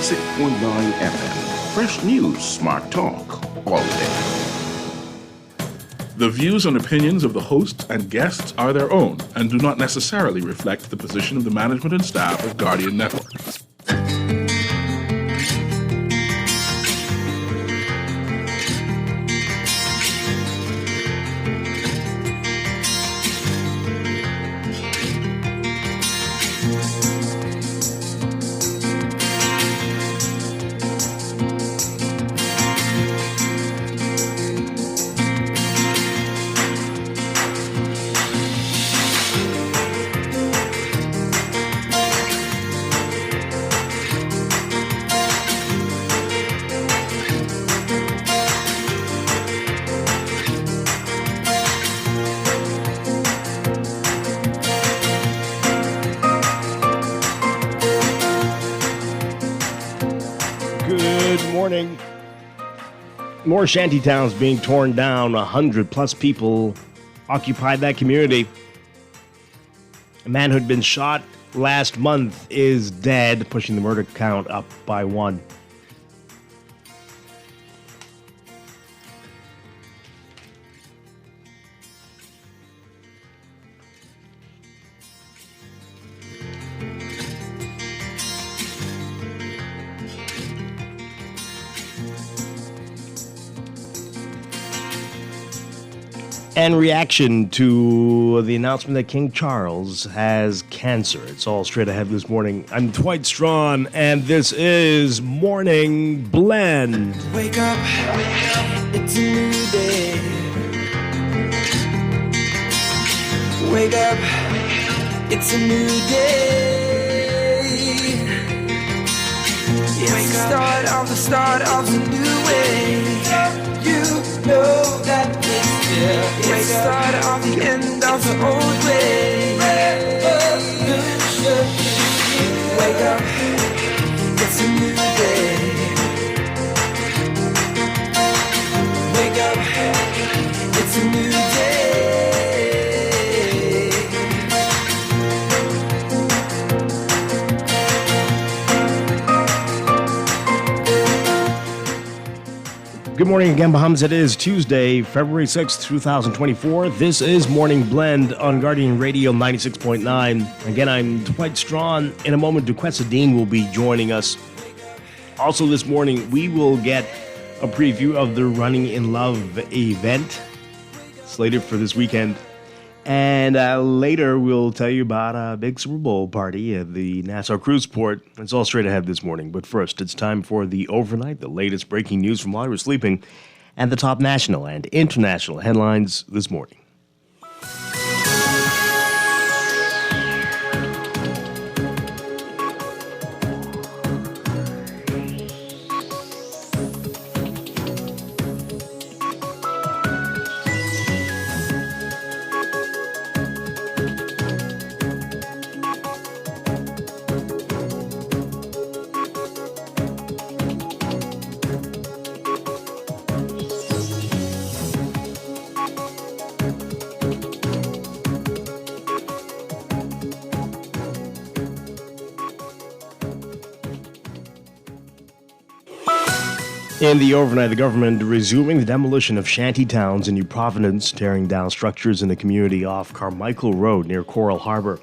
96.9 FM. Fresh news, smart talk, all day. The views and opinions of the hosts and guests are their own and do not necessarily reflect the position of the management and staff of Guardian Network. More shantytowns being torn down. 100-plus people occupied that community. A man who had been shot last month is dead, pushing the murder count up by one. And reaction to the announcement that King Charles has cancer. It's all straight ahead this morning. I'm Dwight Strachan, and this is Morning Blend. Wake up, it's a new day. Wake up, it's a new day. It's the start of a new way. You know that it's it's the start of the end of the old way. Revolution. Wake up, it's a new day. Wake up, it's a new day. Good morning again, Bahams. It is Tuesday, February 6th, 2024. This is Morning Blend on Guardian Radio 96.9. Again, I'm Dwight Strachan. In a moment, Duquesa Dean will be joining us. Also this morning, we will get a preview of the Running in Love event slated for this weekend. And later, we'll tell you about a big Super Bowl party at the Nassau Cruise Port. It's all straight ahead this morning. But first, it's time for the overnight, the latest breaking news from while you were sleeping, and the top national and international headlines this morning. In the overnight, the government resuming the demolition of shanty towns in New Providence, tearing down structures in the community off Carmichael Road near Coral Harbor.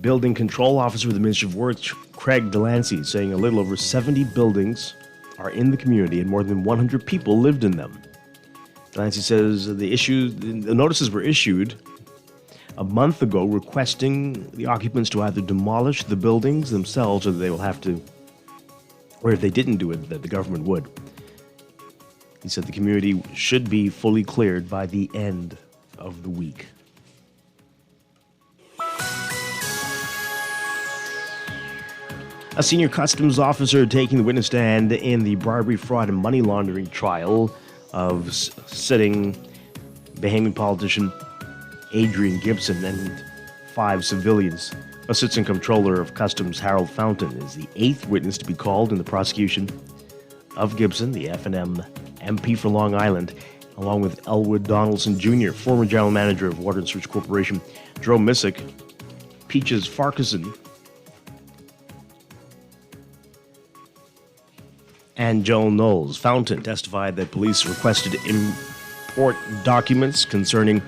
Building Control Officer with the Ministry of Works, Craig Delancey, saying a little over 70 buildings are in the community and more than 100 people lived in them. Delancey says the notices were issued a month ago requesting the occupants to either demolish the buildings themselves or they will have to, or if they didn't do it, that the government would. He said the community should be fully cleared by the end of the week. A senior customs officer taking the witness stand in the bribery, fraud, and money laundering trial of sitting Bahamian politician Adrian Gibson and 5 civilians. Assistant Comptroller of Customs Harold Fountain is the 8th witness to be called in the prosecution of Gibson, the F&M MP for Long Island, along with Elwood Donaldson Jr., former general manager of Water and Sewage Corporation, Joe Missick, Peaches Farquharson, and Joel Knowles. Fountain testified that police requested import documents concerning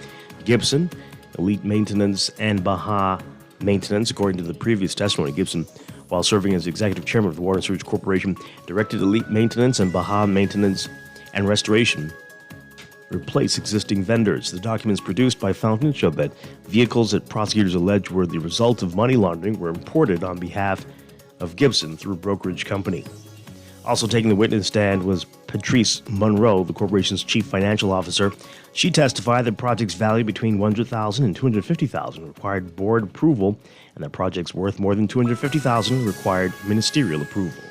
Gibson, Elite Maintenance, and Baha Maintenance. According to the previous testimony, Gibson, while serving as executive chairman of the Water and Sewage Corporation, directed Elite Maintenance and Baha Maintenance and Restoration replace existing vendors. The documents produced by Fountain showed that vehicles that prosecutors alleged were the result of money laundering were imported on behalf of Gibson through a brokerage company. Also taking the witness stand was Patrice Monroe, the corporation's chief financial officer. She testified that projects valued between $100,000 and $250,000 required board approval, and that projects worth more than $250,000 required ministerial approval.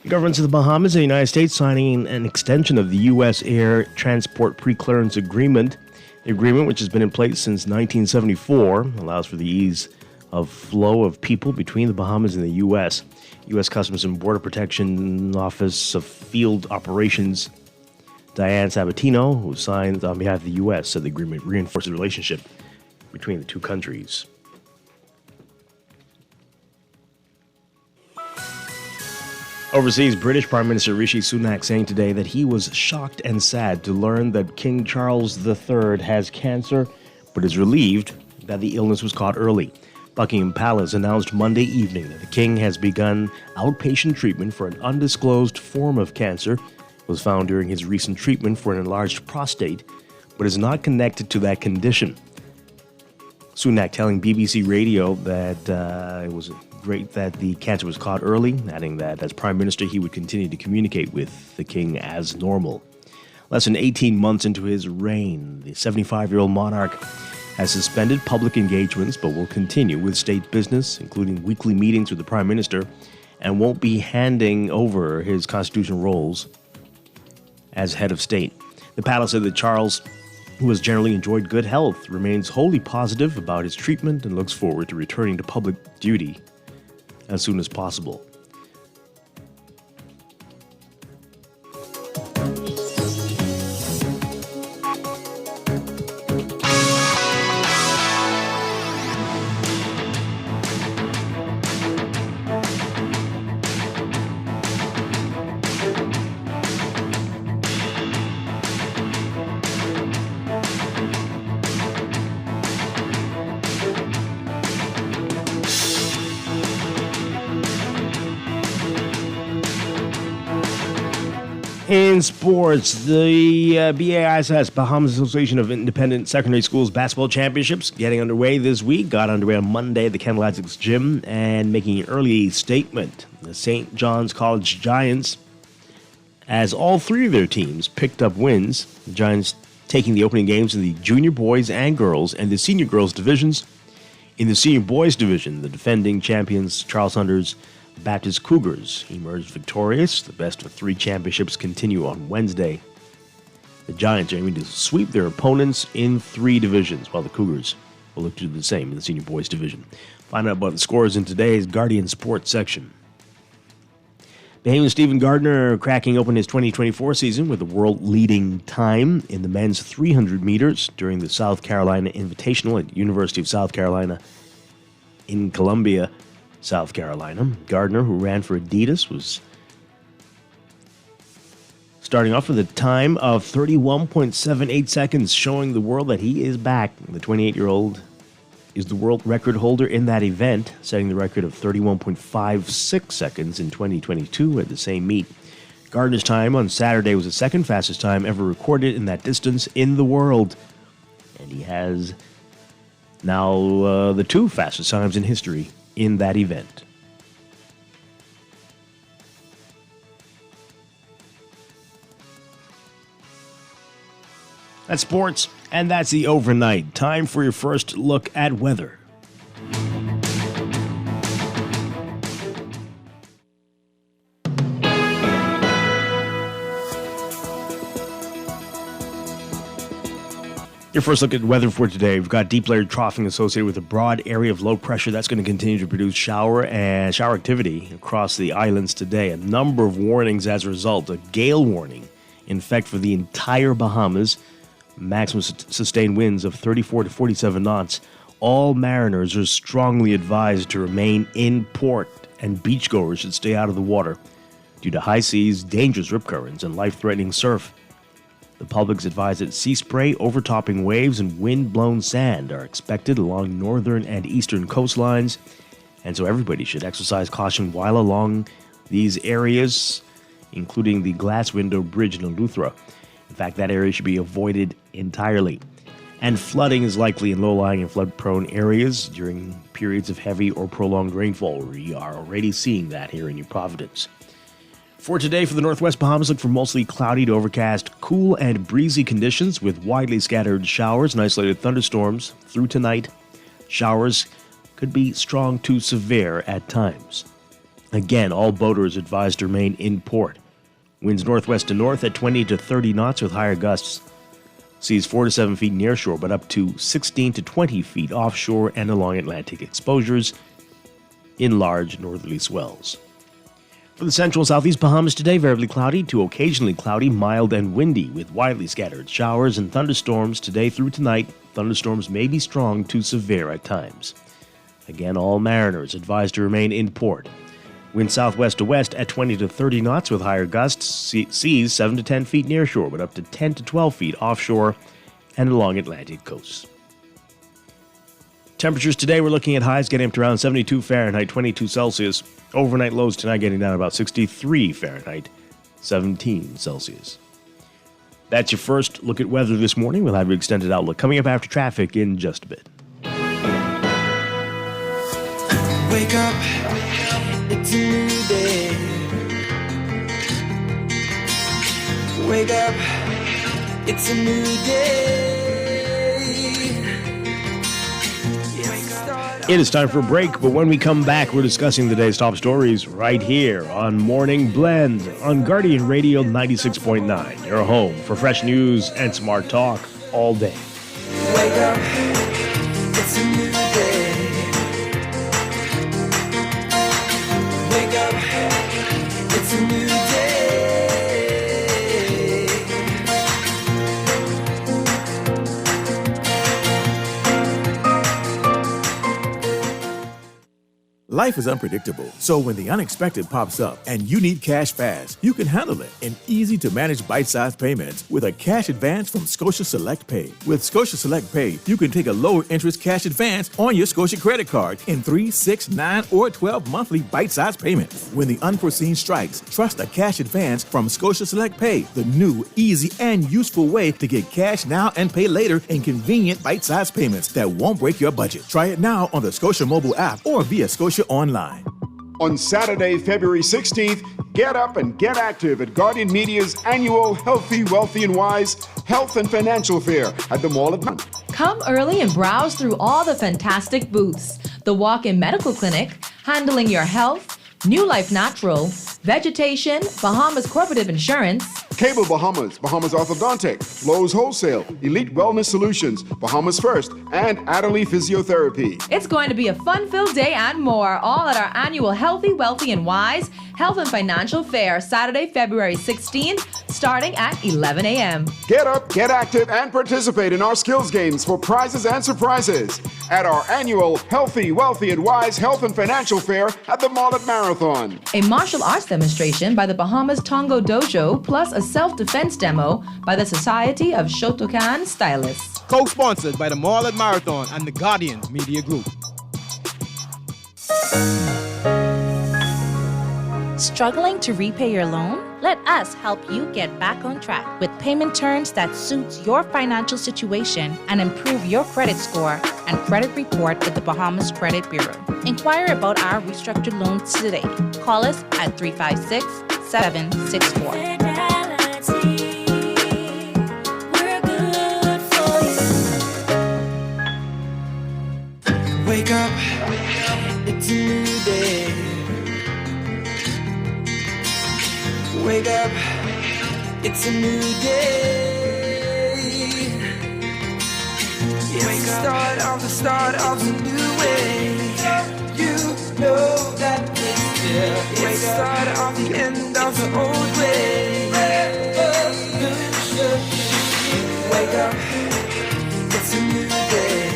The governments of the Bahamas and the United States signing an extension of the U.S. Air Transport Preclearance Agreement. The agreement, which has been in place since 1974, allows for the ease of flow of people between the Bahamas and the U.S. U.S. Customs and Border Protection Office of Field Operations Diane Sabatino, who signed on behalf of the U.S., said the agreement reinforces the relationship between the two countries. Overseas, British Prime Minister Rishi Sunak saying today that he was shocked and sad to learn that King Charles III has cancer, but is relieved that the illness was caught early. Buckingham Palace announced Monday evening that the king has begun outpatient treatment for an undisclosed form of cancer. It was found during his recent treatment for an enlarged prostate, but is not connected to that condition. Sunak telling BBC Radio that it was great that the cancer was caught early, adding that as Prime Minister he would continue to communicate with the King as normal. Less than 18 months into his reign, the 75-year-old monarch has suspended public engagements but will continue with state business, including weekly meetings with the Prime Minister, and won't be handing over his constitutional roles as head of state. The palace said that Charles, who has generally enjoyed good health, remains wholly positive about his treatment and looks forward to returning to public duty as soon as possible. In sports, the BAISS, Bahamas Association of Independent Secondary Schools Basketball Championships, getting underway this week. Got underway on Monday at the Kendall Isaacs Gym, and making an early statement. The St. John's College Giants, as all three of their teams picked up wins. The Giants taking the opening games of the junior boys and girls and the senior girls divisions. In the senior boys division, the defending champions Charles Hunter's Baptist Cougars emerged victorious. The best of three championships continue on Wednesday. The Giants are aiming to sweep their opponents in three divisions, while the Cougars will look to do the same in the senior boys division. Find out about the scores in today's Guardian Sports section. Bahamian Stephen Gardner cracking open his 2024 season with a world-leading time in the men's 300 meters during the South Carolina Invitational at University of South Carolina in Columbia, South Carolina. Gardner, who ran for Adidas, was starting off with a time of 31.78 seconds, showing the world that he is back. The 28-year-old is the world record holder in that event, setting the record of 31.56 seconds in 2022 at the same meet. Gardner's time on Saturday was the second fastest time ever recorded in that distance in the world. And he has now the two fastest times in history in that event. That's sports, and that's the overnight. Time for your first look at weather. Your first look at weather for today. We've got deep layered troughing associated with a broad area of low pressure that's going to continue to produce shower activity across the islands today. A number of warnings as a result. A gale warning in effect for the entire Bahamas. Maximum sustained winds of 34 to 47 knots all mariners are strongly advised to remain in port, and beachgoers should stay out of the water due to high seas, dangerous rip currents, and life-threatening surf. The public's advised that sea spray, overtopping waves, and wind-blown sand are expected along northern and eastern coastlines, and so everybody should exercise caution while along these areas, including the Glass Window Bridge in Eleuthera. In fact, that area should be avoided entirely. And flooding is likely in low-lying and flood-prone areas during periods of heavy or prolonged rainfall. We are already seeing that here in New Providence. For today, for the Northwest Bahamas, look for mostly cloudy to overcast, cool and breezy conditions with widely scattered showers and isolated thunderstorms through tonight. Showers could be strong to severe at times. Again, all boaters advised to remain in port. Winds northwest to north at 20 to 30 knots with higher gusts. Seas 4 to 7 feet near shore, but up to 16 to 20 feet offshore and along Atlantic exposures in large northerly swells. For the central and southeast Bahamas today, variably cloudy to occasionally cloudy, mild and windy with widely scattered showers and thunderstorms today through tonight. Thunderstorms may be strong to severe at times. Again, all mariners advised to remain in port. Wind southwest to west at 20 to 30 knots with higher gusts. Seas 7 to 10 feet near shore, but up to 10 to 12 feet offshore and along Atlantic coasts. Temperatures today, we're looking at highs getting up to around 72 Fahrenheit, 22 Celsius. Overnight lows tonight getting down about 63 Fahrenheit, 17 Celsius. That's your first look at weather this morning. We'll have your extended outlook coming up after traffic in just a bit. Wake up, it's a new day. Wake up, it's a new day. It is time for a break, but when we come back, we're discussing the day's top stories right here on Morning Blend on Guardian Radio 96.9, your home for fresh news and smart talk all day. Wake up, it's a new day. Wake up, it's a new day. Life is unpredictable, so when the unexpected pops up and you need cash fast, you can handle it in easy-to-manage bite-sized payments with a cash advance from Scotia Select Pay. With Scotia Select Pay, you can take a lower-interest cash advance on your Scotia credit card in 3, 6, 9, or 12 monthly bite-sized payments. When the unforeseen strikes, trust a cash advance from Scotia Select Pay, the new, easy, and useful way to get cash now and pay later in convenient bite-sized payments that won't break your budget. Try it now on the Scotia mobile app or via Scotia online. On Saturday, February 16th, get up and get active at Guardian Media's annual Healthy, Wealthy, and Wise Health and Financial Fair at the Mall at Mount. Come early and browse through all the fantastic booths. The walk-in medical clinic, handling your health, New Life Natural, vegetation, Bahamas Corporative Insurance, Cable Bahamas, Bahamas Orthodontic, Lowe's Wholesale, Elite Wellness Solutions, Bahamas First, and Adderley Physiotherapy. It's going to be a fun-filled day and more, all at our annual Healthy, Wealthy, and Wise Health and Financial Fair, Saturday, February 16th, starting at 11 a.m. Get up, get active, and participate in our skills games for prizes and surprises at our annual Healthy, Wealthy, and Wise Health and Financial Fair at the Mall at Marathon. A martial arts demonstration by the Bahamas Tongo Dojo, plus a self-defense demo by the Society of Shotokan Stylists. Co-sponsored by the Mall at Marathon and the Guardian Media Group. Struggling to repay your loan? Let us help you get back on track with payment terms that suits your financial situation and improve your credit score and credit report with the Bahamas Credit Bureau. Inquire about our restructured loans today. Call us at 356-764. Wake up, it's a new day. Wake up, it's a new day. It's the start of a new way. You know that it's the start of the end of the old way. Wake up, it's a new day.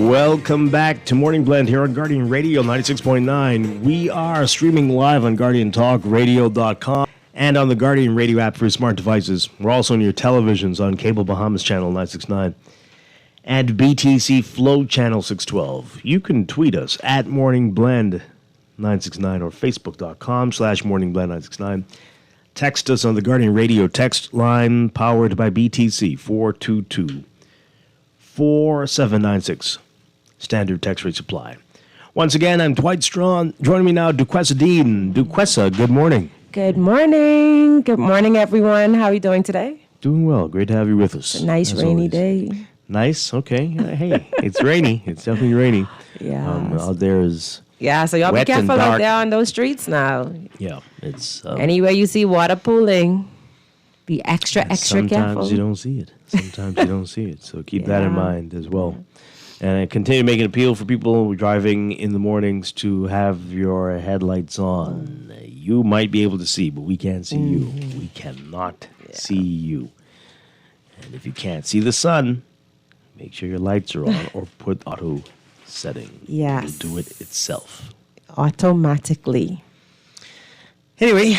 Welcome back to Morning Blend here on Guardian Radio 96.9. We are streaming live on GuardianTalkRadio.com and on the Guardian Radio app for smart devices. We're also on your televisions on Cable Bahamas Channel 969 and BTC Flow Channel 612. You can tweet us at Morning Blend 969 or Facebook.com/Morning Blend 969. Text us on the Guardian Radio text line powered by BTC 422-4796. Standard text rate supply. Once again, I'm Dwight Strachan. Joining me now, Duquesa Dean. Duquesa, good morning. Good morning. Good morning, everyone. How are you doing today? Doing well. Great to have you with us. A nice rainy day. Nice. Okay. Hey, it's rainy. It's definitely rainy. Yeah. Out there is so y'all be wet and careful out dark. there on those streets now. Yeah. It's Anywhere you see water pooling, be extra careful. Sometimes you don't see it. So keep that in mind as well. And I continue making an appeal for people driving in the mornings to have your headlights on. You might be able to see, but we can't see you. We cannot see you. And if you can't see the sun, make sure your lights are on or put auto setting. Yes. It'll do it itself. Automatically. Anyway,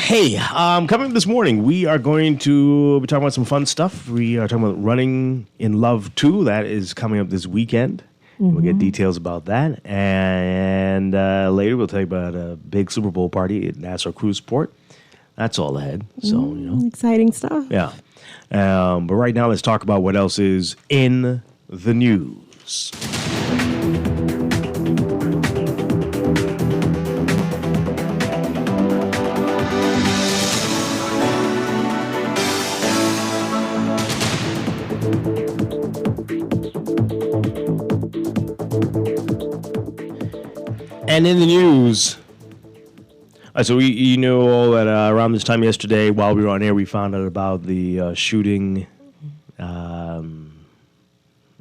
coming up this morning, we are going to be talking about some fun stuff. We are talking about Running in Love 2. That is coming up this weekend. We'll get details about that. And later we'll tell you about a big Super Bowl party at Nassau Cruise Port. That's all ahead. So, Exciting stuff. Yeah. But right now, let's talk about what else is in the news. And in the news, so you know all that around this time yesterday, while we were on air, we found out about the shooting around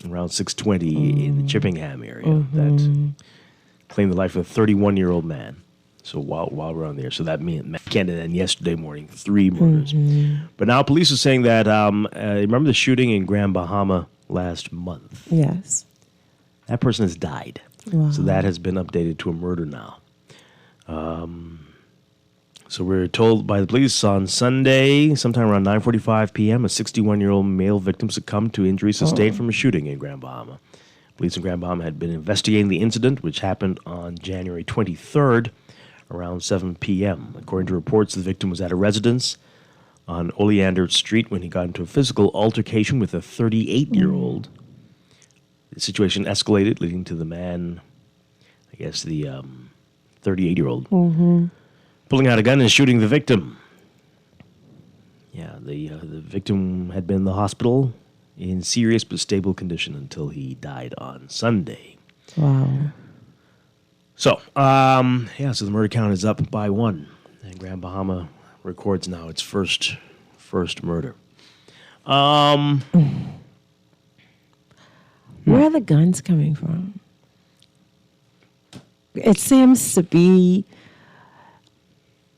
6:20 in the Chippenham area that claimed the life of a 31-year-old man. So while we're on there, so that meant Canada and yesterday morning 3 murders. But now police are saying that remember the shooting in Grand Bahama last month? Yes. That person has died. Wow. So that has been updated to a murder now. So we're told by the police on Sunday, sometime around 9:45 p.m., a 61-year-old male victim succumbed to injuries sustained from a shooting in Grand Bahama. Police in Grand Bahama had been investigating the incident, which happened on January 23rd, around 7 p.m. According to reports, the victim was at a residence on Oleander Street when he got into a physical altercation with a 38-year-old. The situation escalated, leading to the man, I guess the 38-year-old, pulling out a gun and shooting the victim. Yeah, the victim had been in the hospital in serious but stable condition until he died on Sunday. Wow. So, so the murder count is up by 1. And Grand Bahama records now its first murder. Where are the guns coming from? It seems to be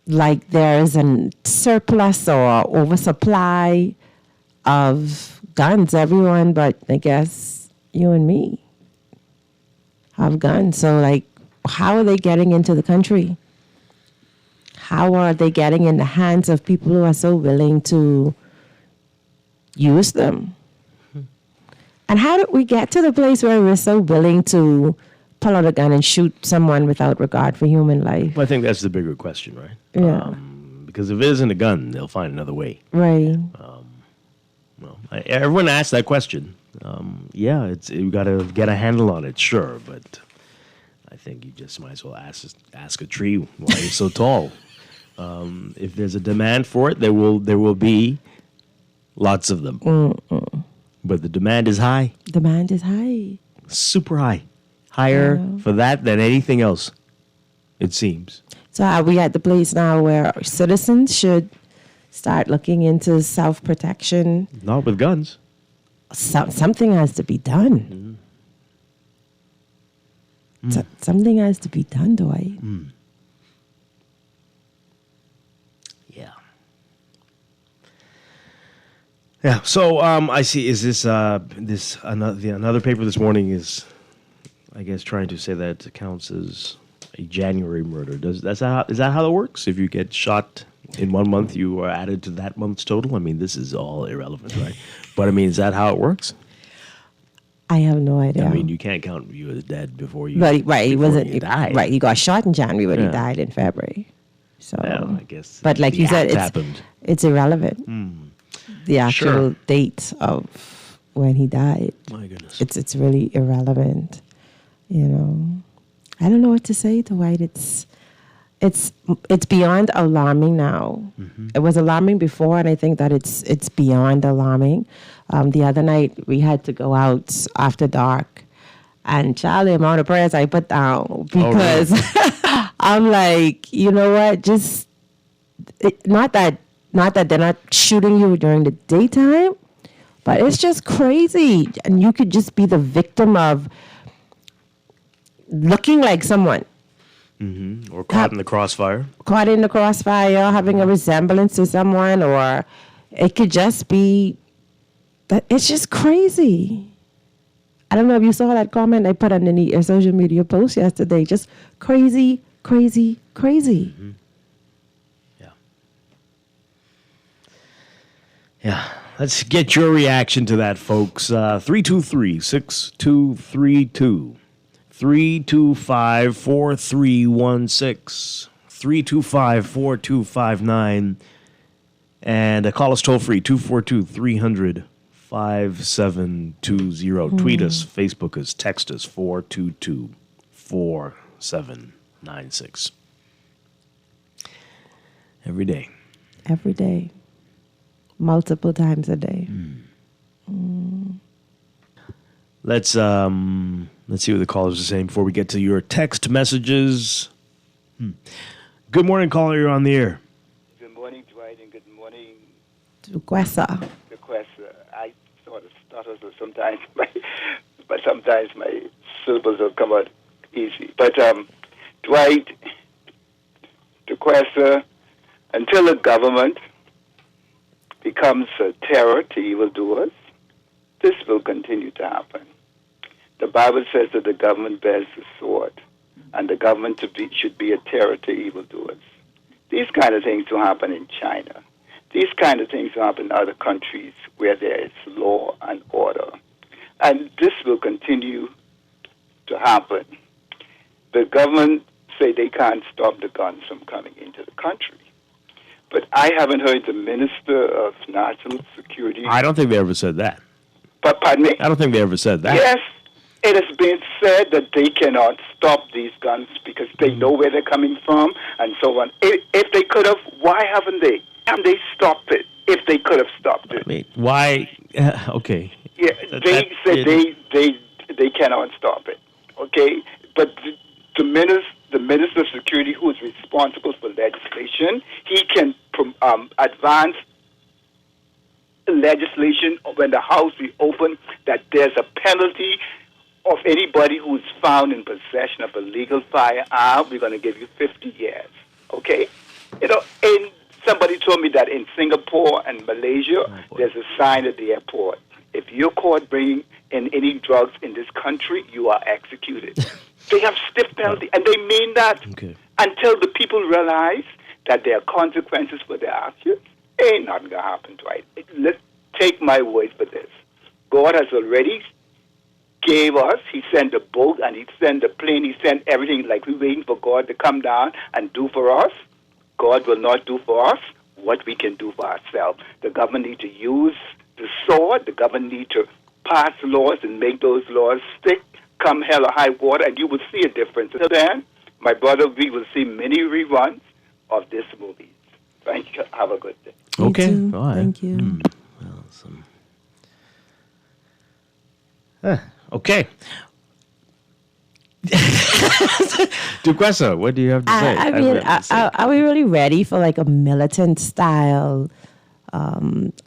like there's a surplus or oversupply of guns. Everyone but, I guess, you and me have guns. So, how are they getting into the country? How are they getting in the hands of people who are so willing to use them? And how did we get to the place where we're so willing to pull out a gun and shoot someone without regard for human life? Well, I think that's the bigger question, right? Yeah. Because if it isn't a gun, they'll find another way. Right. Everyone asks that question. You got to get a handle on it, sure, but I think you just might as well ask a tree why it's so tall. If there's a demand for it, there will be lots of them. But the demand is high. Demand is high. Super high. Higher for that than anything else, it seems. So are we at the place now where citizens should start looking into self-protection? Not with guns. Something has to be done. Something has to be done, Dwight. Yeah. Yeah. So I see. Is this another paper this morning is I guess, trying to say that it counts as a January murder. Is that how it works? If you get shot in 1 month, you are added to that month's total? I mean, this is all irrelevant, right? But, I mean, is that how it works? I have no idea. I mean, you can't count you as dead before you, Right, he before wasn't. you died. Right, he got shot in January, but he Yeah. died in February. So, Well, I guess but like the you said, act it's happened. it's irrelevant. The actual Sure. date of when he died. My goodness. It's really irrelevant. You know, I don't know what to say, Dwight. It's beyond alarming now. It was alarming before, and I think that it's beyond alarming. The other night we had to go out after dark, and Charlie, amount of prayers I put down because I'm like, you know what? Just not that they're not shooting you during the daytime, but it's just crazy, and you could just be the victim of looking like someone. Or caught in the crossfire. Caught in the crossfire, having a resemblance to someone, or it could just be that it's just crazy. I don't know if you saw that comment I put underneath your social media post yesterday. Just crazy, crazy, crazy. Yeah. Yeah. Let's get your reaction to that, folks. 323-6232. 325-4316. 325-4259. And call us toll free, 242-300-5720. Tweet us, Facebook us, text us, 422-4796. Every day. Every day. Multiple times a day. Let's see what the callers are saying before we get to your text messages. Good morning, caller. You're on the air. Good morning, Dwight, and good morning, Guessa. I sort of stutter sometimes, but sometimes my syllables will come out easy. But Dwight, Duquesa, until the government becomes a terror to evildoers, this will continue to happen. The Bible says that the government bears the sword, and the government should be a terror to evildoers. These kind of things will happen in China. These kind of things will happen in other countries where there is law and order. And this will continue to happen. The government say they can't stop the guns from coming into the country. But I haven't heard the Minister of National Security. I don't think they ever said that. But pardon me? I don't think they ever said that. Yes, it has been said that they cannot stop these guns because they know where they're coming from and so on. If they could have, why haven't they? Haven't they stopped it? If they could have stopped it. I mean, why? Okay. Yeah, they said they cannot stop it. Okay, but the Minister of Security, who is responsible for legislation, he can advance legislation when the House is open that there's a penalty of anybody who's found in possession of a legal firearm. We're going to give you 50 years. Okay, and somebody told me that in Singapore and Malaysia, there's a sign at the airport. If you're caught bringing in any drugs in this country, you are executed. They have stiff penalty, and they mean that until the people realize that there are consequences for their actions. Ain't nothing going to happen, Dwight. Let's take my word for this. God has already gave us, he sent a boat, and he sent a plane, he sent everything, like we're waiting for God to come down and do for us. God will not do for us what we can do for ourselves. The government needs to use the sword. The government needs to pass laws and make those laws stick, come hell or high water, and you will see a difference. Until then, my brother, we will see many reruns of this movie. Thank you. Have a good day. Okay. You too. All right. Thank you. Okay. Duquesa, what do you have to say? I mean, are we really ready for like a militant style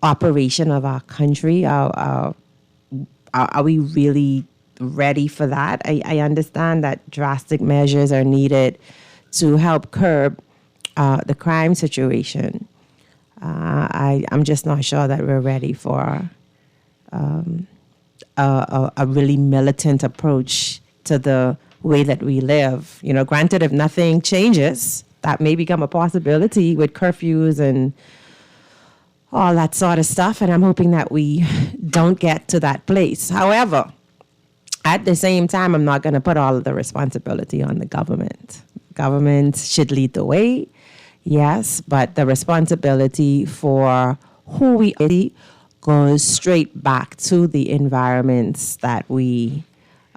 operation of our country? Are we really ready for that? I understand that drastic measures are needed to help curb the crime situation. I'm just not sure that we're ready for a really militant approach to the way that we live. You know, granted, if nothing changes, that may become a possibility with curfews and all that sort of stuff. And I'm hoping that we don't get to that place. However, at the same time, I'm not going to put all of the responsibility on the government. Government should lead the way, yes, but the responsibility for who we are goes straight back to the environments that we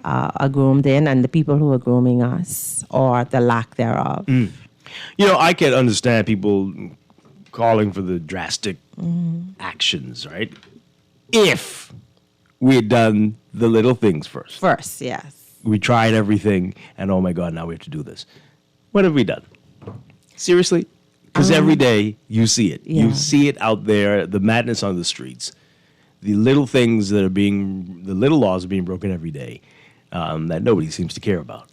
are groomed in and the people who are grooming us, or the lack thereof. You know, I can understand people calling for the drastic actions, right? If we had done the little things first. First, yes. We tried everything, and oh my God, now we have to do this. What have we done? Seriously? Because every day you see it. Yeah. You see it out there, the madness on the streets, the little things that are the little laws are being broken every day that nobody seems to care about.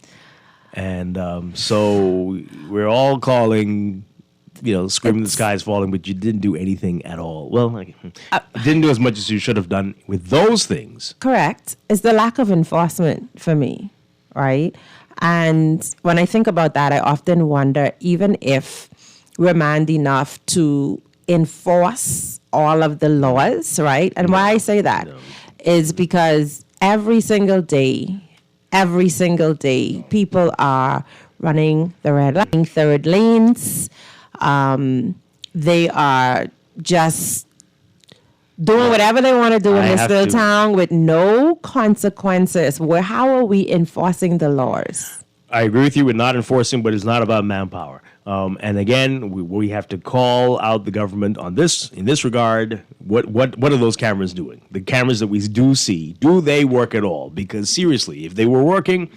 And so we're all calling, screaming the sky is falling, but you didn't do anything at all. Well, you didn't do as much as you should have done with those things. Correct. It's the lack of enforcement for me, right? And when I think about that, I often wonder, even if we're manned enough to enforce all of the laws, right? And why I say that is because every single day, people are running the red line, third lanes. They are just doing whatever they want to do in this little town with no consequences. How are we enforcing the laws? I agree with you. We're not enforcing, but it's not about manpower. And again, we have to call out the government on this. In this regard, what are those cameras doing? The cameras that we do see, do they work at all? Because seriously, if they were working,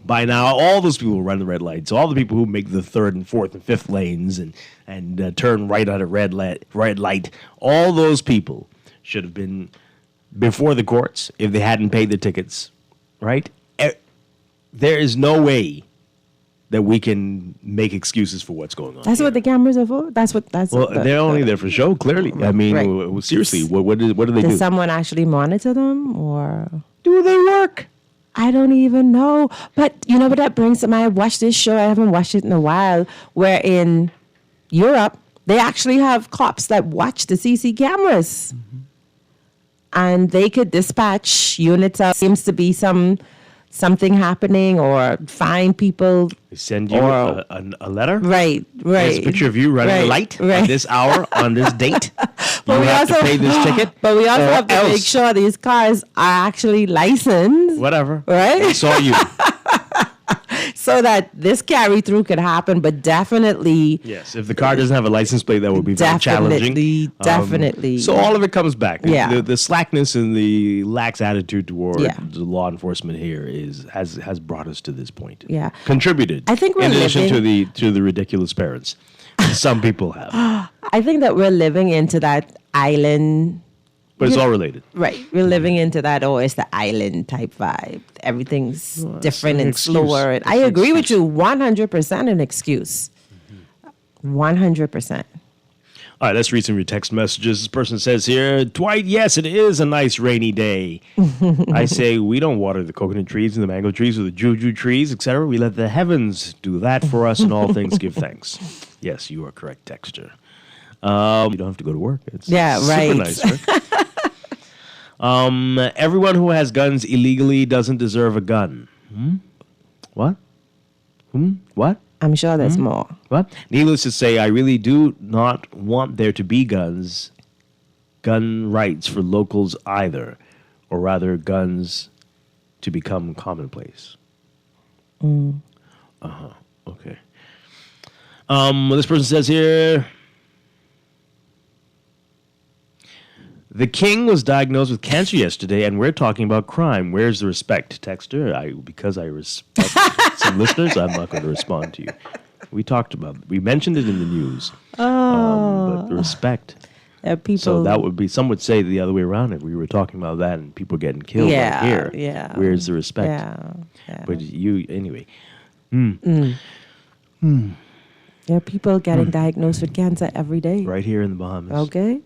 by now all those people who run the red lights, all the people who make the third and fourth and fifth lanes and turn right at a red light, all those people should have been before the courts if they hadn't paid the tickets, right? There is no way that we can make excuses for what's going on. That's here. what the cameras are for. They're only there for show. Clearly, I mean, seriously, what do they do? Does someone actually monitor them, or do they work? I don't even know. But you know what that brings to mind? I watched this show. I haven't watched it in a while. Where in Europe they actually have cops that watch the CC cameras, and they could dispatch units out. Seems to be something happening, or find people. They send you a letter? Right. There's a picture of you running a light at this hour on this date. You have to pay this ticket. But we also have to make sure these cars are actually licensed. Whatever. Right? I saw you. So that this carry-through could happen, but definitely... Yes, if the car doesn't have a license plate, that would be very challenging. Definitely. So all of it comes back. Yeah. The slackness and the lax attitude toward the law enforcement here has brought us to this point. Yeah. Contributed. I think we're in addition to the ridiculous parents some people have. I think that we're living into that island... But it's all related. Right. We're living into that, it's the island type vibe. Everything's different and slower. I agree with you, 100% an excuse. 100%. All right, let's read some of your text messages. This person says here, Dwight, yes, it is a nice rainy day. I say we don't water the coconut trees and the mango trees or the juju trees, etc. We let the heavens do that for us, and all things give thanks. Yes, you are correct, Texter. You don't have to go to work. It's right. Super nice, right? Everyone who has guns illegally doesn't deserve a gun. What? What? I'm sure there's more. What? Needless to say, I really do not want there to be gun rights for locals either, or rather guns to become commonplace. Okay. This person says here, the king was diagnosed with cancer yesterday, and we're talking about crime. Where's the respect, Texter? Because I respect some listeners, I'm not going to respond to you. We mentioned it in the news. But the respect. People. So that would be, some would say the other way around. If we were talking about that and people getting killed right here, where's the respect? Yeah. But anyway. There are people getting diagnosed with cancer every day. Right here in the Bahamas. Okay.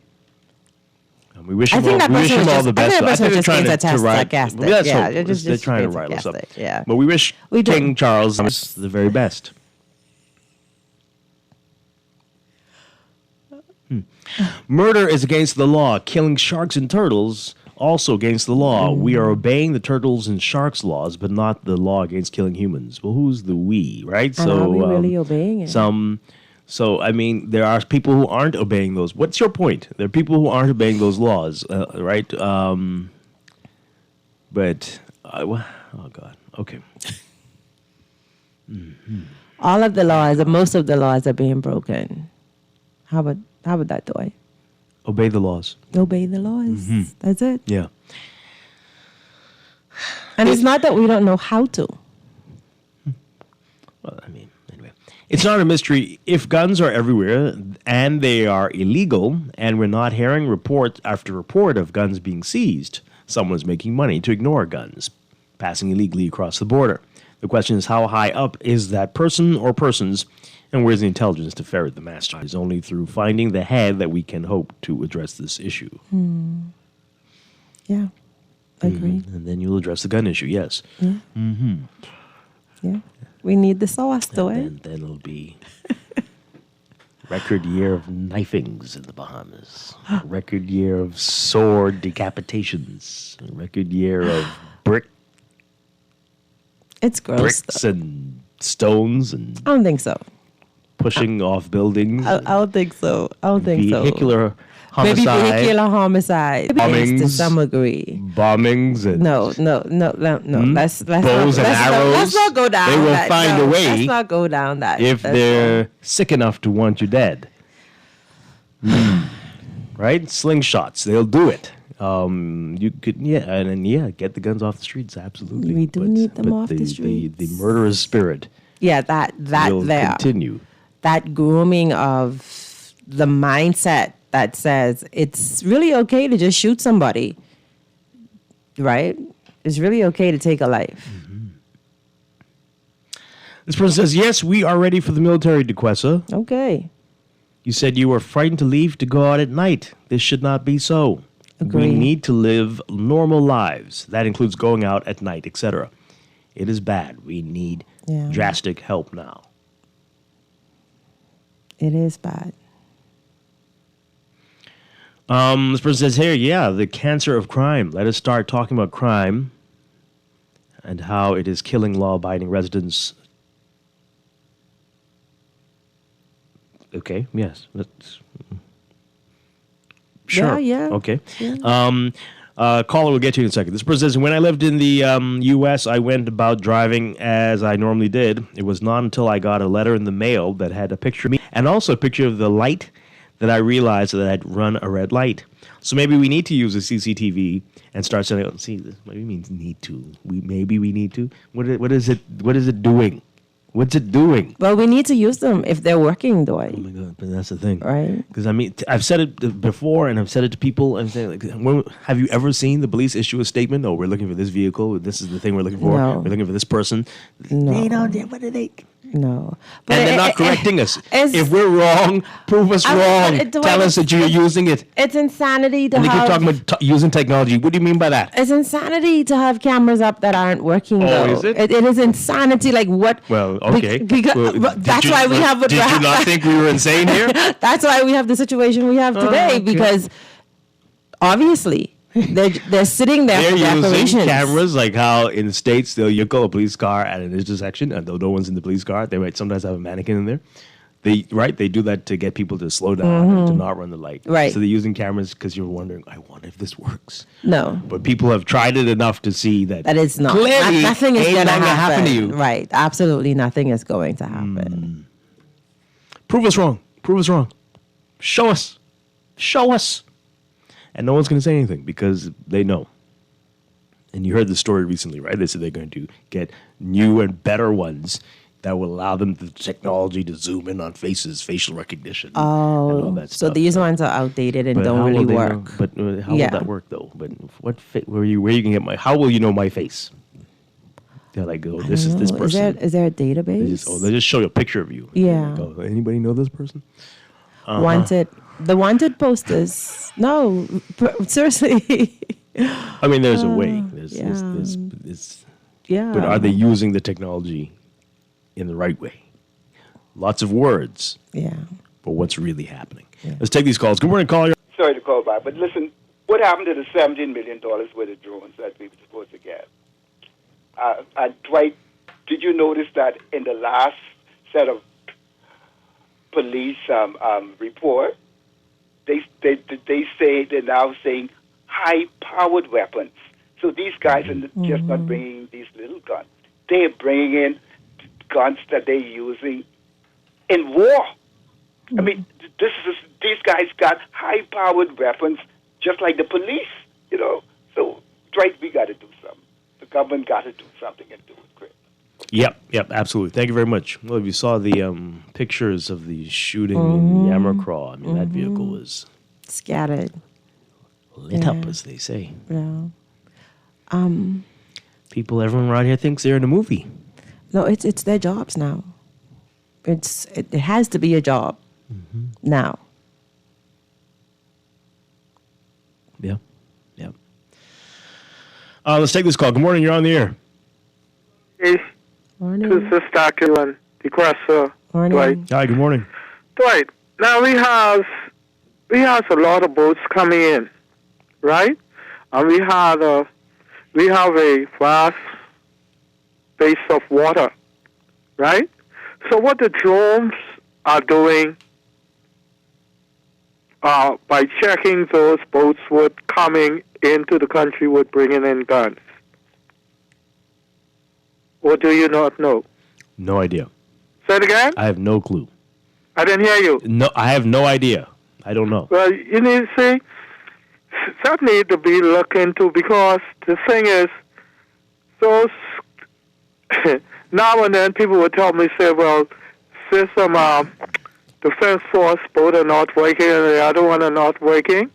We wish I him think all, that we wish person him was all just- the I best. think that person they're just trying being to rile. sarcastic. Well, that's Yeah, hope. they're just They're trying to being rile us up. sarcastic, yeah. But we wish We do. King Charles the very best. Murder is against the law. Killing sharks and turtles also against the law. We are obeying the turtles and sharks laws, but not the law against killing humans. Well, who's the we, right? And are we really obeying it? So, I mean, there are people who aren't obeying those. What's your point? There are people who aren't obeying those laws, right? But, oh, God. Okay. All of the laws, or most of the laws, are being broken. How about that, Dwight? Obey the laws. Obey the laws. That's it. Yeah. And it's not that we don't know how to. Well, I mean, anyway. It's not a mystery. If guns are everywhere and they are illegal and we're not hearing report after report of guns being seized, someone's making money to ignore guns passing illegally across the border. The question is, how high up is that person or persons, and where's the intelligence to ferret the master? It's only through finding the head that we can hope to address this issue. Yeah. Agreed. And then you'll address the gun issue, yes. Yeah. We need the sauce, Dwight. And then it'll be record year of knifings in the Bahamas. Record year of sword decapitations. Record year of It's gross. bricks and stones and I don't think so. pushing off buildings. I don't think so. I don't think so. Vehicular Maybe homicide. vehicular homicide. Bombings. To some degree. Bombings and No. Let's Bows and arrows. Let's not go down. They will that. find a way Let's not go down that. if they're sick enough to want you dead. Right? Slingshots. They'll do it. You could, get the guns off the streets. Absolutely. We do need them off the The streets. murderous spirit Yeah, that will there. continue. That grooming of the mindset that says it's really okay to just shoot somebody, right? It's really okay to take a life. This person says, yes, we are ready for the military, DeQuessa. Okay. You said you were frightened to leave to go out at night. This should not be so. Agree. We need to live normal lives. That includes going out at night, etc. It is bad. We need drastic help now. It is bad. This person says here, the cancer of crime. Let us start talking about crime and how it is killing law-abiding residents. Okay, yes. Let's. Sure. Yeah. Okay. Yeah. Caller will get to you in a second. This person says, when I lived in the U.S., I went about driving as I normally did. It was not until I got a letter in the mail that had a picture of me and also a picture of the light that I realized that I'd run a red light. So maybe we need to use a CCTV and start saying, see, this maybe means need to. We need to. What is it doing? What's it doing? Well, we need to use them if they're working, Dwight. Oh my God, but that's the thing, right? Because I mean, I've said it before, and I've said it to people. I'm saying, have you ever seen the police issue a statement? Oh, we're looking for this vehicle. This is the thing we're looking for. No. We're looking for this person. No. They don't. What do they? No. But and they're not correcting us. If we're wrong, prove us wrong. Tell us that you're using it. It's insanity to and they have... keep talking about using technology. What do you mean by that? It's insanity to have cameras up that aren't working, though. Is it? It is insanity. Like, what... Well, okay. That's why we have... Did you not think we were insane here? That's why we have the situation we have today, because obviously... They're sitting there for using operations. Cameras, like how in the States they'll call a police car at an intersection, and though no one's in the police car, they might sometimes have a mannequin in there. They do that to get people to slow down and to not run the light. Right. So they're using cameras because you're wondering, I wonder if this works. No. But people have tried it enough to see that it's not. Clearly, Nothing is going to happen to you. Right. Absolutely nothing is going to happen. Prove us wrong. Prove us wrong. Show us. Show us. And no one's going to say anything because they know. And you heard the story recently, right? They said they're going to get new and better ones that will allow them the technology to zoom in on faces, facial recognition. and all that So stuff. these ones are outdated and don't really work. But how will that work, though? But where you can get my? How will you know my face? They're like, oh, this is this person. Is there a database? They just show you a picture of you. Yeah. Go, anybody know this person? wanted. The wanted posters. No, seriously. I mean, there's a way. Yeah. But are they using the technology in the right way? Lots of words. Yeah. But what's really happening? Yeah. Let's take these calls. Good morning, caller. Sorry to call back, but listen, what happened to the $17 million worth of drones that we were supposed to get? Dwight, did you notice that in the last set of police report, they say they're now saying high-powered weapons. So these guys are just not bringing these little guns. They're bringing in guns that they're using in war. I mean, these guys got high-powered weapons just like the police, you know. So, Dwight, we got to do something. The government got to do something and do it quick. Yep, absolutely. Thank you very much. Well, if you saw the pictures of the shooting in Yamacraw, I mean, that vehicle was scattered, lit up, as they say. Yeah. Everyone around here thinks they're in a movie. No, it's their jobs now. It has to be a job now. Yeah. Let's take this call. Good morning. You're on the air. Hey, Morning. this is Strachan, the crosser. Morning. Dwight. Hi. Good morning. Dwight, now we have a lot of boats coming in, right? And we have a vast base of water, right? So what the drones are doing by checking those boats with coming into the country with bringing in guns. Or do you not know? No idea. Say it again? I have no clue. I didn't hear you. No, I have no idea. I don't know. Well, you need to see, that need to be looked into because the thing is, those, now and then people would tell me, say, well, there's some defense force both are not working and the other one are not working.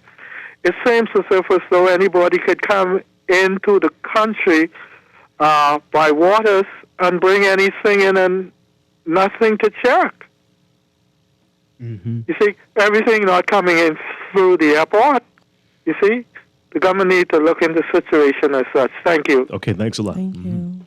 It seems as though anybody could come into the country by waters and bring anything in and nothing to check. You see, everything not coming in through the airport. You see, the government needs to look into the situation as such. Thank you. Okay, thanks a lot. Thank you.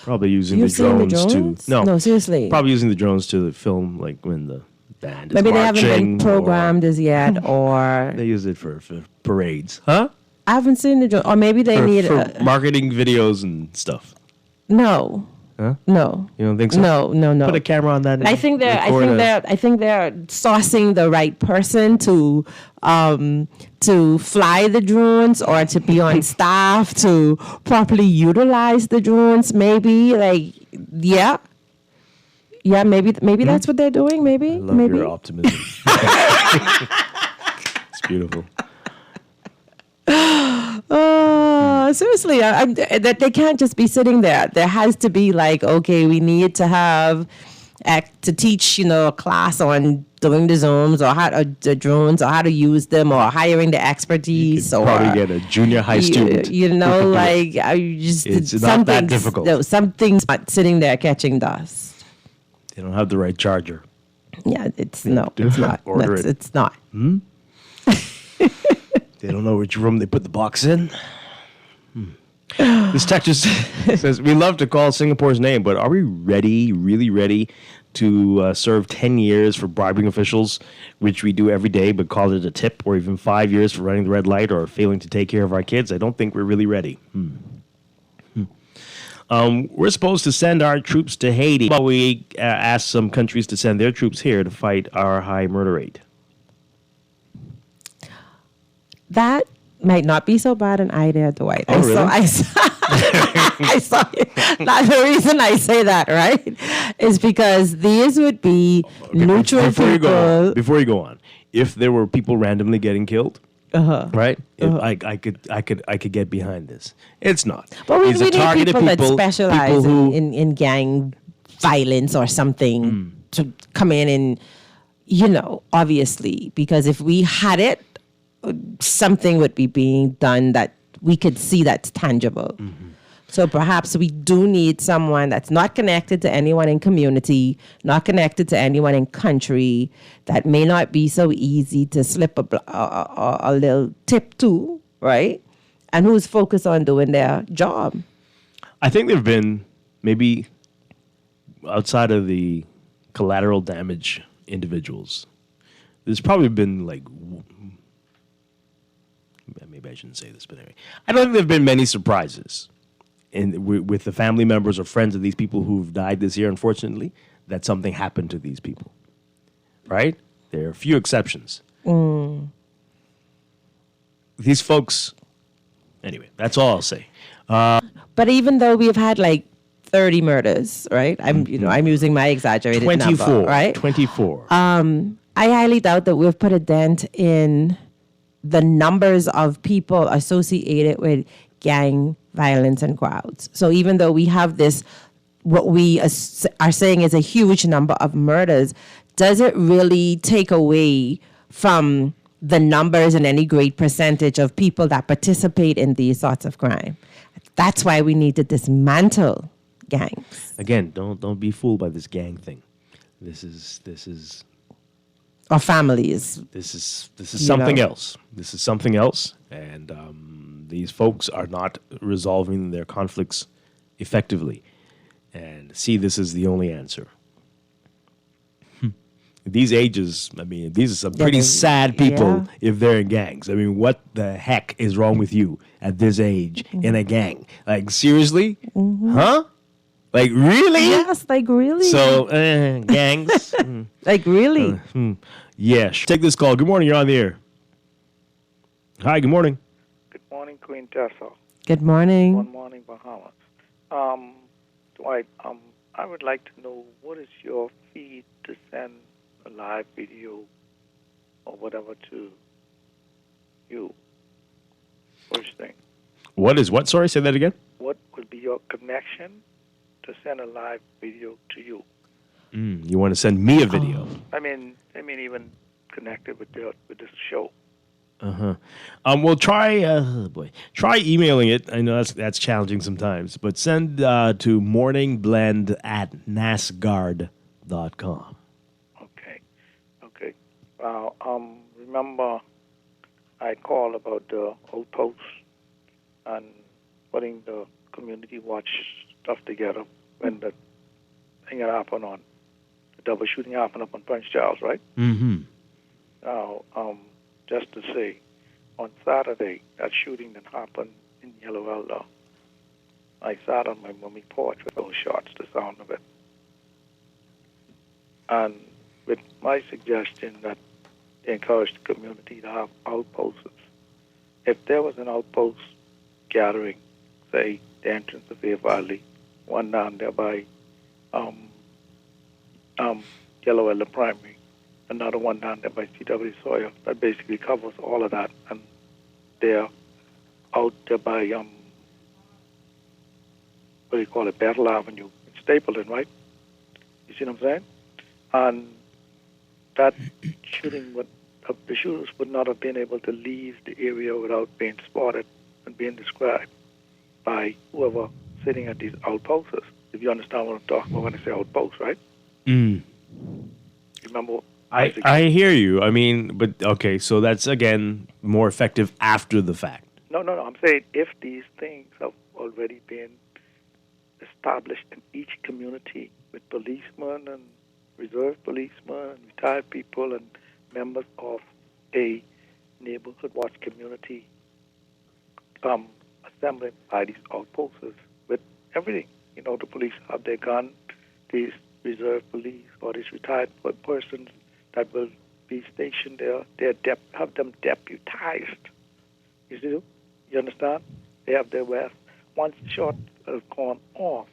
Probably using You've the seen the drones to No, seriously. Probably using the drones to film like when the band is Maybe they marching. haven't been programmed as yet, or They use it for parades, huh? I haven't seen the drone. Or maybe they need for marketing videos and stuff. no. Huh? No. You don't think so? No. Put a camera on that. And I think they're sourcing the right person to fly the drones or to be on staff to properly utilize the drones. Maybe maybe that's what they're doing. Maybe I love maybe your optimism. It's beautiful. Seriously, that they can't just be sitting there. There has to be okay, we need to have to teach a class on doing the drones or the drones or how to use them or hiring the expertise or probably get a junior high student. It's not that difficult. No, something's not sitting there catching dust. They don't have the right charger. Yeah, it's not. It's not. They don't know which room they put the box in. This text just says, we love to call Singapore's name, but are we really ready to serve 10 years for bribing officials, which we do every day, but call it a tip, or even 5 years for running the red light or failing to take care of our kids? I don't think we're really ready. We're supposed to send our troops to Haiti while we ask some countries to send their troops here to fight our high murder rate. That might not be so bad an idea, Dwight. Oh, really? I saw it. Now, the reason I say that, right, is because these would be neutral people. Before you go on, if there were people randomly getting killed, right? I could get behind this. It's not. But we need targeted people that specialize people in gang violence or something to come in and, obviously, because if we had it, something would be being done that we could see that's tangible. So perhaps we do need someone that's not connected to anyone in community, not connected to anyone in country, that may not be so easy to slip a little tip to, right? And who's focused on doing their job. I think there have been maybe outside of the collateral damage individuals, there's probably been like, maybe I shouldn't say this, but anyway, I don't think there have been many surprises with the family members or friends of these people who've died this year, unfortunately, that something happened to these people, right? There are a few exceptions. These folks, anyway, that's all I'll say. But even though we've had like 30 murders, right? I'm using my exaggerated 24, number, right? 24. I highly doubt that we've put a dent in the numbers of people associated with gang violence and crowds. So even though we have this, what we are saying is a huge number of murders, does it really take away from the numbers and any great percentage of people that participate in these sorts of crime? That's why we need to dismantle gangs. Again, don't be fooled by this gang thing. This is Or families. This is something else. This is something else, and these folks are not resolving their conflicts effectively, and see this is the only answer. These ages, I mean, these are some pretty sad people if they're in gangs. I mean, what the heck is wrong with you at this age in a gang? Like, seriously? Huh? Like, really? Yes, like, really? So, gangs? Like, really? Yeah. Take this call. Good morning. You're on the air. Hi, good morning. Good morning, Queen Tessa. Good morning. Good morning, Bahamas. Dwight, I would like to know, what is your feed to send a live video or whatever to you? First thing. What is what? Sorry, say that again. What would be your connection to send a live video to you? You want to send me a video? I mean, even connected with this show. Well, try emailing it. I know that's challenging sometimes, but send to morningblend@nasguard.com. Okay. Remember, I called about the outpost and putting the community watch stuff together when the thing had happened on the double shooting happened up on Prince Charles, right? Mm-hmm. Now, just to say, on Saturday, that shooting that happened in Yellow Elder, I sat on my mummy porch with those shots, the sound of it. And with my suggestion that they encourage the community to have outposts, if there was an outpost gathering, say, the entrance of Air Valley, one down there by Yellow Elder Primary, another one down there by C.W. Sawyer, that basically covers all of that, and they're out there by Battle Avenue, Stapleton, right? You see what I'm saying? And that shooting the shooters would not have been able to leave the area without being spotted and being described by whoever sitting at these outposts. If you understand what I'm talking about when I say outposts, right? Remember? I hear you. I mean, but okay, so that's again more effective after the fact. No. I'm saying if these things have already been established in each community with policemen and reserve policemen and retired people and members of a neighborhood watch community assembling by these outposts with everything. You know, the police have their gun, these reserve police or these retired persons that will be stationed there, have them deputized. You see? You understand? They have their vest. Once the shot has gone off,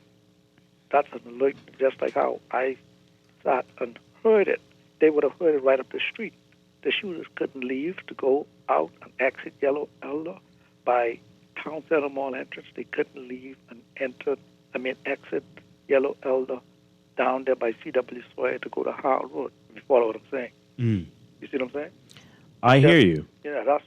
that's an alert, just like how I sat and heard it. They would have heard it right up the street. The shooters couldn't leave to go out and exit Yellow Elder by Town Center Mall entrance. They couldn't leave and exit Yellow Elder down there by C.W. Sawyer to go to Howard Road. If you follow what I'm saying. You see what I'm saying? I hear you. Yeah, that's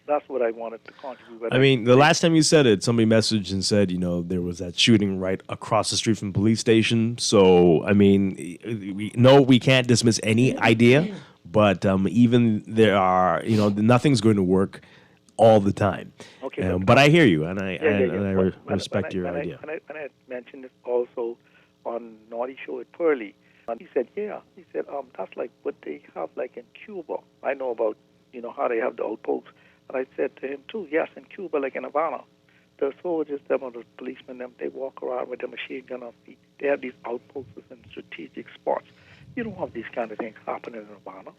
that's what I wanted to contribute. But I mean, the last time you said it, somebody messaged and said, there was that shooting right across the street from the police station. So, I mean, we can't dismiss any idea, but even there are, nothing's going to work all the time. Okay, but I hear you, and I respect when your idea. When I mentioned this also on Naughty Show with Pearlie, he said, yeah. He said, that's like what they have like in Cuba. I know about, how they have the outposts. And I said to him, too, yes, in Cuba, like in Havana, the soldiers, them or the policemen, them, they walk around with a machine gun on feet. They have these outposts in strategic spots. You don't have these kind of things happening in Havana.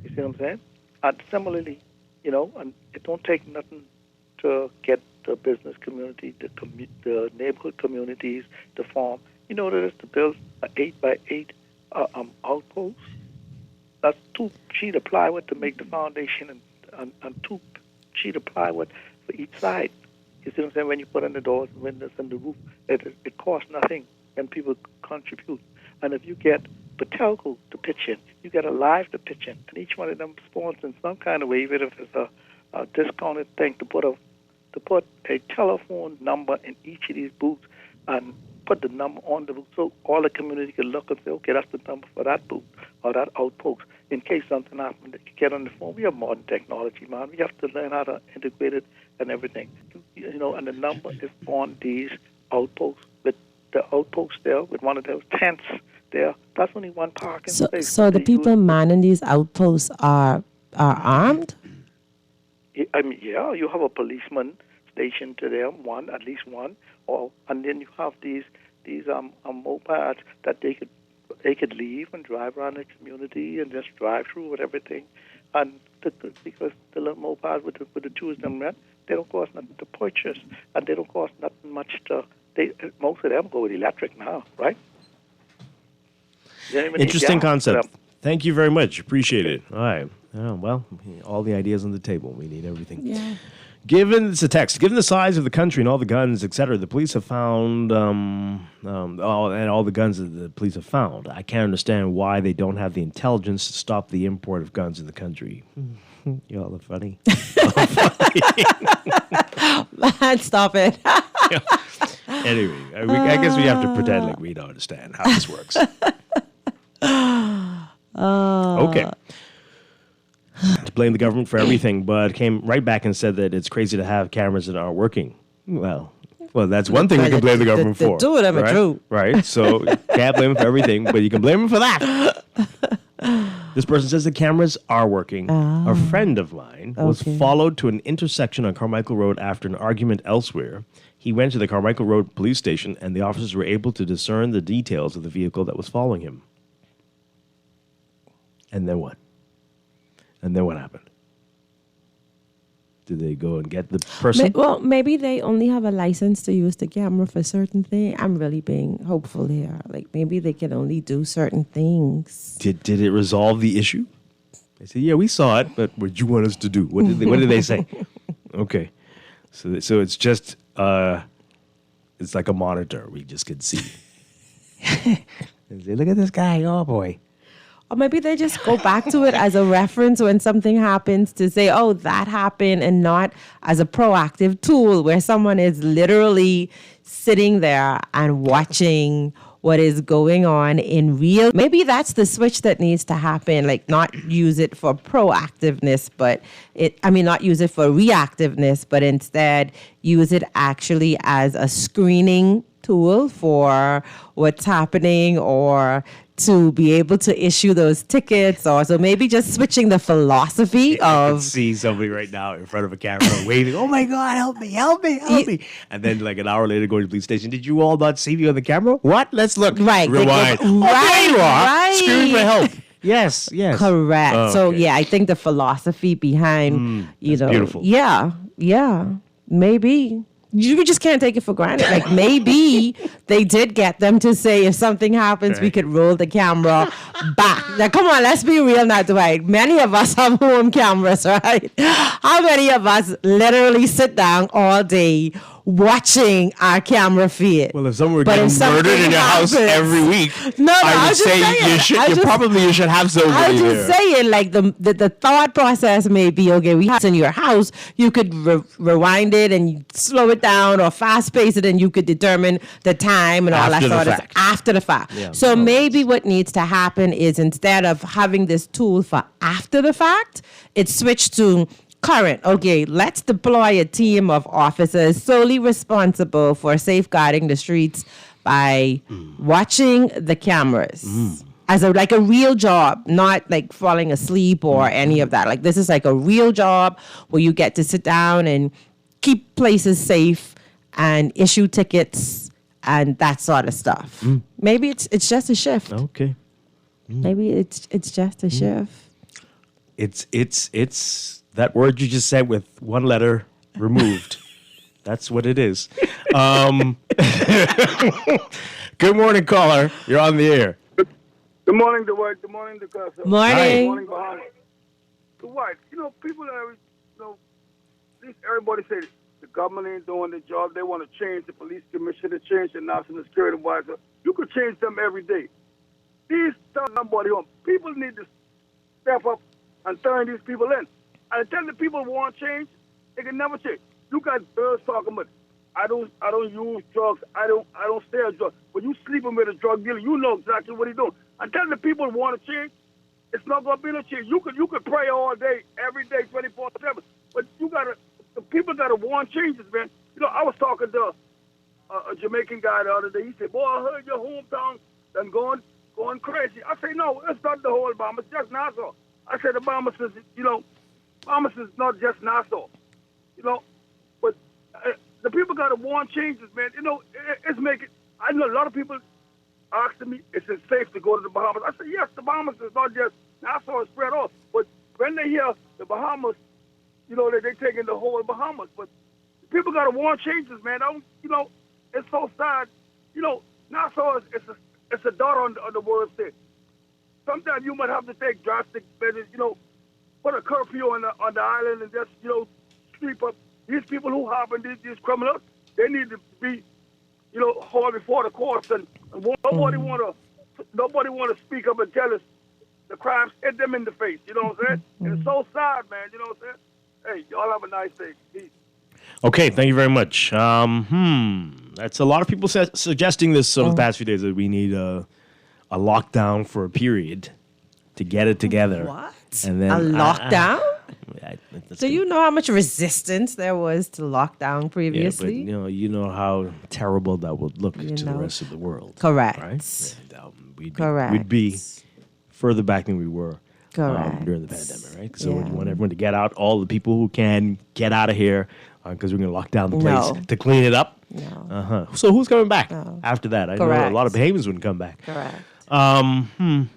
You see what I'm saying? And similarly, and it don't take nothing to get the business community, the neighborhood communities to form. You know that is to build an 8x8 outpost. That's 2 sheets of plywood to make the foundation and 2 sheets of plywood for each side. You see what I'm saying? When you put in the doors, windows, and the roof, it costs nothing, and people contribute. And if you get Patelco to pitch in, you get Alive to pitch in, and each one of them spawns in some kind of way, even if it's a discounted thing, to put a telephone number in each of these booths and put the number on the booth so all the community can look and say, okay, that's the number for that booth or that outpost. In case something happens, they can get on the phone. We have modern technology, man. We have to learn how to integrate it and everything. And the number is on these outposts. With the outposts there, with one of those tents there, that's only one parking space. So the people manning these outposts are armed? I mean, yeah, you have a policeman stationed to them, at least one, and then you have these mopeds that they could leave and drive around the community and just drive through with everything, and because the little mopeds with the Jews them rent, they don't cost nothing to purchase, and they don't cost nothing much to. Most of them go with electric now, right? Interesting concept. Thank you very much. Appreciate it. All right. Oh, well, all the ideas on the table. We need everything. Yeah. Given the size of the country and all the guns, etc., the police have found all the guns that the police have found. I can't understand why they don't have the intelligence to stop the import of guns in the country. Y'all are funny. Man, stop it. Anyway, I guess we have to pretend like we don't understand how this works. Okay. To blame the government for everything, but came right back and said that it's crazy to have cameras that aren't working. Well, that's one thing we can blame the government for. Two of them are true. Right? So can't blame them for everything, but you can blame them for that. This person says the cameras are working. A friend of mine was followed to an intersection on Carmichael Road after an argument elsewhere. He went to the Carmichael Road police station, and the officers were able to discern the details of the vehicle that was following him. And then what? And then what happened? Did they go and get the person? Well, maybe they only have a license to use the camera for certain things. I'm really being hopeful here. Like, maybe they can only do certain things. Did it resolve the issue? They said, yeah, we saw it, but what did you want us to do? What did they say? Okay. So it's just, it's like a monitor. We just could see. Look at this guy. Oh, boy. Or maybe they just go back to it as a reference when something happens to say, oh, that happened, and not as a proactive tool where someone is literally sitting there and watching what is going on in real. Maybe that's the switch that needs to happen, like not use it for proactiveness, not use it for reactiveness, but instead use it actually as a screening tool for what's happening, or to be able to issue those tickets, or so maybe just switching the philosophy of. I can see somebody right now in front of a camera waving, "Oh my God, help me, help me, help me!" And then like an hour later, going to the police station. Did you all not see me on the camera? What? Let's look. Right. Rewind. There you are. Right. Screaming for help. Yes. Correct. Oh, so okay. yeah, I think the philosophy behind beautiful. Yeah. Maybe. You just can't take it for granted. Like, maybe they did get them to say, if something happens, we could roll the camera back. Now, come on, let's be real now, Dwight. Many of us have home cameras, right? How many of us literally sit down all day watching our camera feed. Well, if someone were But getting if something murdered in your house happens- every week, No, I would was just say saying. you should have somebody I was there. just saying, like the thought process may be, okay, we have in your house, you could rewind it and slow it down or fast pace it, and you could determine the time and all that After the sort of fact. after the fact. Yeah. So maybe what needs to happen is, instead of having this tool for after the fact, it's switched to current. Okay, let's deploy a team of officers solely responsible for safeguarding the streets by watching the cameras. As like a real job, not like falling asleep or any of that. Like, this is like a real job where you get to sit down and keep places safe and issue tickets and that sort of stuff. Maybe it's just a shift. Okay. Maybe it's just a shift. It's that word you just said with one letter removed. That's what it is. Good morning, caller. You're on the air. Good morning, Dwight. Good morning, Dakota. Morning. Good morning, Bahama. Dwight, people are, at least everybody say the government ain't doing the job. They want to change the police commissioner, change the national security advisor. You could change them every day. These somebody home. People need to step up and turn these people in. And tell the people who want change, they can never change. You got girls talking about, I don't use drugs. I don't sell drugs. But you sleeping with a drug dealer, you know exactly what he's doing. And tell the people who want to change, it's not gonna be no change. You could pray all day, every day, 24/7. But the people gotta want changes, man. I was talking to a Jamaican guy the other day. He said, "Boy, I heard your hometown done going crazy." I say, "No, it's not the whole Obama. It's just Nassau." I said, "Obama says, Obama says not just Nassau, but the people got to want changes, man. It's making. I know a lot of people asking me, is it safe to go to the Bahamas? I said, yes, the Bahamas is not just Nassau, it's spread off. But when they hear the Bahamas, they're taking the whole Bahamas. But people got to want changes, man. It's so sad. Nassau it's a dot on the world stage. Sometimes you might have to take drastic measures, put a curfew on the island and just, sweep up. These people who harbor these criminals, they need to be, hauled before the courts, and nobody want to speak up and tell us the crimes hit them in the face. You know what I'm saying? And it's so sad, man. You know what I'm saying? Hey, y'all have a nice day. Peace. Okay, thank you very much. That's a lot of people suggesting this over the past few days, that we need a lockdown for a period to get it together. What? And then a lockdown? So you know how much resistance there was to lockdown previously? Yeah, but you know how terrible that would look to the rest of the world. Correct. Right? And, Correct. We'd be further back than we were during the pandemic, right? So you want everyone to get out, all the people who can get out of here, because we're going to lock down the place to clean it up. No. So who's coming back after that? I know a lot of behaviors wouldn't come back. Correct.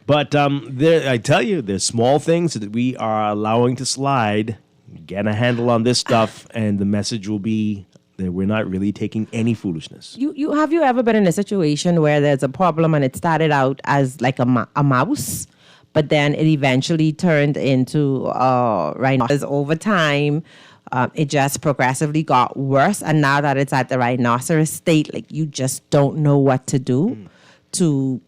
But I tell you, there's small things that we are allowing to slide. Get a handle on this stuff, and the message will be that we're not really taking any foolishness. Have you ever been in a situation where there's a problem and it started out as like a mouse, but then it eventually turned into rhinoceros over time? It just progressively got worse, and now that it's at the rhinoceros state, like, you just don't know what to do to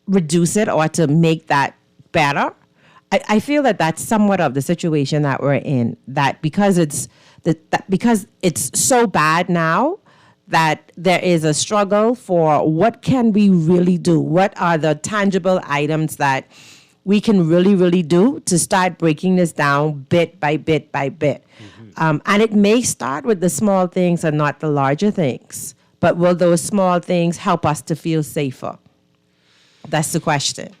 reduce it or to make that better. I feel that that's somewhat of the situation that we're in, that because it's so bad now, that there is a struggle for what can we really do? What are the tangible items that we can really, really do to start breaking this down bit by bit by bit? And it may start with the small things and not the larger things. But will those small things help us to feel safer? That's the question.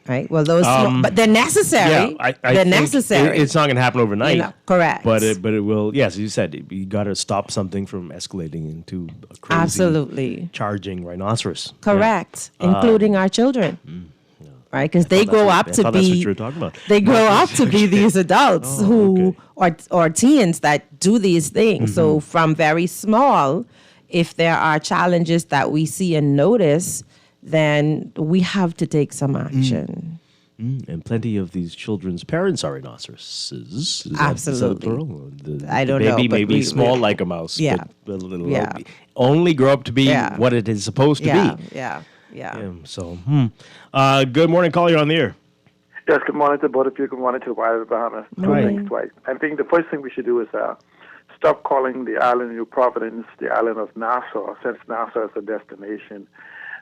Right? Well, those, but they're necessary. Yeah, they're necessary. It's not going to happen overnight. Correct. But it will. Yes, you said you got to stop something from escalating into a crazy, absolutely charging rhinoceros. Correct, including our children. Right, because they grow up to be. That's what you were talking about. They grow up to be these adults who or teens that do these things. So from very small, if there are challenges that we see and notice, then we have to take some action. And plenty of these children's parents are rhinoceroses. Is Absolutely. that plural? I don't know. Maybe small like a mouse. Yeah. But a little Yeah. only grow up to be what it is supposed to be. Yeah. So, good morning, caller. You're on the air. Yes, good morning to both of you. Good morning to the Wild of the Bahamas. Two things, Dwight. I think the first thing we should do is stop calling the island of New Providence the island of Nassau, since Nassau is a destination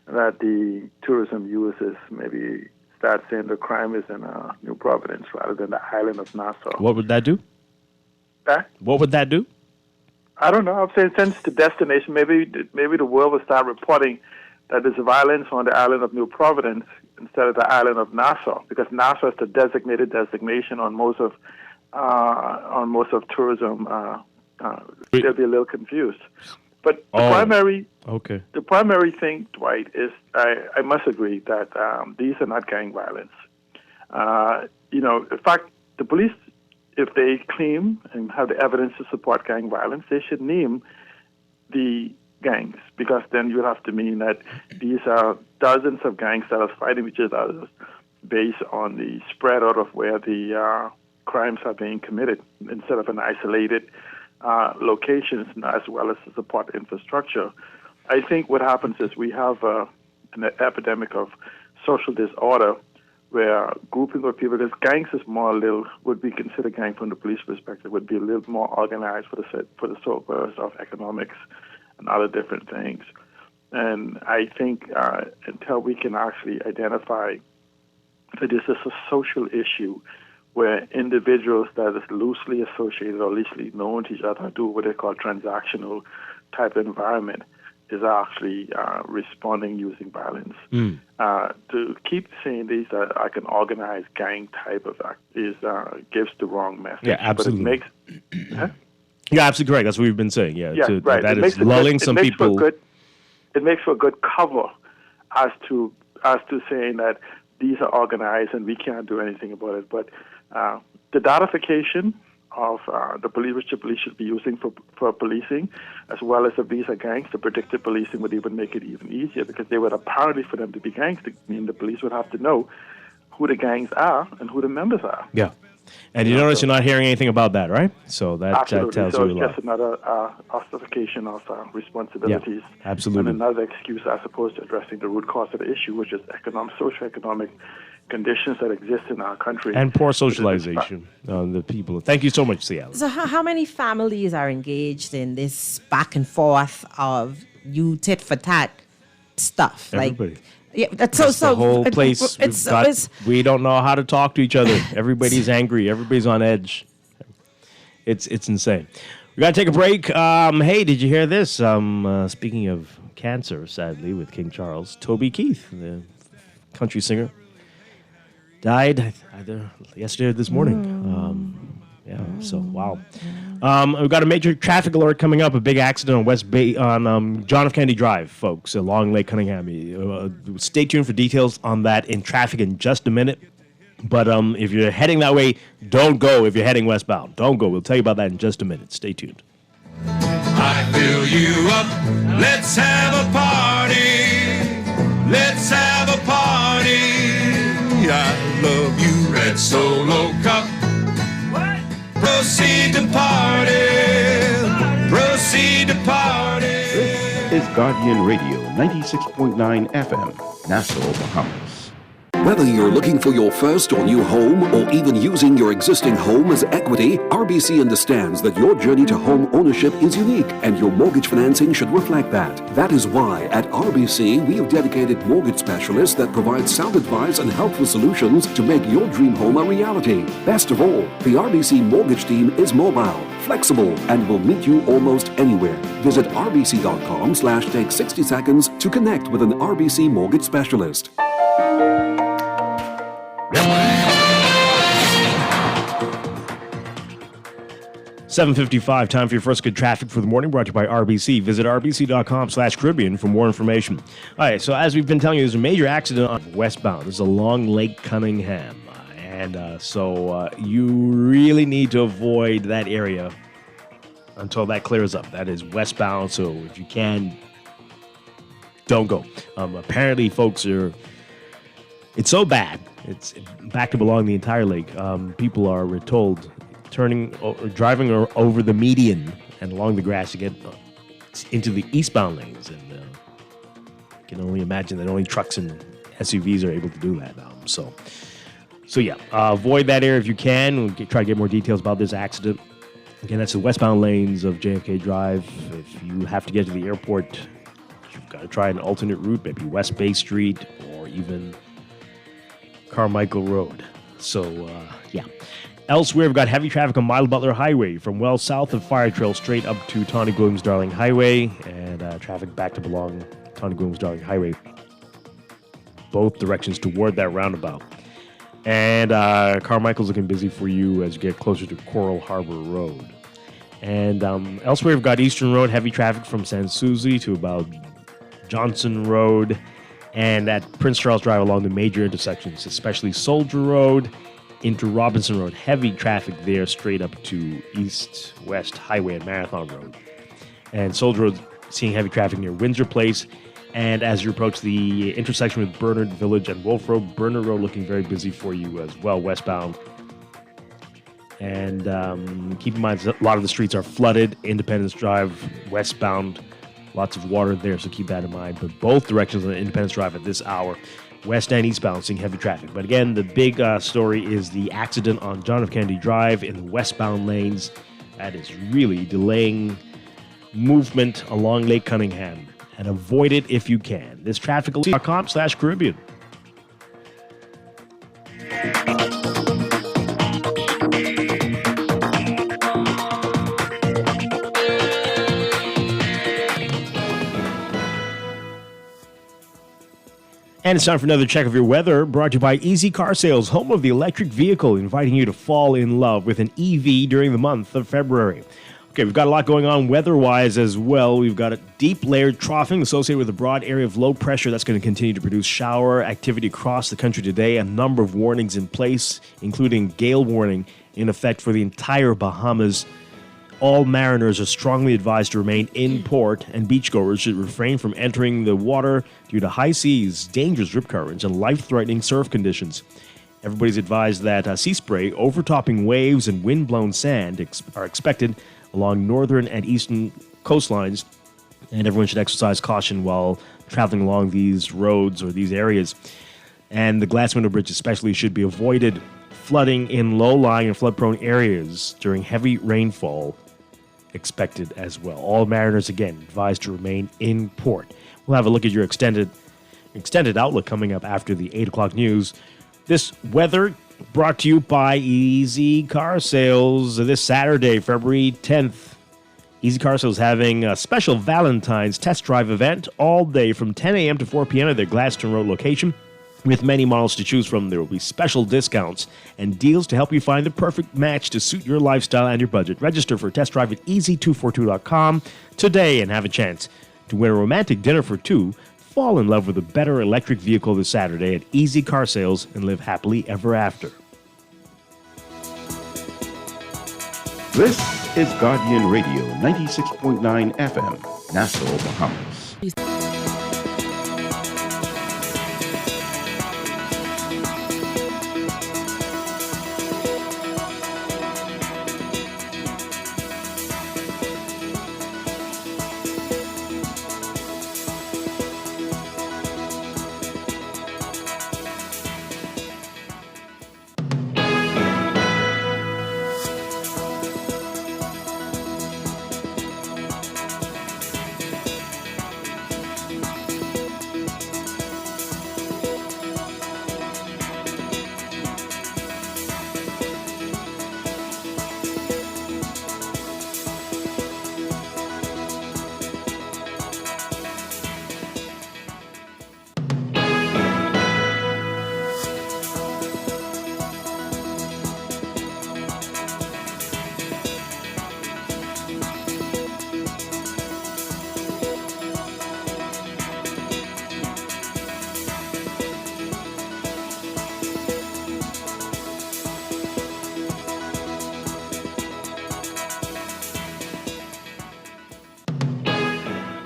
that the tourism uses. Maybe start saying the crime is in New Providence rather than the island of Nassau. What would that do? What would that do? I don't know. I'm saying since the destination, maybe the world will start reporting that there's violence on the island of New Providence instead of the island of Nassau, because Nassau is the designated destination on most of tourism. They'll be a little confused. But the primary thing, Dwight, is I must agree that these are not gang violence. In fact, the police, if they claim and have the evidence to support gang violence, they should name the gangs, because then you would have to mean that these are dozens of gangs that are fighting with each other based on the spread out of where the crimes are being committed instead of an isolated locations, as well as the support infrastructure. I think what happens is we have an epidemic of social disorder where grouping of people, because gangs is would be considered gang from the police perspective, would be a little more organized for the sole purpose of economics and other different things. And I think until we can actually identify that this is a social issue where individuals that is loosely associated or loosely known to each other do what they call transactional type environment, is actually responding using violence. To keep saying these are like an organized gang type of act gives the wrong message. Yeah, absolutely. But it makes... Yeah, absolutely correct. That's what we've been saying. Yeah, right. That is lulling some people. It makes for a good cover as to saying that these are organized and we can't do anything about it. But the datification of the police, which the police should be using for policing, as well as if these are gangs, the predictive policing would even make it even easier, because they would apparently, for them to be gangs, the police would have to know who the gangs are and who the members are. Yeah. And you notice you're not hearing anything about that, right? So that tells you a lot. So it's just another ossification of responsibilities. Yeah, absolutely. And another excuse as opposed to addressing the root cause of the issue, which is socioeconomic conditions that exist in our country. And poor socialization on the people. Thank you so much, Seattle. So how many families are engaged in this back and forth of you tit for tat stuff? Everybody. That's the whole place. We don't know how to talk to each other. Everybody's angry. Everybody's on edge. It's insane. We got to take a break. Hey, did you hear this? Speaking of cancer, sadly, with King Charles, Toby Keith, the country singer, died either yesterday or this morning. So wow. We've got a major traffic alert coming up. A big accident on West Bay on John F. Kennedy Drive, folks, along Lake Cunningham. Stay tuned for details on that in traffic in just a minute. But if you're heading that way, don't go. If you're heading westbound, don't go. We'll tell you about that in just a minute. Stay tuned. I fill you up. Let's have a party. Let's have a party. I love you, Red Solo Cup. Proceed to party. Proceed to party. This is Guardian Radio, 96.9 FM, Nassau, Bahamas. Whether you're looking for your first or new home, or even using your existing home as equity, RBC understands that your journey to home ownership is unique, and your mortgage financing should reflect that. That is why at RBC we have dedicated mortgage specialists that provide sound advice and helpful solutions to make your dream home a reality. Best of all, the RBC mortgage team is mobile, flexible, and will meet you almost anywhere. Visit rbc.com/take 60 seconds to connect with an RBC mortgage specialist. 7:55, time for your first good traffic for the morning, brought to you by RBC. Visit rbc.com/Caribbean for more information. All right, so as we've been telling you, there's a major accident on westbound. This is along Lake Cunningham. So you really need to avoid that area until that clears up. That is westbound, so if you can, don't go. Apparently, folks are It's so bad. It's back to belong the entire lake. People are, we're told, driving over the median and along the grass to get into the eastbound lanes. And you can only imagine that only trucks and SUVs are able to do that. So yeah, avoid that area if you can. We'll try to get more details about this accident. Again, that's the westbound lanes of JFK Drive. If you have to get to the airport, you've got to try an alternate route, maybe West Bay Street or even Carmichael Road. So, yeah. Elsewhere, we've got heavy traffic on Mild Butler Highway from well south of Fire Trail straight up to Tawny Williams-Darling Highway, and traffic back to belong Tawny Williams-Darling Highway, both directions toward that roundabout. And Carmichael's looking busy for you as you get closer to Coral Harbor Road. And elsewhere, we've got Eastern Road, heavy traffic from Sans Souci to about Johnson Road, and at Prince Charles Drive along the major intersections, especially Soldier Road into Robinson Road. Heavy traffic there straight up to East-West Highway and Marathon Road. And Soldier Road seeing heavy traffic near Windsor Place. And as you approach the intersection with Bernard Village and Wolf Road, Bernard Road looking very busy for you as well, westbound. And keep in mind, a lot of the streets are flooded. Independence Drive, westbound, lots of water there, so keep that in mind. But both directions on Independence Drive at this hour, west and eastbound, seeing heavy traffic. But again, the big story is the accident on John F. Kennedy Drive in the westbound lanes. That is really delaying movement along Lake Cunningham. And avoid it if you can. This traffic.com/Caribbean. And it's time for another check of your weather, brought to you by Easy Car Sales, home of the electric vehicle, inviting you to fall in love with an EV during the month of February. Okay, we've got a lot going on weather-wise as well. We've got a deep layered troughing associated with a broad area of low pressure that's going to continue to produce shower activity across the country today. A number of warnings in place, including gale warning in effect for the entire Bahamas. All mariners are strongly advised to remain in port, and beachgoers should refrain from entering the water due to high seas, dangerous rip currents, and life-threatening surf conditions. Everybody's advised that sea spray, overtopping waves, and wind-blown sand are expected along northern and eastern coastlines, and everyone should exercise caution while traveling along these roads or these areas. And the glass window bridge especially should be avoided. Flooding in low-lying and flood-prone areas during heavy rainfall expected as well. All mariners, again, advised to remain in port. We'll have a look at your extended outlook coming up after the 8 o'clock news. This weather brought to you by Easy Car Sales this Saturday, February 10th. Easy Car Sales having a special Valentine's test drive event all day from 10 a.m. to 4 p.m. at their Gladstone Road location. With many models to choose from, there will be special discounts and deals to help you find the perfect match to suit your lifestyle and your budget. Register for a test drive at easy242.com today and have a chance to win a romantic dinner for two. Fall in love with a better electric vehicle this Saturday at Easy Car Sales and live happily ever after. This is Guardian Radio 96.9 FM, Nassau, Bahamas.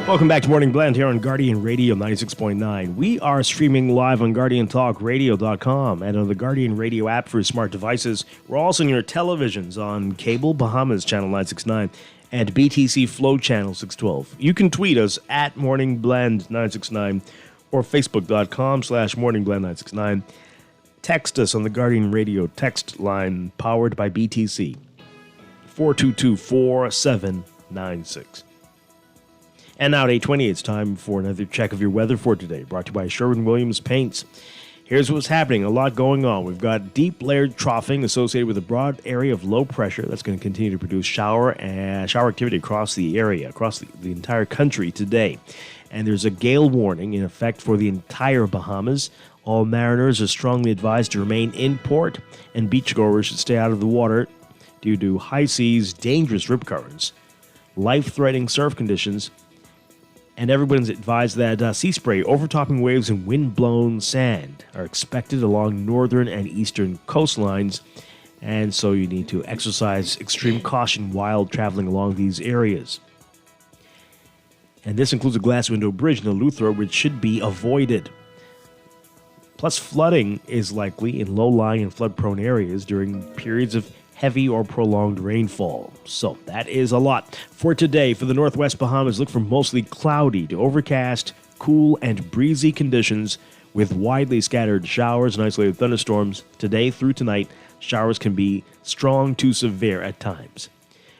Welcome back to Morning Blend here on Guardian Radio 96.9. We are streaming live on GuardianTalkRadio.com and on the Guardian Radio app for smart devices. We're also on your televisions on Cable Bahamas Channel 969 and BTC Flow Channel 612. You can tweet us at Morning Blend 969 or Facebook.com/Morning Blend 969. Text us on the Guardian Radio text line powered by BTC 422-4796. And now at 8:20, it's time for another check of your weather for today, brought to you by Sherwin-Williams Paints. Here's what's happening. A lot going on. We've got deep layered troughing associated with a broad area of low pressure that's going to continue to produce shower activity across the area, across the entire country today. And there's a gale warning in effect for the entire Bahamas. All mariners are strongly advised to remain in port, and beachgoers should stay out of the water due to high seas, dangerous rip currents, life-threatening surf conditions, and everyone's advised that sea spray, overtopping waves, and wind-blown sand are expected along northern and eastern coastlines, and so you need to exercise extreme caution while traveling along these areas. And this includes a glass window bridge in Eleuthera, which should be avoided. Plus, flooding is likely in low-lying and flood-prone areas during periods of heavy or prolonged rainfall. So that is a lot. For today, for the Northwest Bahamas, look for mostly cloudy to overcast, cool, and breezy conditions with widely scattered showers and isolated thunderstorms. Today through tonight, showers can be strong to severe at times.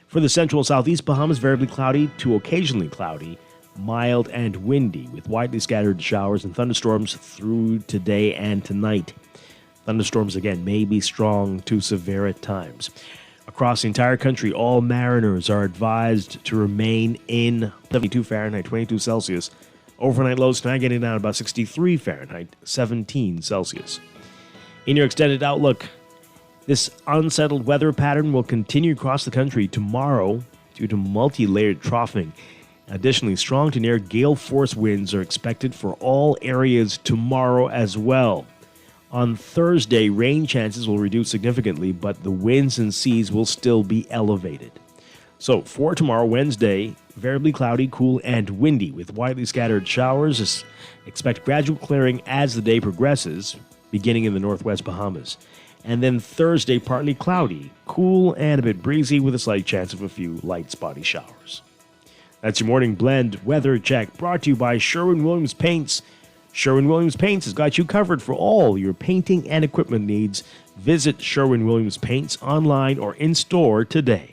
For the central and southeast Bahamas, variably cloudy to occasionally cloudy, mild and windy with widely scattered showers and thunderstorms through today and tonight. Thunderstorms, again, may be strong to severe at times. Across the entire country, all mariners are advised to remain in 72 Fahrenheit, 22 Celsius. Overnight lows tonight getting down about 63 Fahrenheit, 17 Celsius. In your extended outlook, this unsettled weather pattern will continue across the country tomorrow due to multi-layered troughing. Additionally, strong to near gale force winds are expected for all areas tomorrow as well. On Thursday, rain chances will reduce significantly, but the winds and seas will still be elevated. So for tomorrow, Wednesday, variably cloudy, cool, and windy with widely scattered showers. Expect gradual clearing as the day progresses, beginning in the Northwest Bahamas. And then Thursday, partly cloudy, cool, and a bit breezy with a slight chance of a few light spotty showers. That's your Morning Blend weather check, brought to you by Sherwin-Williams Paints. Sherwin-Williams Paints has got you covered for all your painting and equipment needs. Visit Sherwin-Williams Paints online or in store today.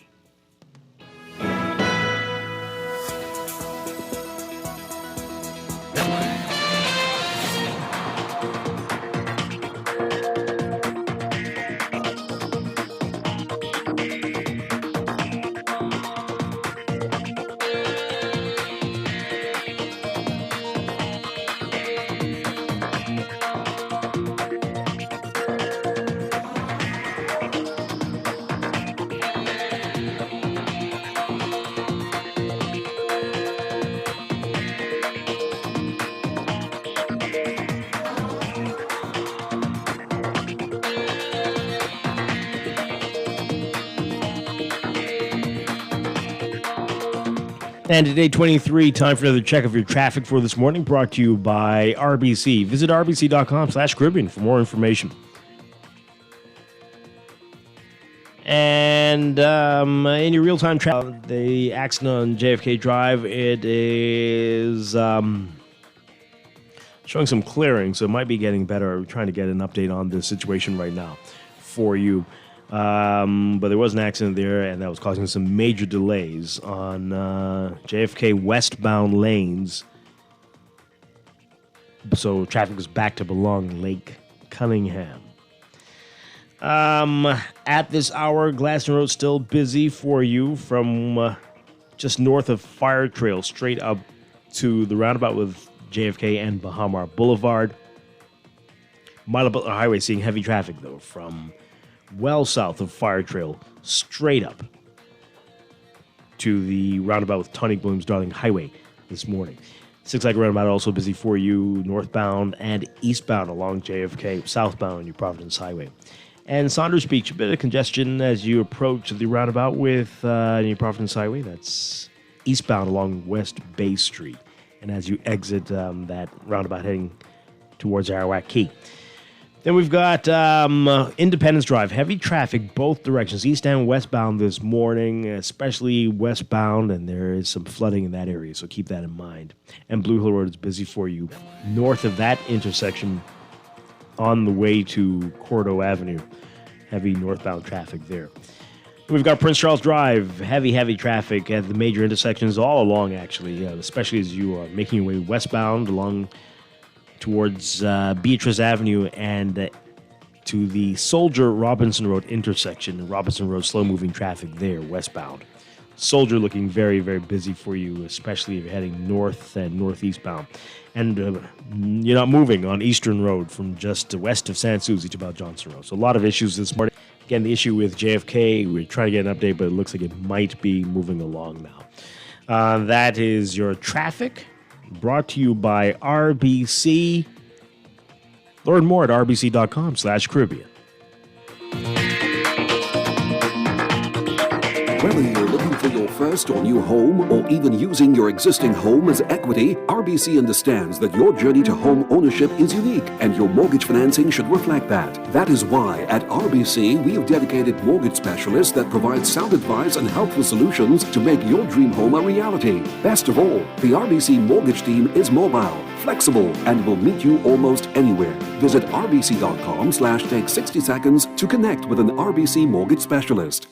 And at 8:23, time for another check of your traffic for this morning, brought to you by RBC. Visit rbc.com/Caribbean for more information. And in your real-time traffic, the accident on JFK Drive, it is showing some clearing, so it might be getting better. We're trying to get an update on this situation right now for you. But there was an accident there, and that was causing some major delays on JFK westbound lanes. So traffic was backed up along Lake Cunningham. At this hour, Glaston Road still busy for you from just north of Fire Trail straight up to the roundabout with JFK and Bahamar Boulevard. Milo Butler Highway seeing heavy traffic, though, from well south of Fire Trail, straight up to the roundabout with Tony Bloom's Darling Highway this morning. Six Flags roundabout also busy for you northbound and eastbound along JFK, southbound on your Providence Highway. And Saunders Beach, a bit of congestion as you approach the roundabout with your Providence Highway. That's eastbound along West Bay Street. And as you exit that roundabout heading towards Arawak Key. Then we've got Independence Drive. Heavy traffic both directions, east and westbound this morning, especially westbound, and there is some flooding in that area, so keep that in mind. And Blue Hill Road is busy for you north of that intersection on the way to Cordo Avenue. Heavy northbound traffic there. We've got Prince Charles Drive. Heavy traffic at the major intersections all along, actually, especially as you are making your way westbound along towards Beatrice Avenue and to the Soldier Robinson Road intersection. Robinson Road, slow-moving traffic there, westbound. Soldier looking very, very busy for you, especially if you're heading north and northeastbound. And you're not moving on Eastern Road from just west of San Souci to about Johnson Road. So a lot of issues this morning. Again, the issue with JFK, we're trying to get an update, but it looks like it might be moving along now. That is your traffic, brought to you by RBC. Learn more at rbc.com/Caribbean. Whether you're looking for your first or new home, or even using your existing home as equity, RBC understands that your journey to home ownership is unique, and your mortgage financing should reflect that. That is why, at RBC, we have dedicated mortgage specialists that provide sound advice and helpful solutions to make your dream home a reality. Best of all, the RBC mortgage team is mobile, flexible, and will meet you almost anywhere. Visit rbc.com/take 60 seconds to connect with an RBC mortgage specialist.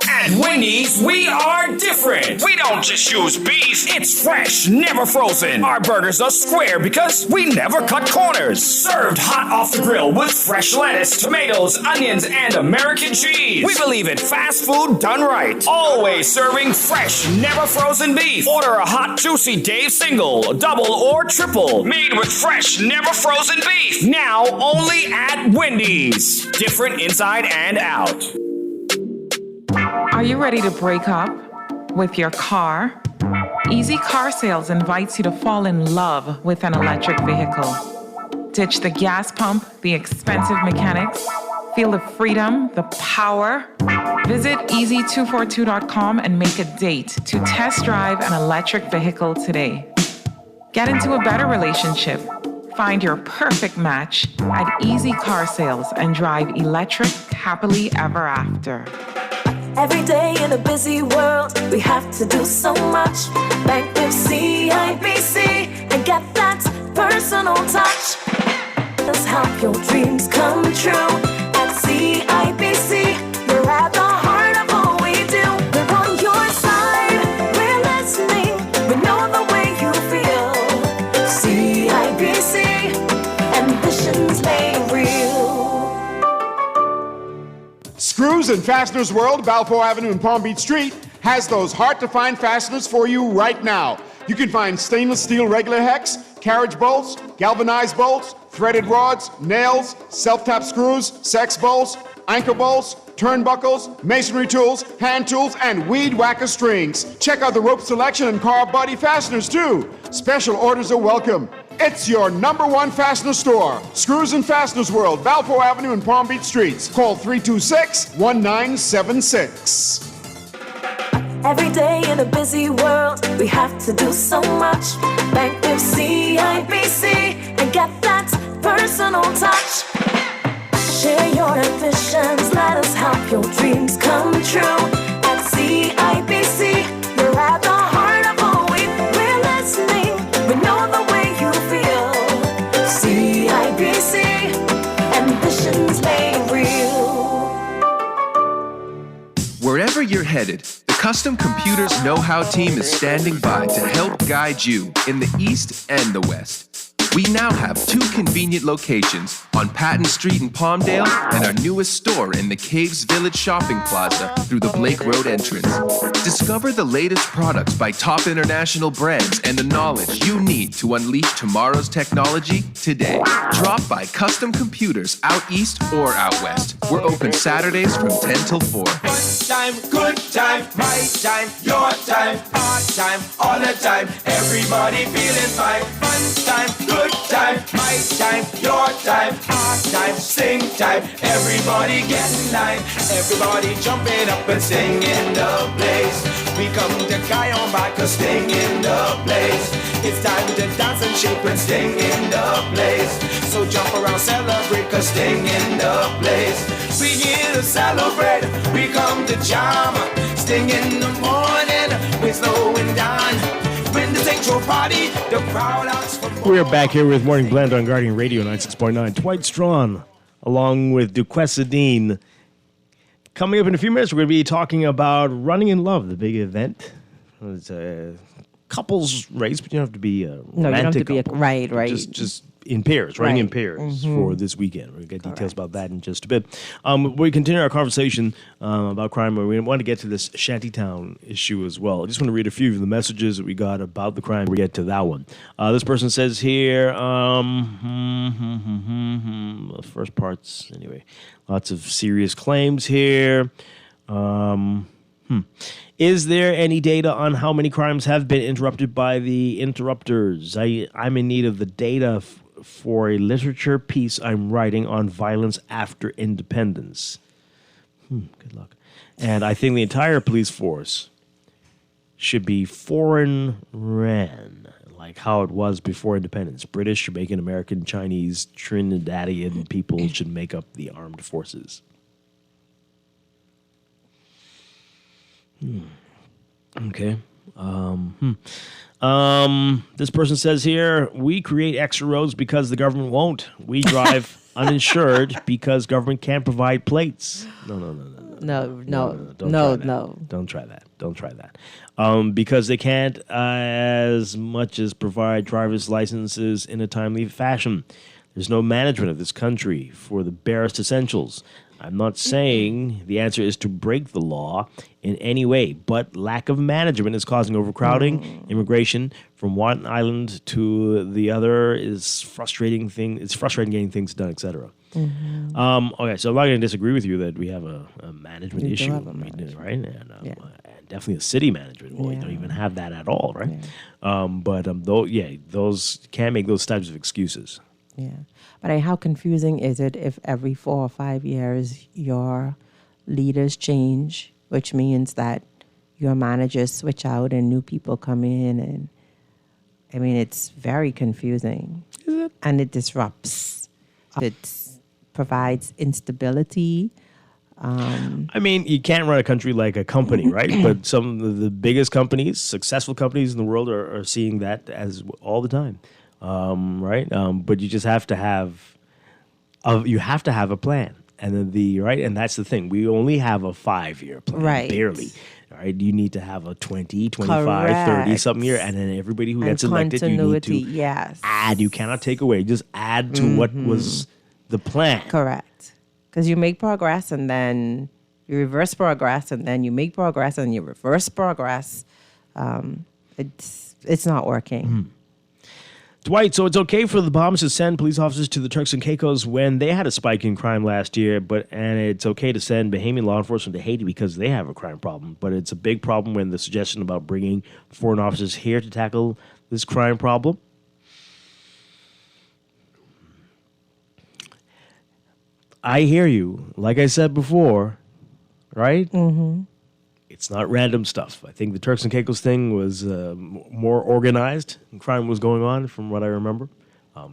At Wendy's, we are different. We don't just use beef. It's fresh, never frozen. Our burgers are square because we never cut corners. Served hot off the grill with fresh lettuce, tomatoes, onions, and American cheese. We believe in fast food done right. Always serving fresh, never frozen beef. Order a hot, juicy Dave single, double, or triple. Made with fresh, never frozen beef. Now only at Wendy's. Different inside and out. Are you ready to break up with your car? Easy Car Sales invites you to fall in love with an electric vehicle. Ditch the gas pump, the expensive mechanics. Feel the freedom, the power. Visit easy242.com and make a date to test drive an electric vehicle today. Get into a better relationship. Find your perfect match at Easy Car Sales and drive electric happily ever after. Every day in a busy world, we have to do so much. Bank with CIBC and get that personal touch. Let's help your dreams come true. At CIBC, we're at the heart of all we do. We're on your side, we're listening. We know the way you feel. CIBC, ambitions made real. Screws and Fasteners World, Balfour Avenue and Palm Beach Street, has those hard-to-find fasteners for you right now. You can find stainless steel regular hex, carriage bolts, galvanized bolts, threaded rods, nails, self-tap screws, sex bolts, anchor bolts, turnbuckles, masonry tools, hand tools, and weed whacker strings. Check out the rope selection and car body fasteners, too. Special orders are welcome. It's your #1 fastener store. Screws and Fasteners World, Balfour Avenue and Palm Beach Streets. Call 326-1976. Every day in a busy world, we have to do so much. Bank with CIBC and get that personal touch. Share your ambitions, let us help your dreams come true. At CIBC, we're at the heart of all we're listening. We know the way you feel. CIBC, ambitions made real. Wherever you're headed, the Custom Computers Know-How team is standing by to help guide you in the East and the West. We now have 2 convenient locations on Patton Street in Palmdale and our newest store in the Caves Village Shopping Plaza through the Blake Road entrance. Discover the latest products by top international brands and the knowledge you need to unleash tomorrow's technology today. Drop by Custom Computers out east or out west. We're open Saturdays from 10 till 4. Time, good time, my time, your time, our time, all the time. Everybody feeling fine. Fun time, good good time, my time, your time, our time, sing time. Everybody get in line, everybody jumping up and sing in the place. We come to guy on back, cause sting in the place. It's time to dance and shake and sting in the place. So jump around, celebrate, cause sting in the place. We here to celebrate, we come to jam. Sting in the morning, we're slowing down. When the intro party, the crowd asks for more. We're back here with Morning Blend on Guardian Radio 96.9. Dwight Strachan, along with Duquesne. Coming up in a few minutes, we're going to be talking about Running in Love, the big event. It's a couples race, but you don't have to be a romantic No, you don't have to be couple. right. Just in pairs, running in Right. pairs for this weekend. We'll get details about that in just a bit. We continue our conversation about crime. We want to get to this shantytown issue as well. I just want to read a few of the messages that we got about the crime. We get to that one. This person says here, the first parts, anyway, lots of serious claims here. Is there any data on how many crimes have been interrupted by the interrupters? I'm in need of the data for a literature piece I'm writing on violence after independence. Good luck. And I think the entire police force should be foreign ran, like how it was before independence. British, Jamaican, American, Chinese, Trinidadian people should make up the armed forces. Okay. This person says here, we create extra roads because the government won't. We drive uninsured because government can't provide plates. No. Don't try that. Because they can't as much as provide driver's licenses in a timely fashion. There's no management of this country for the barest essentials. I'm not saying the answer is to break the law in any way, but lack of management is causing overcrowding. Immigration from one island to the other is frustrating. It's frustrating getting things done, etc. Okay, so I'm not going to disagree with you that we have a management issue, right? And definitely a city management. Well, we don't even have that at all, right? Those can't make those types of excuses. Yeah. But how confusing is it if every 4 or 5 years your leaders change, which means that your managers switch out and new people come in? And I mean, it's very confusing. And it disrupts. It provides instability. I mean, you can't run a country like a company, right? But some of the biggest companies, successful companies in the world are seeing that as all the time. Right? But you just have to have a plan. And then and that's the thing. We only have a 5-year plan, right? Barely. Right? You need to have a 20, 25, 30 something year, and then everybody who gets elected, you need to add. You cannot take away. Just add to what was the plan. Correct. Because you make progress and then you reverse progress, and then you make progress and you reverse progress. It's not working. Dwight, so it's okay for the Bahamas to send police officers to the Turks and Caicos when they had a spike in crime last year, and it's okay to send Bahamian law enforcement to Haiti because they have a crime problem. But it's a big problem when the suggestion about bringing foreign officers here to tackle this crime problem. I hear you. Like I said before, right? Mm-hmm. It's not random stuff. I think the Turks and Caicos thing was more organized and crime was going on from what I remember. There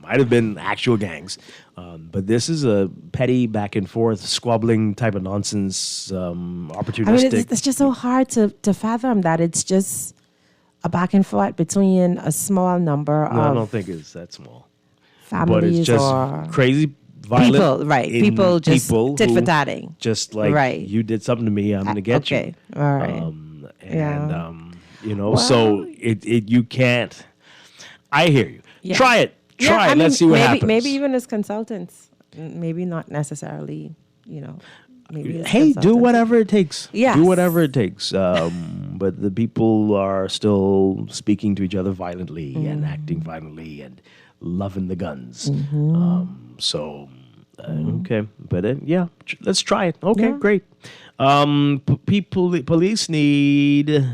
might have been actual gangs. But this is a petty back and forth squabbling type of nonsense, opportunistic. I mean, it's just so hard to fathom that it's just a back and forth between a small number of I don't think it's that small. Families but it's just or crazy. Violent people, right? People just tit for tatting. Just like you did something to me, I'm going to get you. All right. So you can't. I hear you. Yeah. Try it. Try it. Let's see what happens. Maybe even as consultants, maybe not necessarily. Maybe hey, do whatever it takes. Yes. Do whatever it takes. But the people are still speaking to each other violently and acting violently and loving the guns. Okay, but let's try it. Okay, great. Police need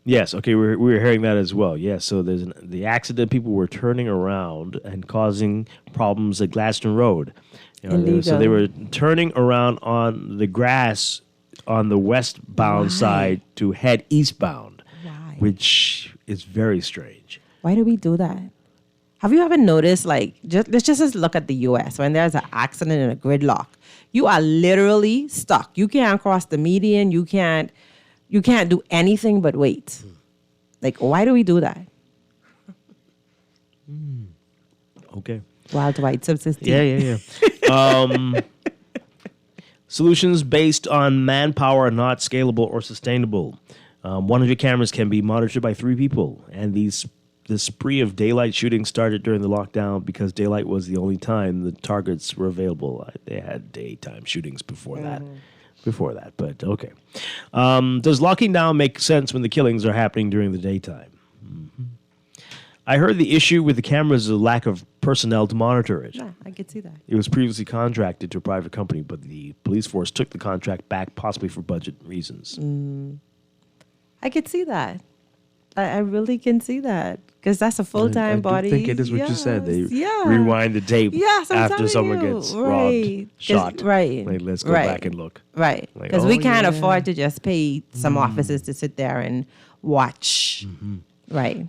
Yes, okay, we were hearing that as well. Yes, so there's the accident. People were turning around and causing problems at Gladstone Road. So they were turning around on the grass on the westbound side to head eastbound, which is very strange. Why do we do that? Have you ever noticed, like, let's just look at the U.S. When there's an accident and a gridlock, you are literally stuck. You can't cross the median. You can't do anything but wait. Like, why do we do that? Okay. While Dwight subsisting. Yeah. Solutions based on manpower are not scalable or sustainable. 100 cameras can be monitored by 3 people, and the spree of daylight shooting started during the lockdown because daylight was the only time the targets were available. They had daytime shootings before that. But okay. Does locking down make sense when the killings are happening during the daytime? Mm-hmm. I heard the issue with the cameras is a lack of personnel to monitor it. Yeah, I could see that. It was previously contracted to a private company, but the police force took the contract back, possibly for budget reasons. I could see that. I really can see that because that's a full-time body. I think it is what you said. They rewind the tape after someone gets robbed, shot. Right. Like, let's go back and look. Right. Because we can't afford to just pay some officers to sit there and watch. Mm-hmm. Right.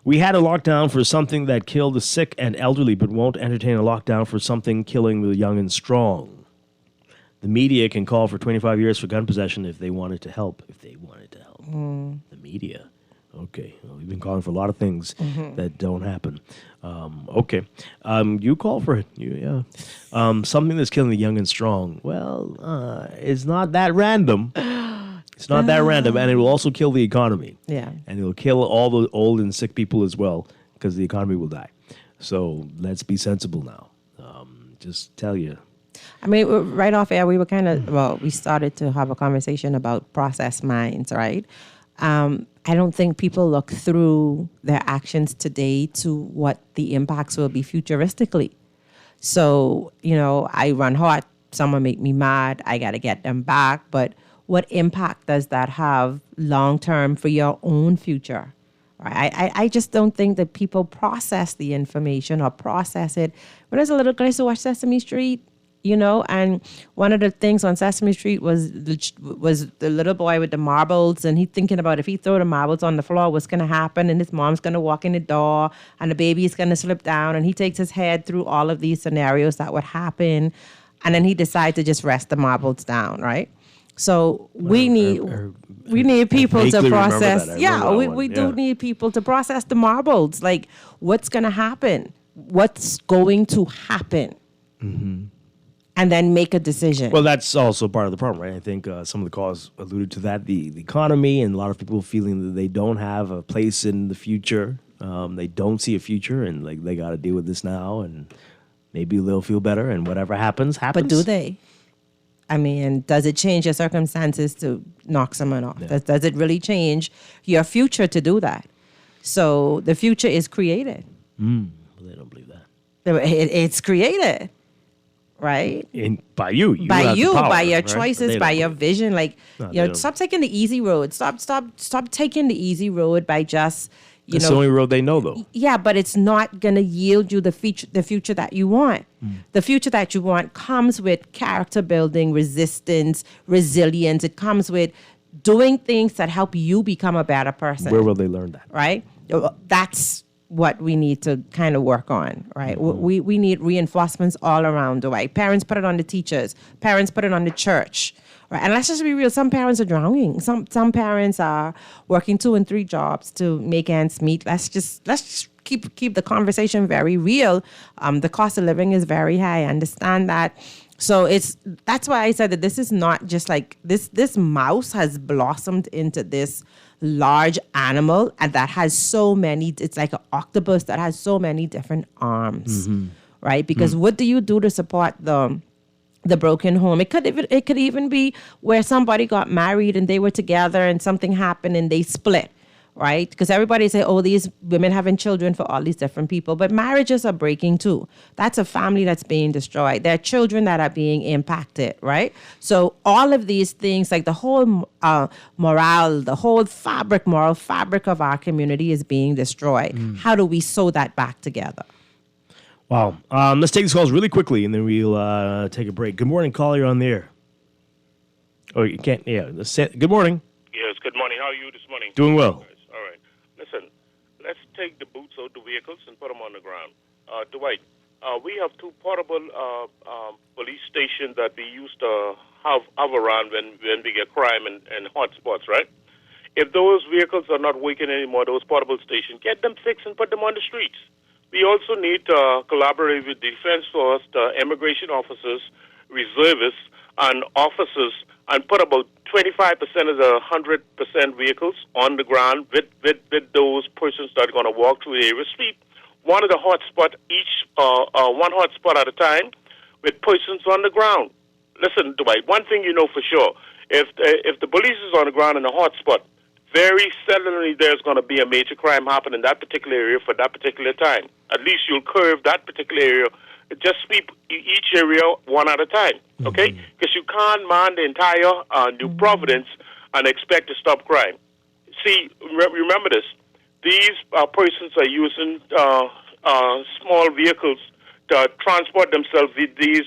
We had a lockdown for something that killed the sick and elderly, but won't entertain a lockdown for something killing the young and strong. The media can call for 25 years for gun possession if they wanted to help. The media. Okay. Well, we've been calling for a lot of things that don't happen. Okay. You call for it. Something that's killing the young and strong. Well, it's not that random. It's not that random, and it will also kill the economy. Yeah. And it will kill all the old and sick people as well because the economy will die. So let's be sensible now. Just tell you. I mean, right off air, we were we started to have a conversation about process minds, right? I don't think people look through their actions today to what the impacts will be futuristically. So, I run hot, someone make me mad, I got to get them back. But what impact does that have long-term for your own future? Right? I just don't think that people process the information or process it. When I was a little girl, I used to watch Sesame Street. And one of the things on Sesame Street was the little boy with the marbles, and he thinking about if he throw the marbles on the floor, what's going to happen, and his mom's going to walk in the door, and the baby is going to slip down, and he takes his head through all of these scenarios that would happen, and then he decides to just rest the marbles down, right? So we need people to process. We do need people to process the marbles, like what's going to happen, what's going to happen. Mm-hmm. And then make a decision. Well, that's also part of the problem, right? I think some of the calls alluded to that, the economy, and a lot of people feeling that they don't have a place in the future. They don't see a future, and like they got to deal with this now, and maybe they'll feel better, and whatever happens. But do they? I mean, does it change your circumstances to knock someone off? Yeah. Does it really change your future to do that? So the future is created. Well, they don't believe that. It's created. Right? By you by power, your right? choices, by your vision. Like, stop taking the easy road. Stop taking the easy road by just, That's the only road they know, though. Yeah, but it's not going to yield you the future that you want. The future that you want comes with character building, resistance, resilience. It comes with doing things that help you become a better person. Where will they learn that? Right? That's what we need to kind of work on, right? Mm-hmm. We need reinforcements all around the way. Parents put it on the teachers. Parents put it on the church, right? And let's just be real. Some parents are drowning. Some parents are working 2 and 3 jobs to make ends meet. Let's just keep the conversation very real. The cost of living is very high. I understand that. So that's why I said that this is not just like this mouse has blossomed into this large animal, and that has so many, it's like an octopus that has so many different arms, right? Because what do you do to support the broken home? It could even be where somebody got married and they were together and something happened and they split, right? Because everybody say, oh, these women having children for all these different people, but marriages are breaking too. That's a family that's being destroyed. There are children that are being impacted, right? So all of these things, like the whole morale, the whole moral fabric of our community is being destroyed. How do we sew that back together? Wow. Let's take these calls really quickly, and then we'll take a break. Good morning, caller. You're on the air. Oh, you can't. Yeah. Good morning. Yes, good morning. How are you this morning? Doing well. All right. Listen, let's take the boots out the vehicles and put them on the ground. Dwight, we have two portable police stations that we used to have around when we get crime and hotspots, right? If those vehicles are not working anymore, those portable stations, get them fixed and put them on the streets. We also need to collaborate with the Defense Force, the immigration officers, reservists, and officers, and put about 25% of the 100% vehicles on the ground with those persons that are going to walk through the area. Sweep one of the hotspot one hotspot at a time with persons on the ground. Listen, Dwight, one thing you know for sure, if the police is on the ground in a hotspot, very seldomly there's going to be a major crime happen in that particular area for that particular time. At least you'll curve that particular area. Just sweep each area one at a time, okay? Because you can't man the entire New Providence and expect to stop crime. See, remember this. These persons are using small vehicles to transport themselves with these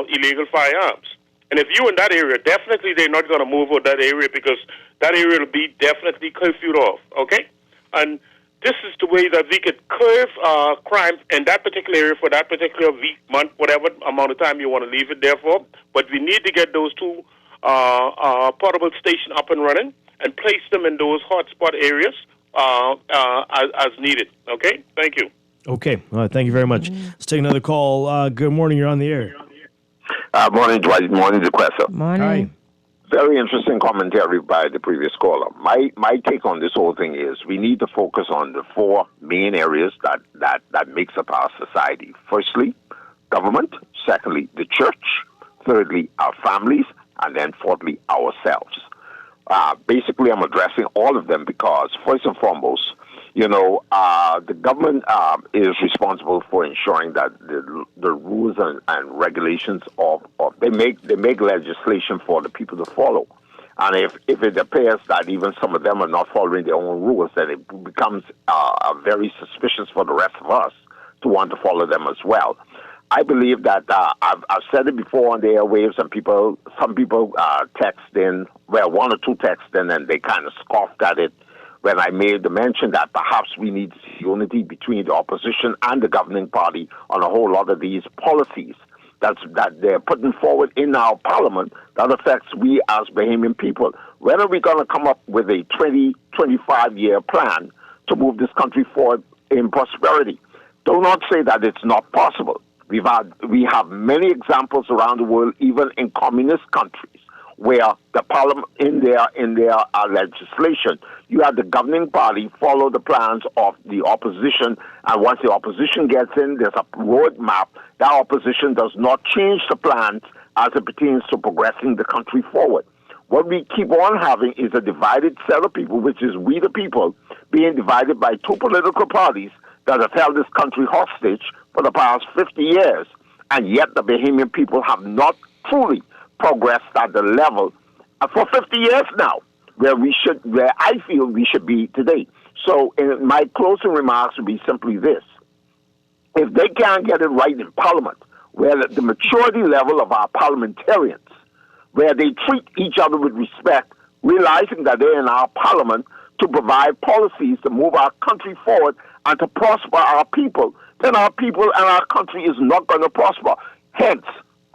illegal firearms. And if you're in that area, definitely they're not going to move out that area because that area will be definitely curfewed off, okay? And this is the way that we could curve crime in that particular area for that particular week, month, whatever amount of time you want to leave it there for. But we need to get those two portable stations up and running and place them in those hotspot areas as needed, okay? Thank you. Okay. All right, thank you very much. Let's take another call. Good morning. You're on the air. Morning, Dwight. Morning, DeQuesta. Morning. Hi. Very interesting commentary by the previous caller. My take on this whole thing is we need to focus on the four main areas that makes up our society. Firstly, government. Secondly, the church. Thirdly, our families. And then fourthly, ourselves. Basically, I'm addressing all of them because, first and foremost, the government is responsible for ensuring that the rules and regulations they make legislation for the people to follow. And if it appears that even some of them are not following their own rules, then it becomes very suspicious for the rest of us to want to follow them as well. I believe that I've said it before on the airwaves, and some people text in, one or two text in, and they kind of scoffed at it when I made the mention that perhaps we need unity between the opposition and the governing party on a whole lot of these policies that they're putting forward in our parliament that affects we as Bahamian people. When are we going to come up with a 25-year plan to move this country forward in prosperity? Do not say that it's not possible. We have many examples around the world, even in communist countries, where the parliament in their legislation, you have the governing party follow the plans of the opposition, and once the opposition gets in, there's a roadmap. That opposition does not change the plans as it pertains to progressing the country forward. What we keep on having is a divided set of people, which is we the people, being divided by two political parties that have held this country hostage for the past 50 years, and yet the Bahamian people have not truly progressed at the level for 50 years now, where I feel we should be today. So my closing remarks would be simply this. If they can't get it right in Parliament, where the maturity level of our parliamentarians, where they treat each other with respect, realizing that they're in our Parliament to provide policies to move our country forward and to prosper our people, then our people and our country is not going to prosper. Hence,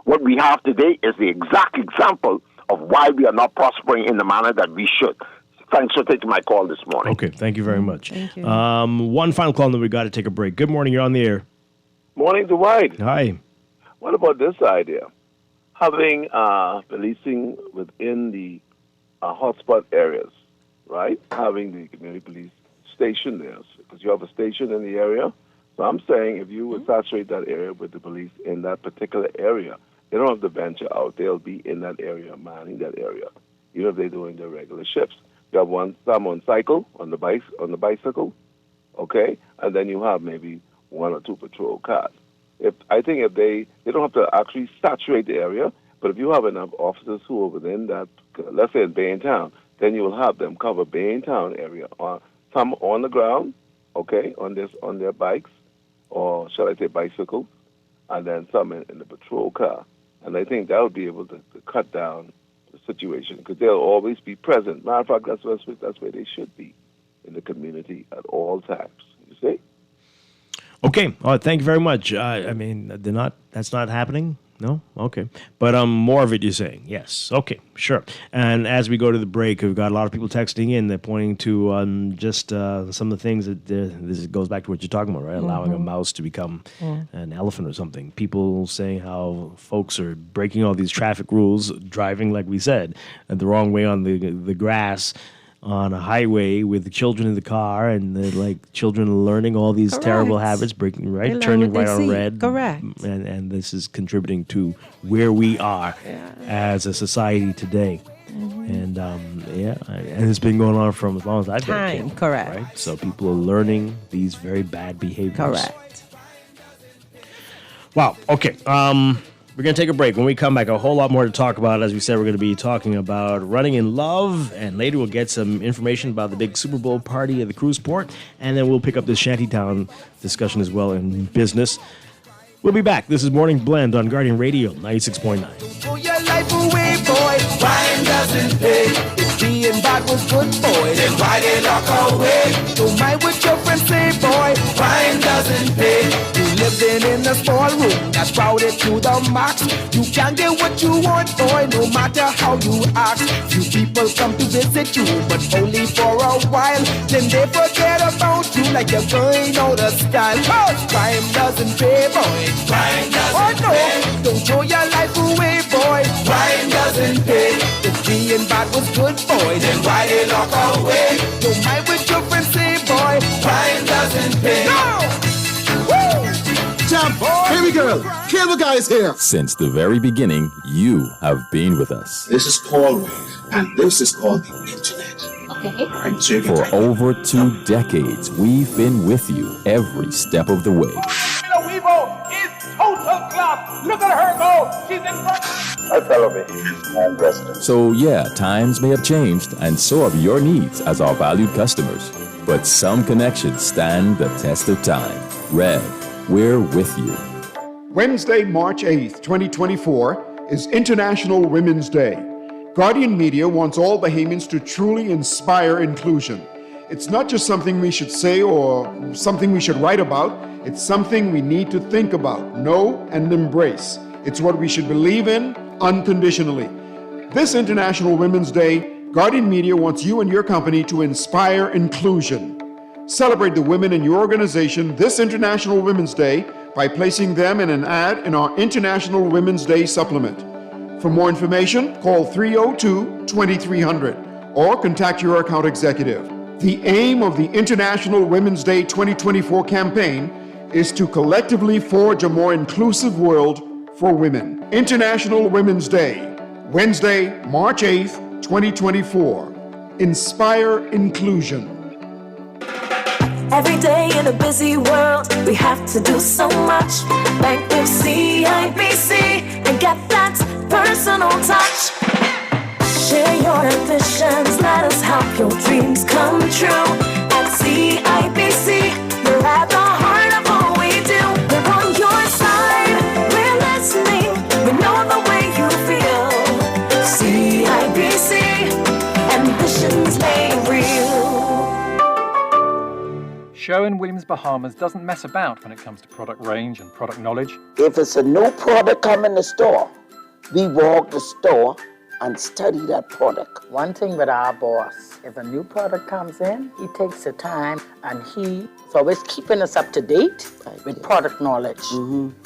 what we have today is the exact example of why we are not prospering in the manner that we should. Thanks for taking my call this morning. Okay, thank you very much. Thank you. One final call, and then we got to take a break. Good morning. You're on the air. Morning, Dwight. Hi. What about this idea? Having policing within the hotspot areas, right? Having the community police station there, because you have a station in the area. So I'm saying if you would saturate that area with the police in that particular area, they don't have to venture out. They'll be in that area, manning that area, even if they're doing their regular shifts. You have some on the bicycle, okay, and then you have maybe 1 or 2 patrol cars. I think if they don't have to actually saturate the area, but if you have enough officers who are within that, let's say in Baintown, then you will have them cover Baintown area, some on the ground, okay, on their bikes, or shall I say bicycles, and then some in the patrol car. And I think that would be able to cut down the situation, because they'll always be present. Matter of fact, that's where they should be, in the community at all times. You see? Okay. Thank you very much. I mean, that's not happening? No? Okay. But more of it, you're saying? Yes. Okay. Sure. And as we go to the break, we've got a lot of people texting in. They're pointing to just some of the things that this goes back to what you're talking about, right? Allowing a mouse to become an elephant or something. People saying how folks are breaking all these traffic rules, driving, like we said, the wrong way on the grass on a highway with the children in the car, and children learning all these terrible habits, turning right on red. Correct. And this is contributing to where we are as a society today. And and it's been going on from as long as I've been a kid. Correct. Right? So people are learning these very bad behaviors. Correct. Wow. Okay. We're going to take a break. When we come back, a whole lot more to talk about. As we said, we're going to be talking about running in love, and later we'll get some information about the big Super Bowl party at the cruise port, and then we'll pick up this Shantytown discussion as well in business. We'll be back. This is Morning Blend on Guardian Radio 96.9. Throw your life away, boy. Crime doesn't pay. If being bad was good, boy, then why they lock away? Don't mind what your friends say, boy. Crime doesn't pay. You living in a small room that's crowded to the max. You can't get what you want, boy, no matter how you act. Few people come to visit you, but only for a while. Then they forget about you like you're going out of style. Cause crime doesn't pay, boy. Crime doesn't pay. Don't throw your life away, boy. Crime doesn't pay. If being bad was good, boy, then why they lock away? Don't mind what your friends say, boy. Crime doesn't pay. No! Woo! Jump! Baby girl, Cable Guy is here. Since the very beginning, you have been with us. This is Paul Wave, and this is called the Internet. Okay. Right, so for over 2 decades, we've been with you every step of the way. Total class. Look at her go. She's in front. I follow me. I'm resident. So yeah, times may have changed, and so have your needs as our valued customers. But some connections stand the test of time. Rev, we're with you. Wednesday, March 8th, 2024 is International Women's Day. Guardian Media wants all Bahamians to truly inspire inclusion. It's not just something we should say or something we should write about. It's something we need to think about, know, and embrace. It's what we should believe in unconditionally. This International Women's Day, Guardian Media wants you and your company to inspire inclusion. Celebrate the women in your organization this International Women's Day by placing them in an ad in our International Women's Day supplement. For more information, call 302-2300 or contact your account executive. The aim of the International Women's Day 2024 campaign is to collectively forge a more inclusive world for women. International Women's Day, Wednesday, March 8th, 2024. Inspire inclusion. Every day in a busy world, we have to do so much. Bank with CIBC and get that personal touch. Share your ambitions, let us help your dreams come true. At CIBC, we're at the heart of all we do. We're on your side, we're listening, we know the way you feel. CIBC, ambitions made real. Sherwin-Williams Bahamas doesn't mess about when it comes to product range and product knowledge. If it's a new product come in the store, we walk the store and study that product. One thing with our boss, if a new product comes in, he takes the time and he's always keeping us up to date with product knowledge.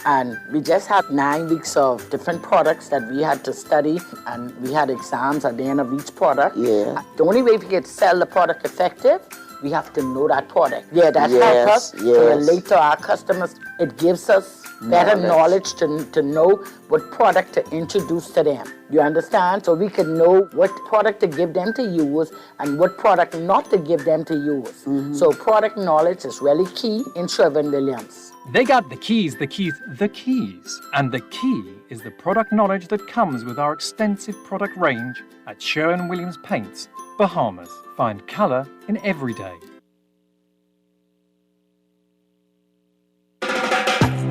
And we just had 9 weeks of different products that we had to study, and we had exams at the end of each product. Yeah. The only way we can sell the product effective, we have to know that product. Yeah, that helps us to relate to our customers. It gives us better knowledge to know what product to introduce to them. You understand? So we can know what product to give them to use and what product not to give them to use. So product knowledge is really key in Sherwin-Williams. They got the keys. And the key is the product knowledge that comes with our extensive product range at Sherwin-Williams Paints, Bahamas. Find color in every day.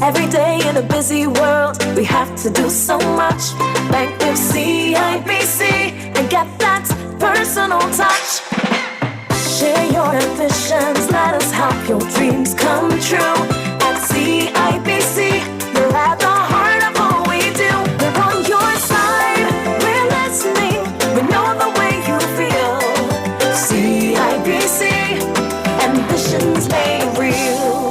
Every day in a busy world, we have to do so much. Bank with CIBC and get that personal touch. Share your ambitions, let us help your dreams come true. At CIBC, you're at the heart of all we do. We're on your side, we're listening, we know the way you feel. CIBC, ambitions made real.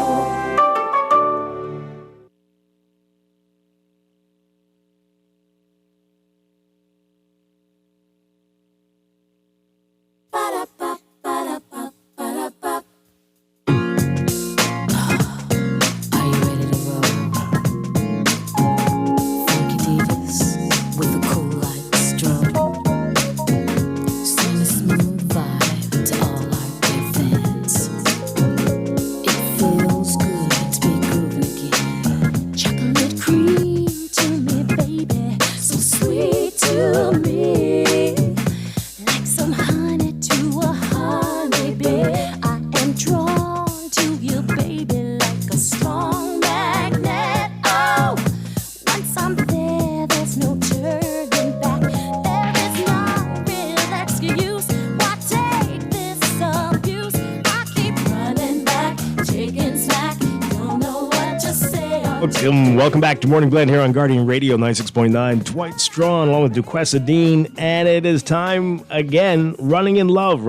Welcome back to Morning Blend here on Guardian Radio 96.9. Dwight Strachan along with Duquesa Dean, and it is time again. Running in Love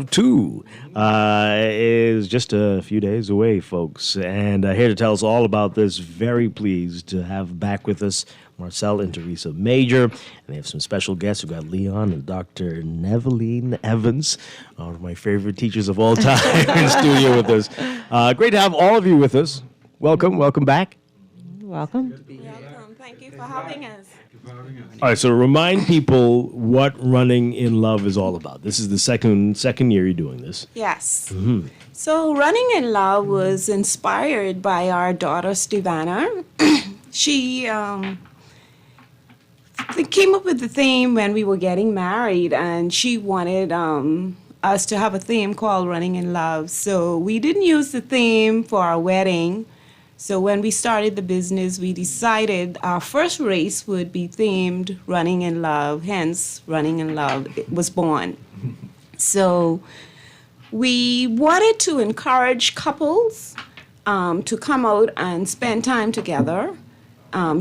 2 is just a few days away, folks. And here to tell us all about this, very pleased to have back with us Marcel and Teresa Major. And they have some special guests. We've got Leon and Dr. Neveline Evans, one of my favorite teachers of all time, in studio with us. Great to have all of you with us. Welcome back. Welcome. Welcome. Thank you for having us. All right, so remind people what Running in Love is all about. This is the second year you're doing this. Yes. Mm-hmm. So Running in Love was inspired by our daughter, Stevana. She came up with the theme when we were getting married, and she wanted us to have a theme called Running in Love. So we didn't use the theme for our wedding. So when we started the business, we decided our first race would be themed Running in Love, hence Running in Love was born. So we wanted to encourage couples to come out and spend time together,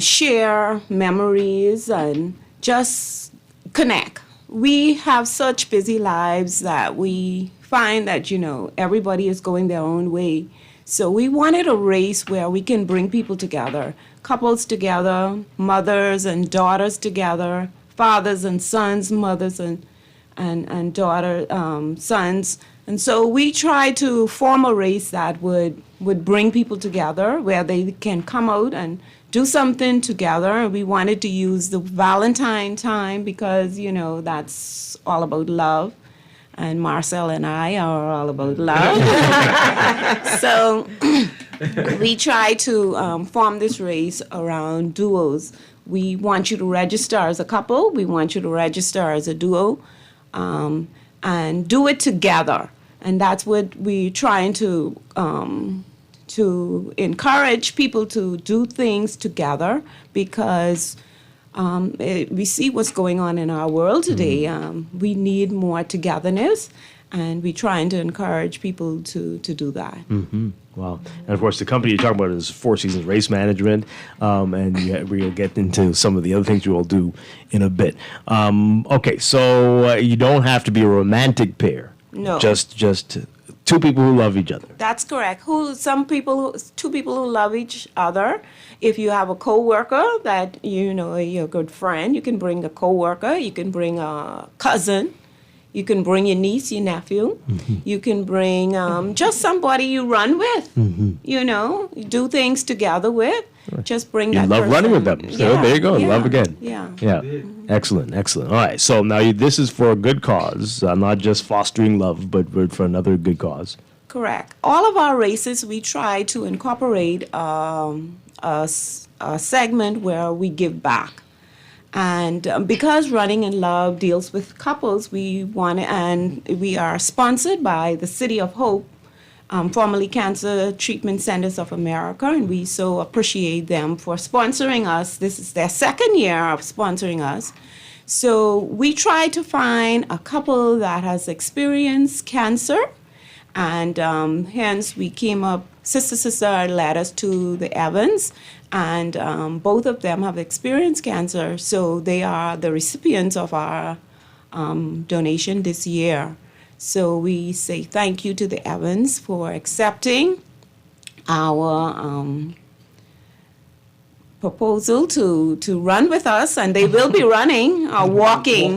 share memories, and just connect. We have such busy lives that we find that, everybody is going their own way. So we wanted a race where we can bring people together, couples together, mothers and daughters together, fathers and sons, mothers and daughter sons. And so we tried to form a race that would bring people together, where they can come out and do something together. And we wanted to use the Valentine time because, that's all about love. And Marcel and I are all about love. So we try to form this race around duos. We want you to register as a couple. We want you to register as a duo, and do it together. And that's what we're trying to encourage people to do things together, because we see what's going on in our world today. We need more togetherness, and we're trying to encourage people to do that. Mm-hmm. Wow. And of course, the company you're talking about is Four Seasons Race Management, and we'll get into some of the other things you will do in a bit. Okay, so you don't have to be a romantic pair. No. Just two people who love each other. That's correct. Two people who love each other. If you have a coworker that you're a good friend, you can bring a coworker. You can bring a cousin. You can bring your niece, your nephew. You can bring just somebody you run with. You know, do things together with. Just bring You that love person. running with them. So Yeah, there you go. yeah, Love again. Yeah. Yeah. Excellent. Excellent. All right. So now this is for a good cause, not just fostering love, but for another good cause. Correct. All of our races, we try to incorporate a segment where we give back. And because Running in Love deals with couples, we are sponsored by the City of Hope, formerly Cancer Treatment Centers of America, and we so appreciate them for sponsoring us. This is their second year of sponsoring us. So we try to find a couple that has experienced cancer, and hence we came up, Sister led us to the Evans, and both of them have experienced cancer, so they are the recipients of our donation this year. So we say thank you to the Evans for accepting our proposal to run with us, and they will be running or walking.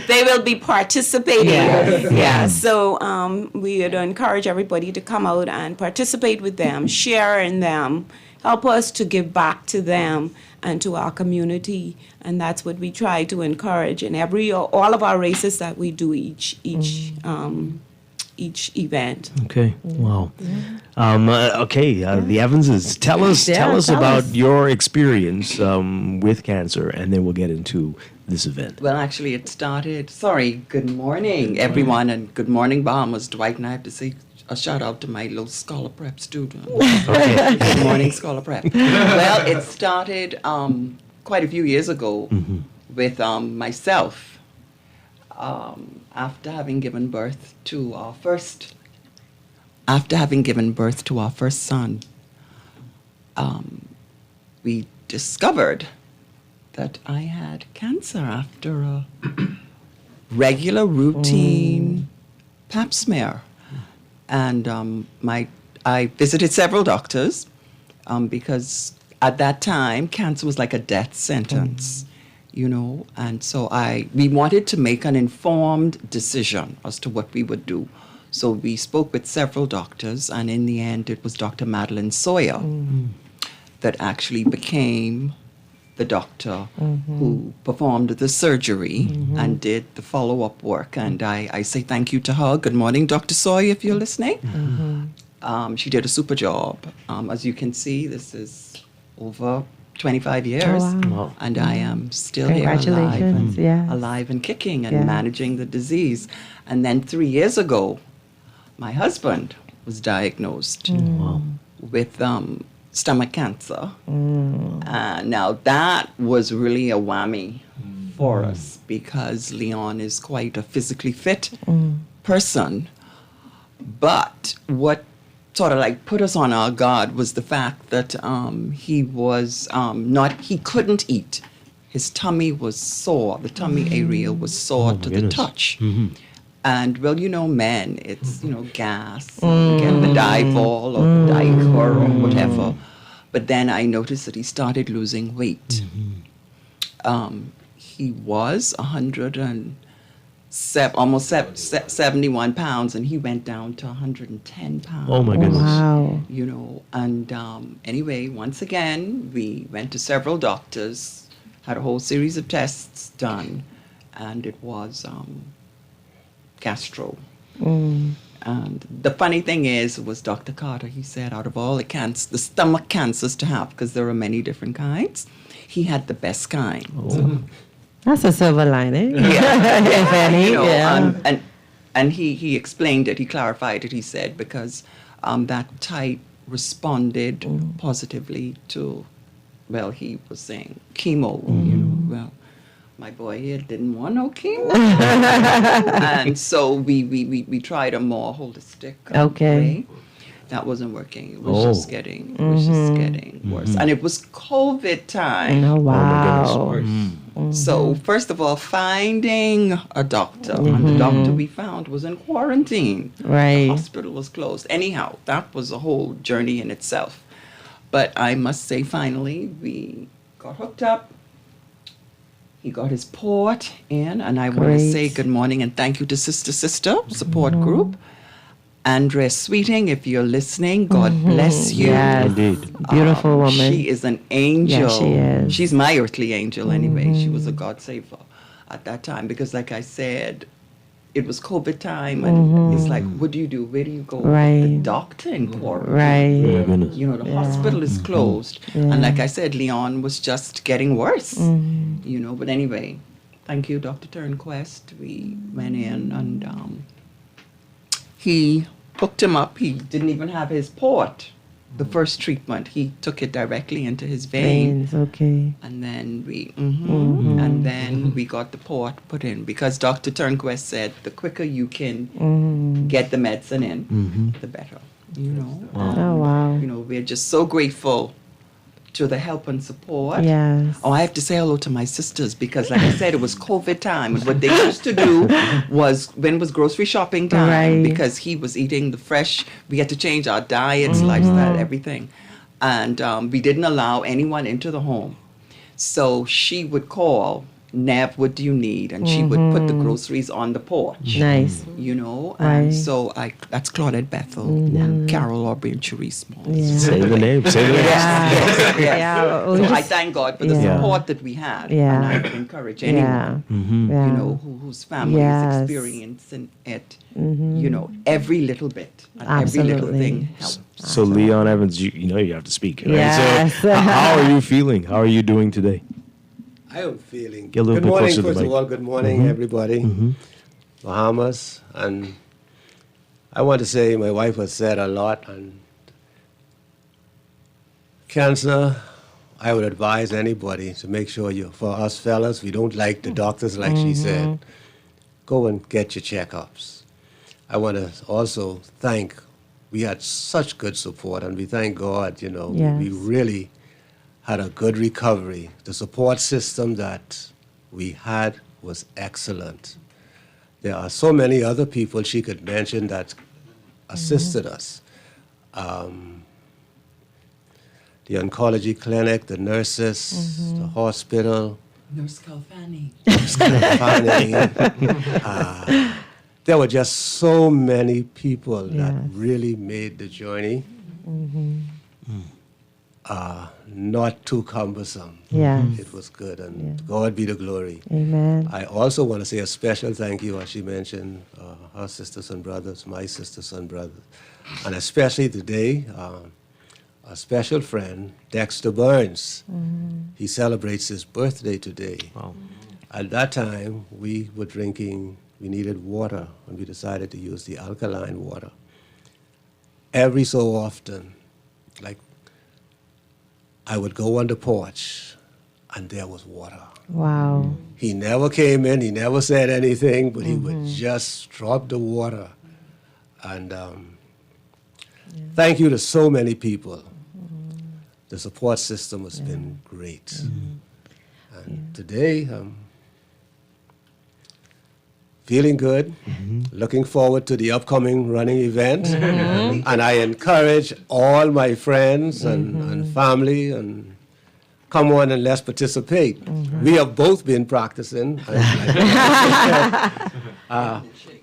They will be participating. Yeah. So we would encourage everybody to come out and participate with them, share in them, help us to give back to them and to our community. And that's what we try to encourage in all of our races that we do each event. Okay. Wow. The Evanses. Tell us about your experience with cancer, and then we'll get into this event. Well, actually, it started. Good morning, everyone, and good morning, Bahamas. Dwight, and I have to say a shout out to my little Scholar Prep student. Okay. Good morning, Scholar Prep. Well, it started quite a few years ago with myself. After having given birth to our first son, we discovered that I had cancer after a regular routine pap smear. And I visited several doctors because at that time, cancer was like a death sentence. You know, and so we wanted to make an informed decision as to what we would do. So we spoke with several doctors, and in the end, it was Dr. Madeline Sawyer that actually became the doctor who performed the surgery and did the follow-up work. And I say thank you to her. Good morning, Dr. Sawyer, if you're listening. She did a super job. As you can see, this is over 25 years, and I am still here alive and kicking and managing the disease. And then 3 years ago, my husband was diagnosed with stomach cancer. Now that was really a whammy for us because Leon is quite a physically fit person. But what sort of like put us on our guard was the fact that he couldn't eat. His tummy was sore. The tummy area was sore to the touch. And well, you know, men, it's, gas, get the Dival or the Dicor or whatever. But then I noticed that he started losing weight. He was 71 pounds, and he went down to 110 pounds. Oh my goodness! Wow. And anyway, once again, we went to several doctors, had a whole series of tests done, and it was gastro. And the funny thing was Dr. Carter, he said, out of all the stomach cancers to have, because there are many different kinds, he had the best kind. That's a silver lining. Yeah. If any. And he explained it, he clarified it, he said, because that type responded positively to, well, he was saying chemo, well, my boy here didn't want no chemo. And so we tried a more holistic way. That wasn't working. It was just getting worse. And it was COVID time. Oh, wow. Oh, my goodness. So first of all, finding a doctor. And the doctor we found was in quarantine. Right. The hospital was closed. Anyhow, that was a whole journey in itself. But I must say, finally, we got hooked up. He got his port in, and I want to say good morning and thank you to Sister Support Group. Andrea Sweeting, if you're listening, God bless you. Yes. Indeed. Beautiful woman. She is an angel. Yeah, she is. She's my earthly angel anyway. She was a God saver at that time because, like I said, it was COVID time, and it's like, what do you do? Where do you go? Right. The doctor in quarantine. Right. You know, the hospital is closed. Yeah. And like I said, Leon was just getting worse. You know, but anyway, thank you, Dr. Turnquest. We went in and he hooked him up. He didn't even have his port. The first treatment, he took it directly into his vein. Veins, okay. And then and then we got the port put in because Dr. Turnquest said the quicker you can get the medicine in, the better. You know. Oh, wow. You know, we're just so grateful to the help and support. Yes. Oh, I have to say hello to my sisters because, like I said, it was COVID time. And what they used to do was when it was grocery shopping time, because he was eating the fresh, we had to change our diets, lifestyle, everything. And we didn't allow anyone into the home. So she would call, Nev, what do you need? And she would put the groceries on the porch. Nice. You know, and Right. so that's Claudette Bethel and Carol Aubrey and Cherise Moss. Yeah. Say the name. Say the name. Yes. Yeah, So we I just- thank God for the Yeah. support that we had. Yeah. And I would encourage anyone, Yeah. you know, whose family Yes. is experiencing it, you know, every little bit and every little Absolutely. thing helps. So Leon Evans, you know you have to speak. Right? Yes. So how are you feeling? How are you doing today? I am feeling. Get a little Good bit morning, closer to the first of mic. all. Good morning, everybody. Bahamas, and I want to say my wife has said a lot on cancer. I would advise anybody to make sure for us fellas, we don't like the doctors, like she said. Go and get your checkups. I want to also we had such good support, and we thank God, you know, Yes. we really had a good recovery. The support system that we had was excellent. There are so many other people she could mention that assisted us. The oncology clinic, the nurses, the hospital. Nurse Calfani. There were just so many people that really made the journey not too cumbersome. Yes. It was good, and God be the glory. Amen. I also want to say a special thank you, as she mentioned, her sisters and brothers, my sisters and brothers, and especially today, a special friend, Dexter Burns. He celebrates his birthday today. Wow. At that time, we needed water, and we decided to use the alkaline water. Every so often, like, I would go on the porch, and there was water. Wow. He never came in, he never said anything, but he would just drop the water. And thank you to so many people. The support system has been great. And today, feeling good, looking forward to the upcoming running event. And I encourage all my friends and family and come on and let's participate. We have both been practicing.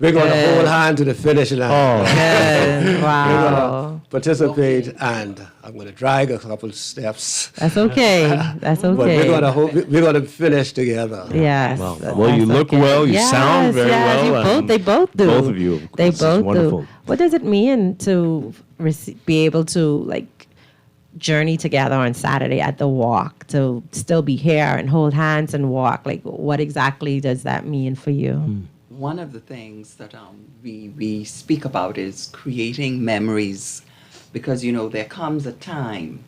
We're going to hold hand to the finish line. Good. Wow. We're going to participate, and I'm going to drag a couple steps. That's okay. That's okay. But we're going to finish together. Yes. Well, you look well. You sound very well. They both do. Both of you. They This is both wonderful. do. What does it mean to be able to journey together on Saturday at the walk, to still be here and hold hands and walk? Like, what exactly does that mean for you? One of the things that we speak about is creating memories, because, you know, there comes a time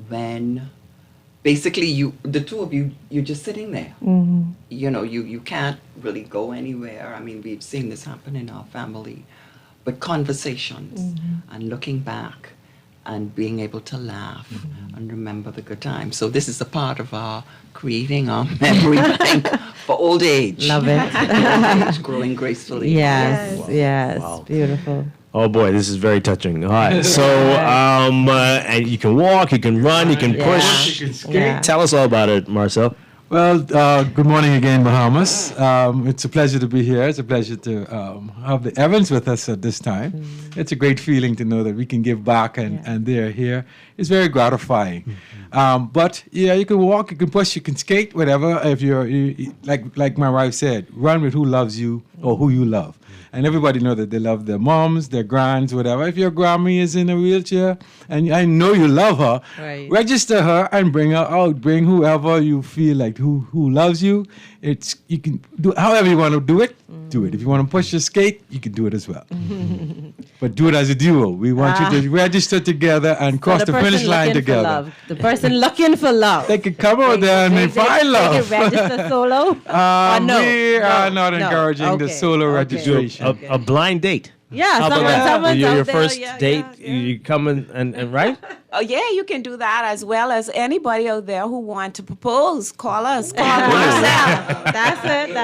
when basically the two of you, you're just sitting there. You know, you can't really go anywhere. I mean, we've seen this happen in our family, but conversations and looking back and being able to laugh and remember the good times. So this is a part of our creating our memory bank for old age. Love it. Old age, growing gracefully. Yes. Wow. Beautiful. Oh boy, this is very touching. All right, so and you can walk, you can run, you can push. You can skate. Yeah. Tell us all about it, Marcel. Well, good morning again, Bahamas. It's a pleasure to be here. It's a pleasure to have the Evans with us at this time. It's a great feeling to know that we can give back and they're here. It's very gratifying. But yeah, you can walk, you can push, you can skate, whatever. If you like my wife said, run with who loves you or who you love. And everybody know that they love their moms, their grands, whatever. If your Grammy is in a wheelchair and I know you love her, register her and bring her out. Bring whoever you feel like who loves you. You can do however you want to do it. Do it. If you want to push your skate, you can do it as well. But do it as a duo. We want you to register together and cross the finish line together. The person looking for love. They could come out there and they find love. They can register solo? No? We are not encouraging the solo registration. A blind date. Yeah, someone's your first date, you come and right? Oh, yeah, you can do that as well as anybody out there who want to propose. Call us. Call Marcel. That's it.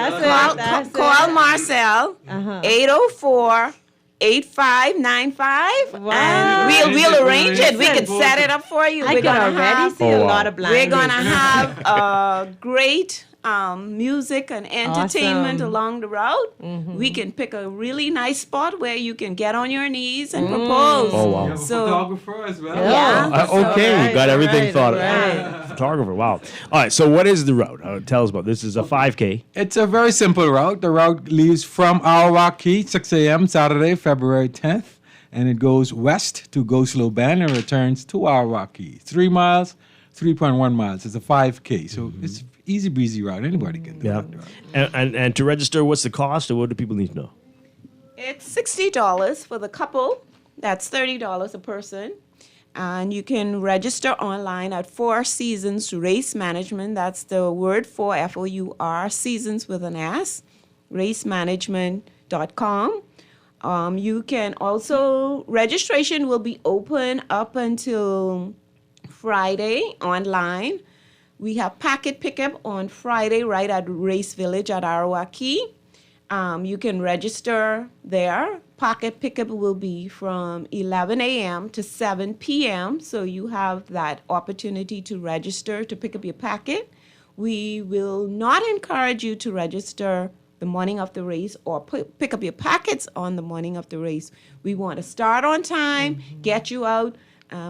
Call Marcel, 804-8595, and we'll arrange it. We can set it up for you. I can already see a lot of blind We're going to dates. have great music and entertainment along the route. We can pick a really nice spot where you can get on your knees and propose. Oh, wow. You have a photographer as well. Yeah. Okay, you got everything thought of. Photographer, wow. All right, so what is the route? Tell us about this. Is a 5K. It's a very simple route. The route leaves from Our Key, 6 a.m. Saturday, February 10th, and it goes west to Go Slow Bend and returns to Our Key. 3 miles, 3.1 miles. It's a 5K, so it's easy breezy route. Anybody can do it. And to register, what's the cost, or what do people need to know? It's $60 for the couple. That's $30 a person. And you can register online at Four Seasons Race Management. That's the word for FOUR, seasons with an S, racemanagement.com. You can also, registration will be open up until Friday online. We have packet pickup on Friday right at Race Village at Arawaki. You can register there. Packet pickup will be from 11 a.m. to 7 p.m. So you have that opportunity to register to pick up your packet. We will not encourage you to register the morning of the race or pick up your packets on the morning of the race. We want to start on time, get you out.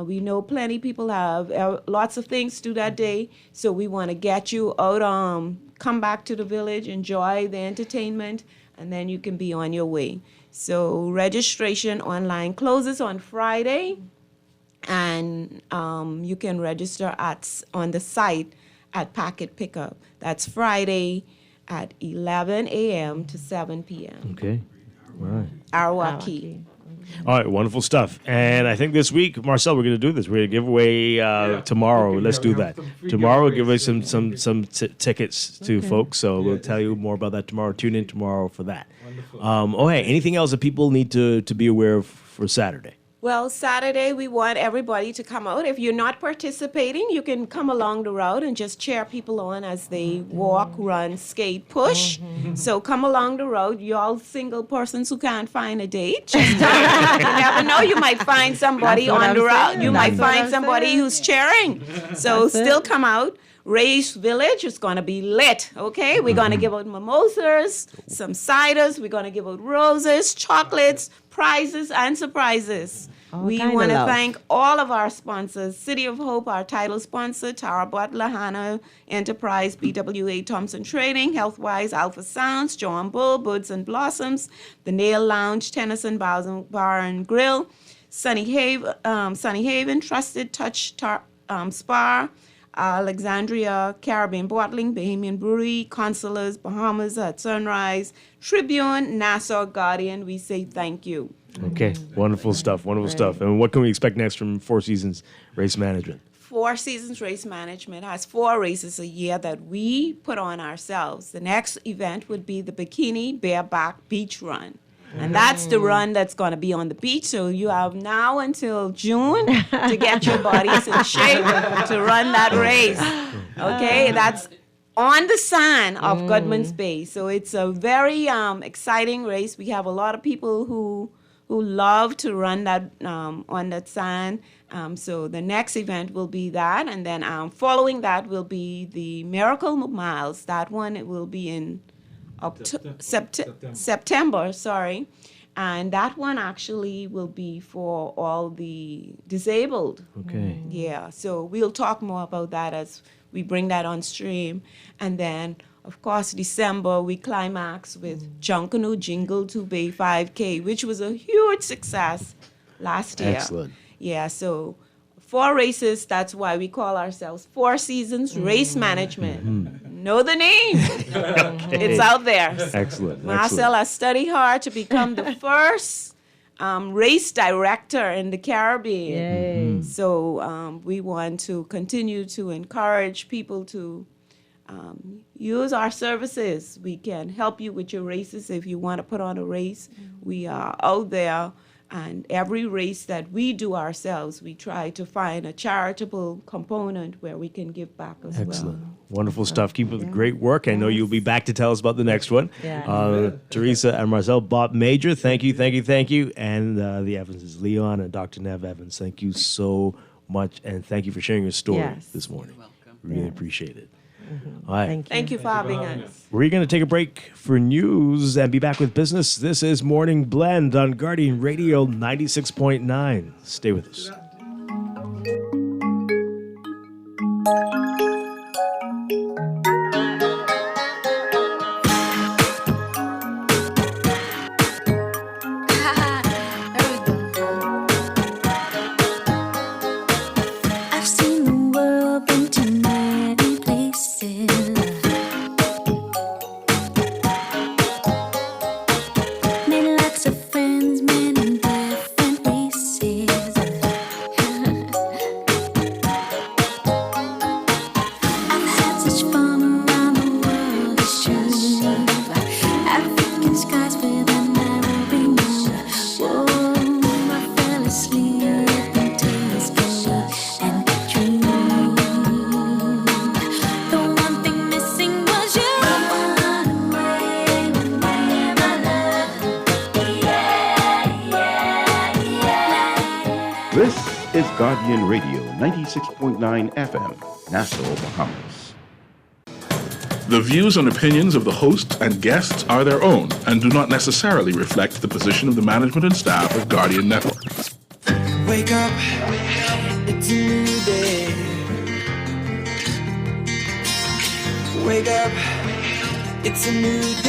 We know plenty people have lots of things to do that day, so we want to get you out, come back to the village, enjoy the entertainment, and then you can be on your way. So registration online closes on Friday, and you can register on the site at Packet Pickup. That's Friday at 11 a.m. to 7 p.m. Okay. All right. Arawaki. All right, wonderful stuff. And I think this week, Marcel, we're going to do this. We're going to give away tomorrow. Let's do that. Tomorrow, we'll give away some tickets to folks. So we'll tell you more about that tomorrow. Tune in tomorrow for that. Hey, anything else that people need to be aware of for Saturday? Well, Saturday, we want everybody to come out. If you're not participating, you can come along the route and just cheer people on as they walk, run, skate, push. So come along the route. You all single persons who can't find a date. Just you never know. You might find somebody on the route. You might find somebody who's cheering. So still come out. Race Village is going to be lit, okay? We're going to give out mimosas, some ciders. We're going to give out roses, chocolates, prizes, and surprises. We want to thank all of our sponsors. City of Hope, our title sponsor, Tara Butler, Hannah Enterprise, BWA Thompson Trading, Healthwise, Alpha Sounds, John Bull, Buds and Blossoms, The Nail Lounge, Tennyson Bar and Grill, Sunny Haven, Trusted Touch Spa, Alexandria Caribbean Bottling, Bahamian Brewery, Consulars, Bahamas at Sunrise, Tribune, Nassau Guardian. We say thank you. Okay, wonderful stuff, wonderful stuff. And what can we expect next from Four Seasons Race Management? Four Seasons Race Management has 4 races a year that we put on ourselves. The next event would be the Bikini Bareback Beach Run. And that's the run that's going to be on the beach. So you have now until June to get your bodies in shape to run that race. Okay, that's on the sand of Goodman's Bay. So it's a very exciting race. We have a lot of people who love to run that on that sand. So the next event will be that, and then following that will be the Miracle Miles. That one it will be in September, sorry. And that one actually will be for all the disabled. Okay. Yeah, so we'll talk more about that as we bring that on stream. And then, of course, December, we climax with Junkanoo Jingle to Bay 5K, which was a huge success last year. Excellent. Yeah, so 4 races, that's why we call ourselves Four Seasons Race Management. Know the name. It's out there. Excellent. Marcel has studied hard to become the first race director in the Caribbean. So we want to continue to encourage people to use our services. We can help you with your races if you want to put on a race. We are out there. And every race that we do ourselves, we try to find a charitable component where we can give back as Excellent. well. Wonderful stuff. Keep up the great work. I know you'll be back to tell us about the next one. Teresa and Marcel, Bob Major, thank you. And the Evanses, Leon and Dr. Nev Evans, thank you so much. And thank you for sharing your story this morning. You're welcome. Really appreciate it. All right. Thank you for having us. We're going to take a break for news and be back with business. This is Morning Blend on Guardian Radio 96.9. Stay with us. I've seen the world, been to many places. Made lots of friends, many different races. I've had such fun around the world, it's true. African skies with a Nairobi moon. Whoa, I fell asleep into this blue and dream. The one thing missing was you. Run away with me, my love. This is Guardian Radio 96.9 FM, Nassau, Bahamas. The views and opinions of the hosts and guests are their own and do not necessarily reflect the position of the management and staff of Guardian Network. Wake up, it's a new day. Wake up, it's a new day.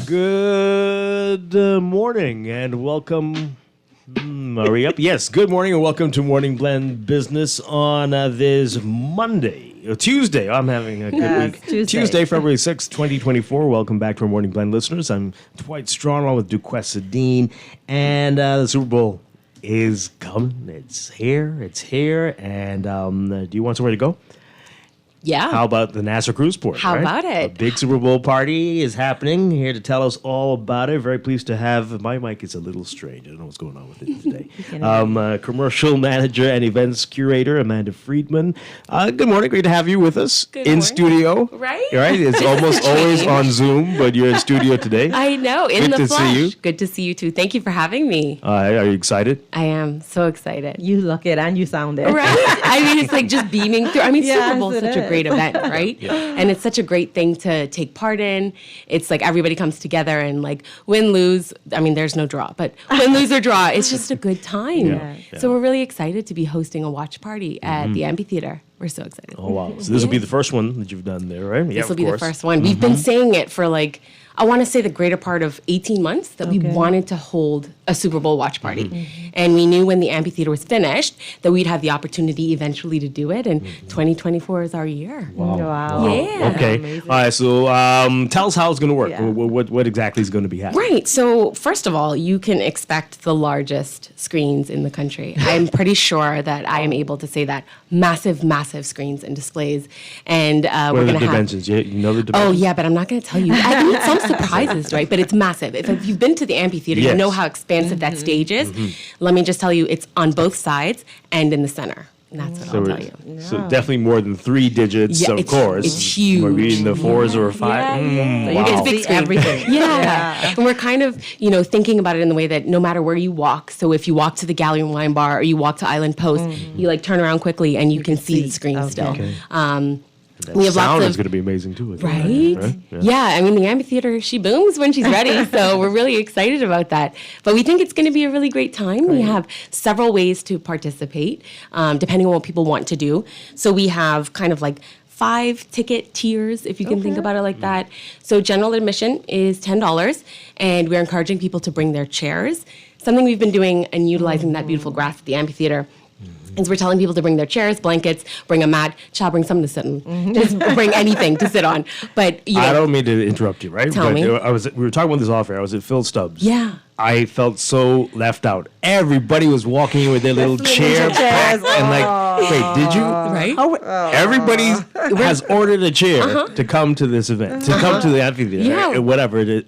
Good morning and welcome. Are we up? Yes, good morning and welcome to Morning Blend Business on this Monday, or Tuesday. I'm having a good week. Tuesday, February 6th, 2024. Welcome back to our Morning Blend listeners. I'm Dwight Strong along with Duquesa Dean, and the Super Bowl is coming. It's here. And do you want somewhere to go? Yeah. How about the Nassau Cruise Port? How right? about it? A big Super Bowl party is happening. Here to tell us all about it. Very pleased to have, my mic is a little strange. I don't know what's going on with it today. Commercial manager and events curator, Amanda Friedman. Good morning. Great to have you with us in studio. Right? Right? It's almost always on Zoom, but you're in studio today. I know, in Good the to flesh. see you. Good to see you too. Thank you for having me. Are you excited? I am so excited. You look it and you sound it. Right? I mean, it's like just beaming through. I mean, Yes, Super Bowl is it such a great is. event, right? And it's such a great thing to take part in. It's like everybody comes together and like win, lose. I mean, there's no draw, but win, lose, or draw, it's just a good time. Yeah. So we're really excited to be hosting a watch party at the amphitheater. We're so excited. Oh, wow. So this will be the first one that you've done there, right? This will be the first one. We've been saying it for like, I want to say the greater part of 18 months that we wanted to hold a Super Bowl watch party. And we knew when the amphitheater was finished that we'd have the opportunity eventually to do it. And 2024 is our year. Wow. Yeah. Okay. All right. So tell us how it's going to work. What exactly is going to be happening? Right. So, first of all, you can expect the largest screens in the country. I'm pretty sure that I am able to say that. Massive, massive screens and displays. And What we're are the going to have. dimensions? You know the Oh, dimensions? yeah, but I'm not going to tell you. I mean, some surprises, right? But it's massive. If you've been to the amphitheater, you Yes. know how expansive that stage is. Let me just tell you, it's on both sides and in the center. And that's what I'll tell you. So definitely more than 3 digits, Yeah, of it's- course. it's huge. Maybe in the 4s or 5. You get to see everything. Yeah. And we're kind of, thinking about it in the way that no matter where you walk, so if you walk to the Gallery and Wine Bar or you walk to Island Post, you like turn around quickly and you can see the screen still. Okay. We have sound lots is of going to be amazing too. I think, Right? Yeah. Yeah, I mean, the amphitheater, she booms when she's ready. So we're really excited about that. But we think it's going to be a really great time. We have several ways to participate, depending on what people want to do. So we have kind of like 5 ticket tiers, if you can think about it like that. So general admission is $10, and we're encouraging people to bring their chairs. Something we've been doing and utilizing that beautiful grass at the amphitheater is we're telling people to bring their chairs, blankets, bring a mat. Child, bring something to sit on. Just bring anything to sit on. But I don't mean to interrupt you, right? Tell but me. we were talking about this off air. I was at Phil Stubbs. Yeah. I felt so left out. Everybody was walking in with their little chair packed and like, wait, did you? Right? Everybody has ordered a chair to come to this event, to come to the amphitheater, Yeah. Whatever it is.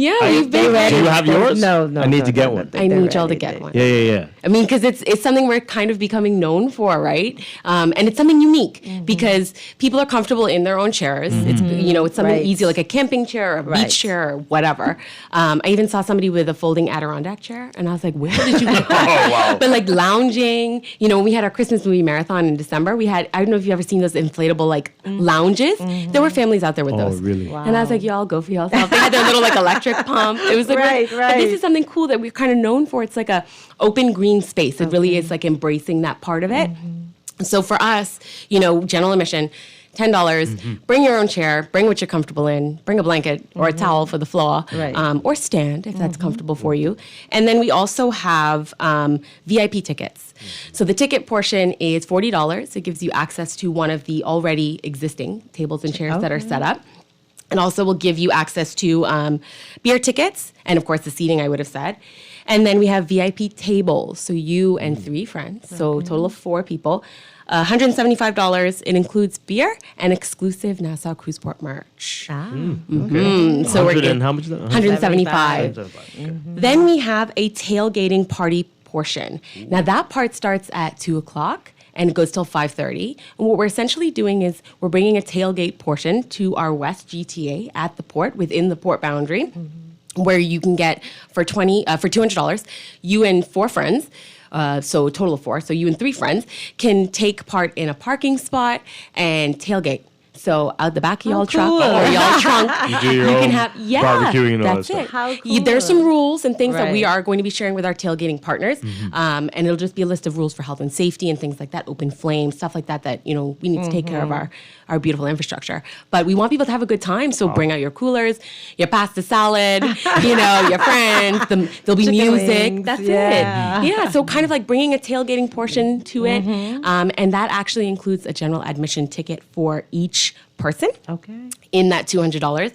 Yeah, I- we've been Do you have yours? No, I need to get one. I need y'all to get one. Yeah. I mean, because it's something we're kind of becoming known for, right? And it's something unique because people are comfortable in their own chairs. It's it's something Right. easy like a camping chair, or a Right. beach chair, or whatever. I even saw somebody with a folding Adirondack chair, and I was like, where did you get that? wow. But like lounging, when we had our Christmas movie marathon in December, we had, I don't know if you've ever seen those inflatable like lounges. There were families out there with Oh, those. really? And I was like, y'all go for yourself. They had their little like electric pump. It was like, Right, but right. this is something cool that we're kind of known for. It's like a open green space. It really is like embracing that part of it. So for us, general admission, $10. Bring your own chair. Bring what you're comfortable in. Bring a blanket or a towel for the floor, Right. or stand if that's comfortable for you. And then we also have VIP tickets. So the ticket portion is $40. It gives you access to one of the already existing tables and chairs that are set up. And also will give you access to beer tickets and, of course, the seating, I would have said. And then we have VIP tables, so you and 3 friends, so a total of 4 people. $175. It includes beer and exclusive Nassau Cruise Port merch. Okay. So 100 and how much is that? 175. 175. Then we have a tailgating party portion. Now that part starts at 2 o'clock. And it goes till 5:30. And what we're essentially doing is we're bringing a tailgate portion to our West GTA at the port, within the port boundary, where you can get for $200, you and 4 friends, so a total of 4, so you and 3 friends can take part in a parking spot and tailgate. So out the back of y'all truck cool. or y'all trunk, You do your own can have barbecuing and all that's that stuff. it. How There's some cool. rules and things that we Right. are going to be sharing with our tailgating partners, and it'll just be a list of rules for health and safety and things like that, open flame, stuff like that. That we need to take care of our beautiful infrastructure. But we want people to have a good time, so bring out your coolers, your pasta salad, your friends. There'll be Chicken music. wings, That's yeah. it. Yeah. So kind of like bringing a tailgating portion to it, and that actually includes a general admission ticket for each person Okay. in that $200.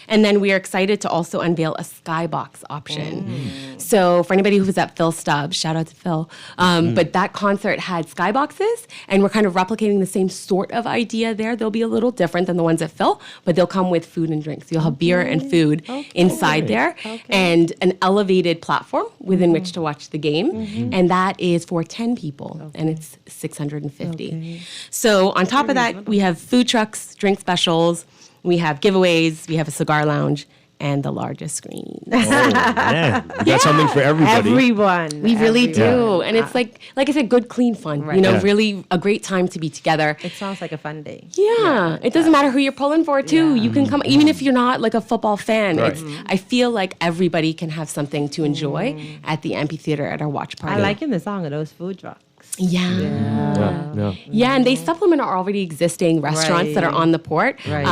And then we are excited to also unveil a skybox option. So for anybody who was at Phil Stubbs, shout out to Phil, but that concert had skyboxes, and we're kind of replicating the same sort of idea there. They'll be a little different than the ones at Phil, but they'll come with food and drinks. You'll have beer and food inside there, and an elevated platform within which to watch the game, and that is for 10 people, and it's $650. So on top of that, we have food trucks, drink specials, we have giveaways, we have a cigar lounge, and the largest screen. Oh, man. We got something for everybody. Everyone. We really do. Yeah. And it's like I said, good, clean fun. Right. You know, Yeah. really a great time to be together. It sounds like a fun day. Yeah. It doesn't matter who you're pulling for, too. You can come, even if you're not like a football fan. Right. I feel like everybody can have something to enjoy at the amphitheater at our watch party. I like in the song of those food trucks. Yeah. Yeah, and they supplement our already existing restaurants that are on the port. Right.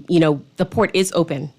You know, the port is open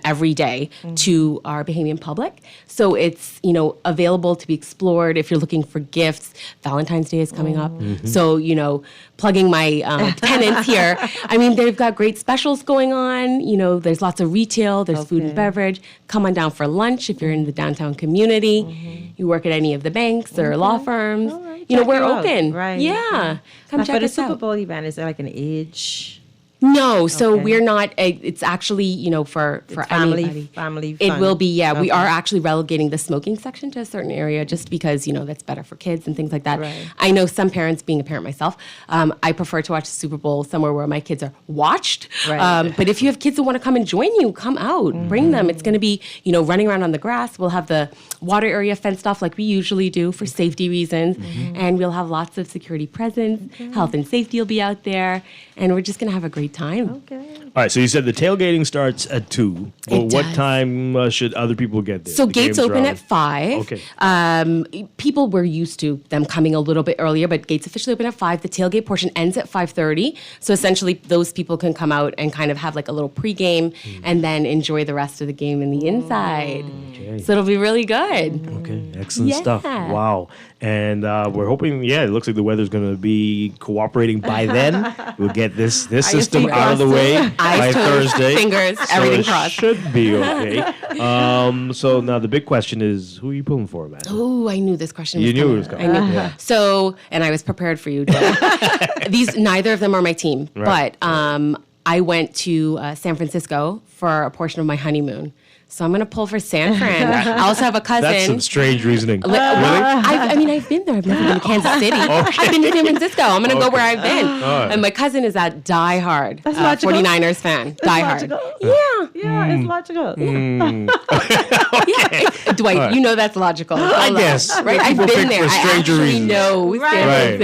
every day to our Bahamian public. So it's, you know, available to be explored if you're looking for gifts. Valentine's Day is coming up. So, you know, plugging my tenants here. I mean, they've got great specials going on. You know, there's lots of retail, there's food and beverage. Come on down for lunch if you're in the downtown community. You work at any of the banks or law firms. You know, Check we're it out. open. Right. Yeah. Come Now, check for the us Super out. Bowl event, is there like an age? No, so Okay. we're not. It's actually, you know, for family- anybody. family It fun. will be. Yeah, we Okay. are actually relegating the smoking section to a certain area just because, you know, that's better for kids and things like that. Right. I know some parents, being a parent myself, I prefer to watch the Super Bowl somewhere where my kids are watched. Right. But if you have kids that want to come and join you, come out, bring them. It's going to be, you know, running around on the grass. We'll have the water area fenced off like we usually do for safety reasons, and we'll have lots of security presence. Health and safety will be out there, and we're just going to have a great time. Okay. All right, so you said the tailgating starts at 2. Well, It what does. time should other people get there? So The gates games are open on- at 5. Okay. People were used to them coming a little bit earlier, but gates officially open at 5. The tailgate portion ends at 5:30. So essentially, those people can come out and kind of have like a little pregame and then enjoy the rest of the game in the inside. Okay. So it'll be really good. Okay, excellent stuff. Yeah. Wow. And we're hoping, it looks like the weather's going to be cooperating by then. We'll get this system fingers out of the way by Eyes, toes, Thursday. fingers, So everything it crossed. should be okay. So now the big question is, who are you pulling for, man? Oh, I knew this question. You was knew coming. it was coming. I knew. Yeah. So, and I was prepared for you, Joe. Neither of them are my team, Right. but I went to San Francisco for a portion of my honeymoon. So I'm going to pull for San Fran. I also have a cousin. That's some strange reasoning. Really? I mean, I've been there. I've never been to Kansas City. I've been to San Francisco. I'm going to go where I've been. right. And my cousin is a diehard That's logical. 49ers fan. Diehard. Logical. Yeah. It's logical. Yeah. Dwight, you know that's logical. I guess. Right? I've People been pick there. for I stranger actually reasons. know. Right.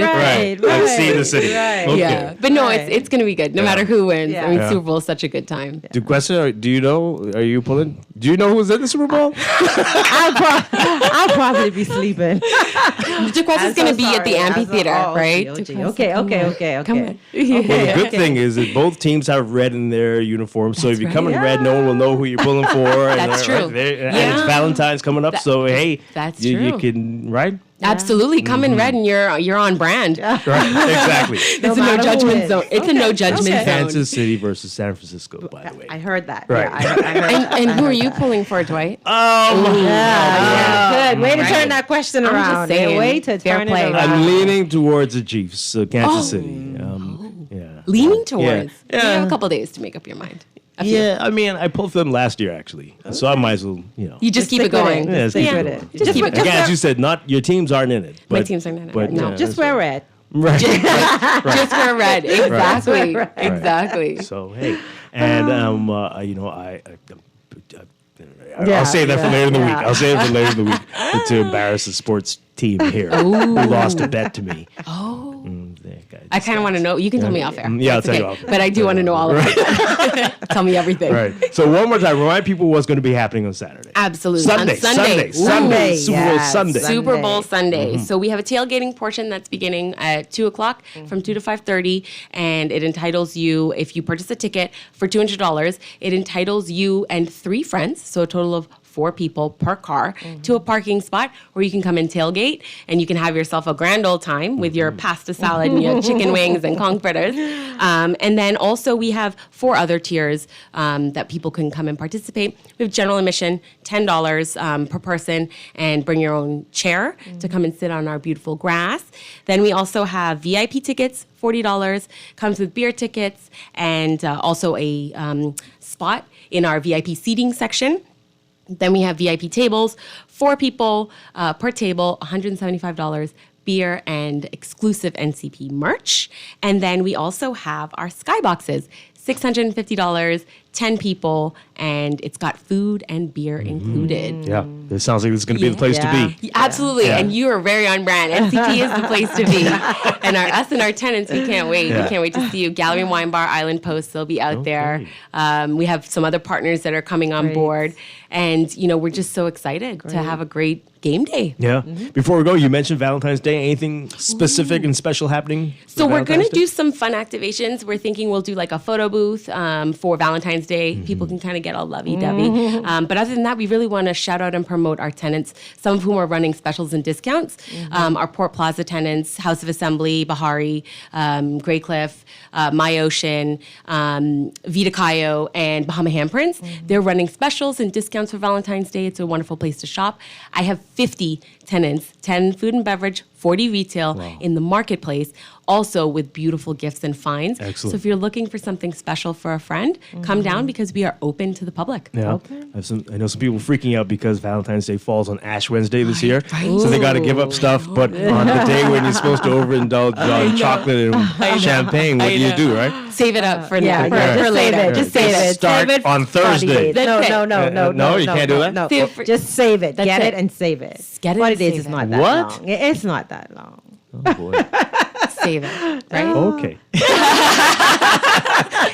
I've seen the city. Right. Okay. Yeah. But no, it's going to be good no matter who wins. Yeah. I mean, Yeah. Super Bowl is such a good time. The question, do you know, are you pulling? Do you know who's in the Super Bowl? I'll probably be sleeping. DeQuest is going to be at the amphitheater, right? Okay. Come on. Well, the good thing is that both teams have red in their uniforms, so if you come in red, no one will know who you're pulling for. That's true. And it's Yeah. Valentine's coming up, so hey, That's you true. can, right? Absolutely. Come in red and you're on brand. Right, exactly. It's a no matter who judgment wins. zone. It's a no judgment zone. Kansas City versus San Francisco, by the way. I heard that. Right. Yeah, I heard And who are you pulling for, Dwight? Good. Way to Right. turn that question I'm just around. saying, Way to fair turn play. it around. I'm leaning towards the Chiefs, Kansas City. Yeah. Leaning towards. Yeah. You have a couple days to make up your mind. Yeah, I mean, I pulled for them last year, actually. So I might as well, You just keep it going. Yeah, Stick keep with it. it. Just keep it going. Again, as you said, not your teams aren't in it. My but- teams are not in it. but, No. Just wear red. Right. Just wear red. Exactly. Right. Exactly. So hey, and I'll say that for later in the week. I'll say it for later in the week to embarrass the sports team here who lost a bet to me. Oh. I kind of want to know. You can tell me off air. Yeah, I'll That's tell you okay. off air. But I do want to know all of it. Tell me everything. Right. So one more time, remind people what's going to be happening on Saturday. Absolutely. Sunday. On Sunday. Sunday. Ooh. Super Bowl Sunday. Super Bowl Sunday. Mhm. So we have a tailgating portion that's beginning at 2 o'clock from 2 to 5:30, and it entitles you, if you purchase a ticket for $200, it entitles you and 3 friends, so a total of 4 people per car to a parking spot where you can come and tailgate, and you can have yourself a grand old time with your pasta salad and your chicken wings and conch fritters. And then also we have 4 other tiers that people can come and participate. We have general admission, $10 per person, and bring your own chair to come and sit on our beautiful grass. Then we also have VIP tickets, $40, comes with beer tickets, and also a spot in our VIP seating section. Then we have VIP tables, 4 people per table, $175, beer and exclusive NCP merch. And then we also have our skyboxes, $650, 10 people, and it's got food and beer included. Yeah, it sounds like this is going to be the place to be. Absolutely, Yeah. and you are very on brand. NCT is the place to be. And us and our tenants, we can't wait. Yeah. We can't wait to see you. Gallery and Wine Bar, Island Post, they'll be out there. We have some other partners that are coming on board. And, we're just so excited to have a great game day. Yeah. Before we go, you mentioned Valentine's Day. Anything specific and special happening? So we're going to Day? do some fun activations. We're thinking we'll do like a photo booth for Valentine's Day. People can kind of get all lovey-dovey. But other than that, we really want to shout out and promote our tenants, some of whom are running specials and discounts. Our Port Plaza tenants, House of Assembly, Bahari, Grey Cliff, My Ocean, Vita Cayo, and Bahama Handprints. They're running specials and discounts for Valentine's Day. It's a wonderful place to shop. I have 50 tenants, 10 food and beverage, 40 retail in the marketplace, also with beautiful gifts and finds. Excellent. So if you're looking for something special for a friend, come down because we are open to the public. Yeah. I know some people freaking out because Valentine's Day falls on Ash Wednesday this year. So they got to give up stuff. But on the day when you're supposed to overindulge on chocolate and champagne, what do you do, right? Save it up for, Yeah, for, yeah, for just later. save it. Just save it. Start Save it on for 40 Thursday. days. No, That's no, it. no, no, No, you can't do that? No, Save it for- just save it. That's Get it. it and save it. Get it 40 and days save is it. not that What? long. It's not that long. Oh, boy. Save it, right? Okay.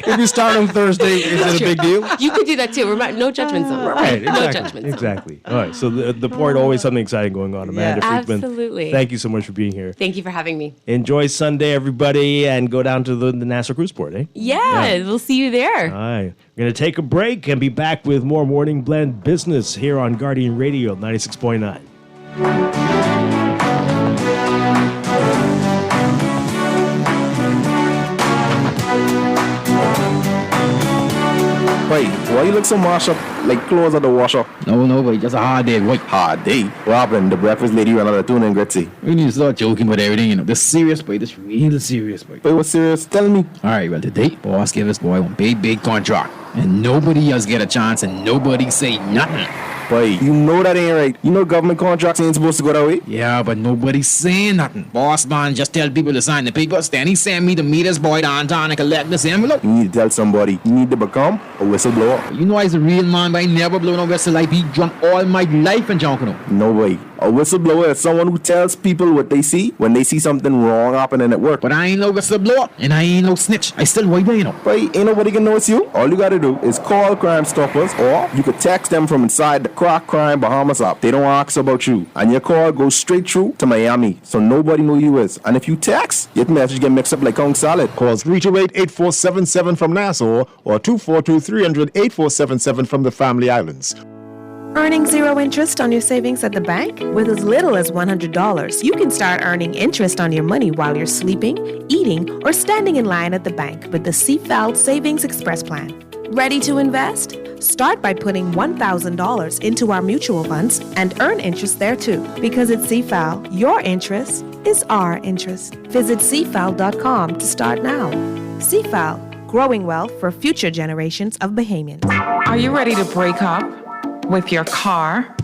If you start on Thursday, is it a big deal? You could do that too. No judgment zone. Right, No exactly. judgment zone. Exactly. All right. So the port, always something exciting going on. Amanda Friedman. Absolutely. Thank you so much for being here. Thank you for having me. Enjoy Sunday, everybody, and go down to the Nassau Cruise Port, eh? Yeah, we'll see you there. All right. We're going to take a break and be back with more Morning Blend business here on Guardian Radio 96.9. Wait, why you look so mashed up like clothes at the washer? No, boy, just a hard day, boy. Hard day? What happened? The breakfast lady ran out of tuna and gritty. We need to start joking about everything, This serious, boy. This real serious, boy. Wait, what's serious? Tell me. All right, well, today, boss gave us, boy, one big contract. And nobody else get a chance and nobody say nothing. Boy, you know that ain't right. You know government contracts ain't supposed to go that way? Yeah, but nobody's saying nothing. Boss man just tell people to sign the papers. Then he send me to meet his boy downtown and collect this envelope. You need to tell somebody. You need to become a whistleblower. You know I's a real man, but I never blow no whistle. I be drunk all my life in Jonkono. No way. A whistleblower is someone who tells people what they see when they see something wrong happening at work. But I ain't no whistleblower, and I ain't no snitch. I still white there, But ain't nobody can know it's you. All you gotta do is call Crime Stoppers, or you could text them from inside the Crack Crime Bahamas app. They don't ask about you, and your call goes straight through to Miami, so nobody know you is. And if you text, your message get mixed up like Kong salad. Call 328-8477 from Nassau or 242-300-8477 from the Family Islands. Earning zero interest on your savings at the bank? With as little as $100, you can start earning interest on your money while you're sleeping, eating, or standing in line at the bank with the CFAL Savings Express Plan. Ready to invest? Start by putting $1,000 into our mutual funds and earn interest there too. Because at CFAL, your interest is our interest. Visit CFAL.com to start now. CFAL, growing wealth for future generations of Bahamians. Are you ready to break up with your car?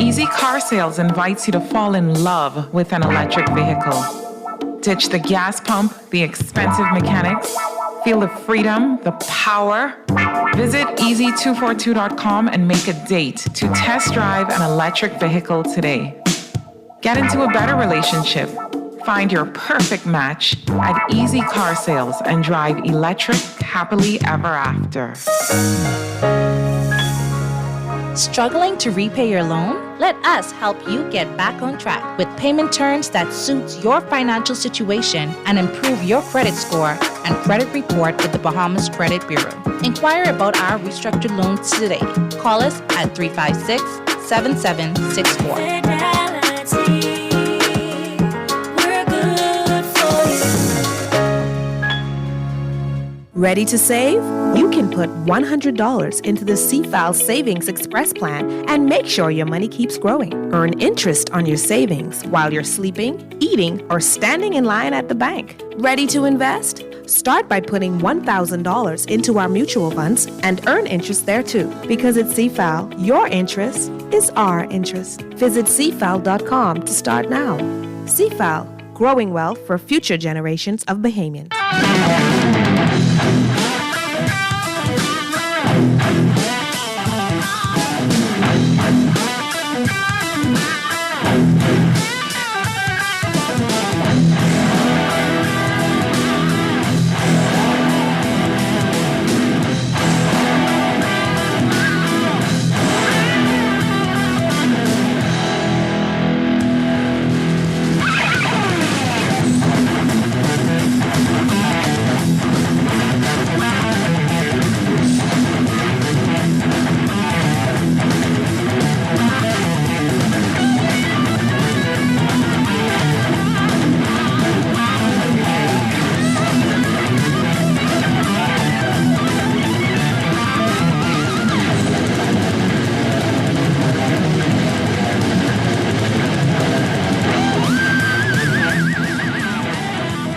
Easy Car Sales invites you to fall in love with an electric vehicle. Ditch the gas pump, the expensive mechanics. Feel the freedom, the power. Visit easy242.com and make a date to test drive an electric vehicle today. Get into a better relationship. Find your perfect match at Easy Car Sales and drive electric happily ever after. Struggling to repay your loan? Let us help you get back on track with payment terms that suits your financial situation and improve your credit score and credit report with the Bahamas Credit Bureau. Inquire about our restructured loans today. Call us at 356-7764. Ready to save? You can put $100 into the CFAL Savings Express Plan and make sure your money keeps growing. Earn interest on your savings while you're sleeping, eating, or standing in line at the bank. Ready to invest? Start by putting $1,000 into our mutual funds and earn interest there too. Because at CFAL, your interest is our interest. Visit CFAL.com to start now. CFAL, growing wealth for future generations of Bahamians.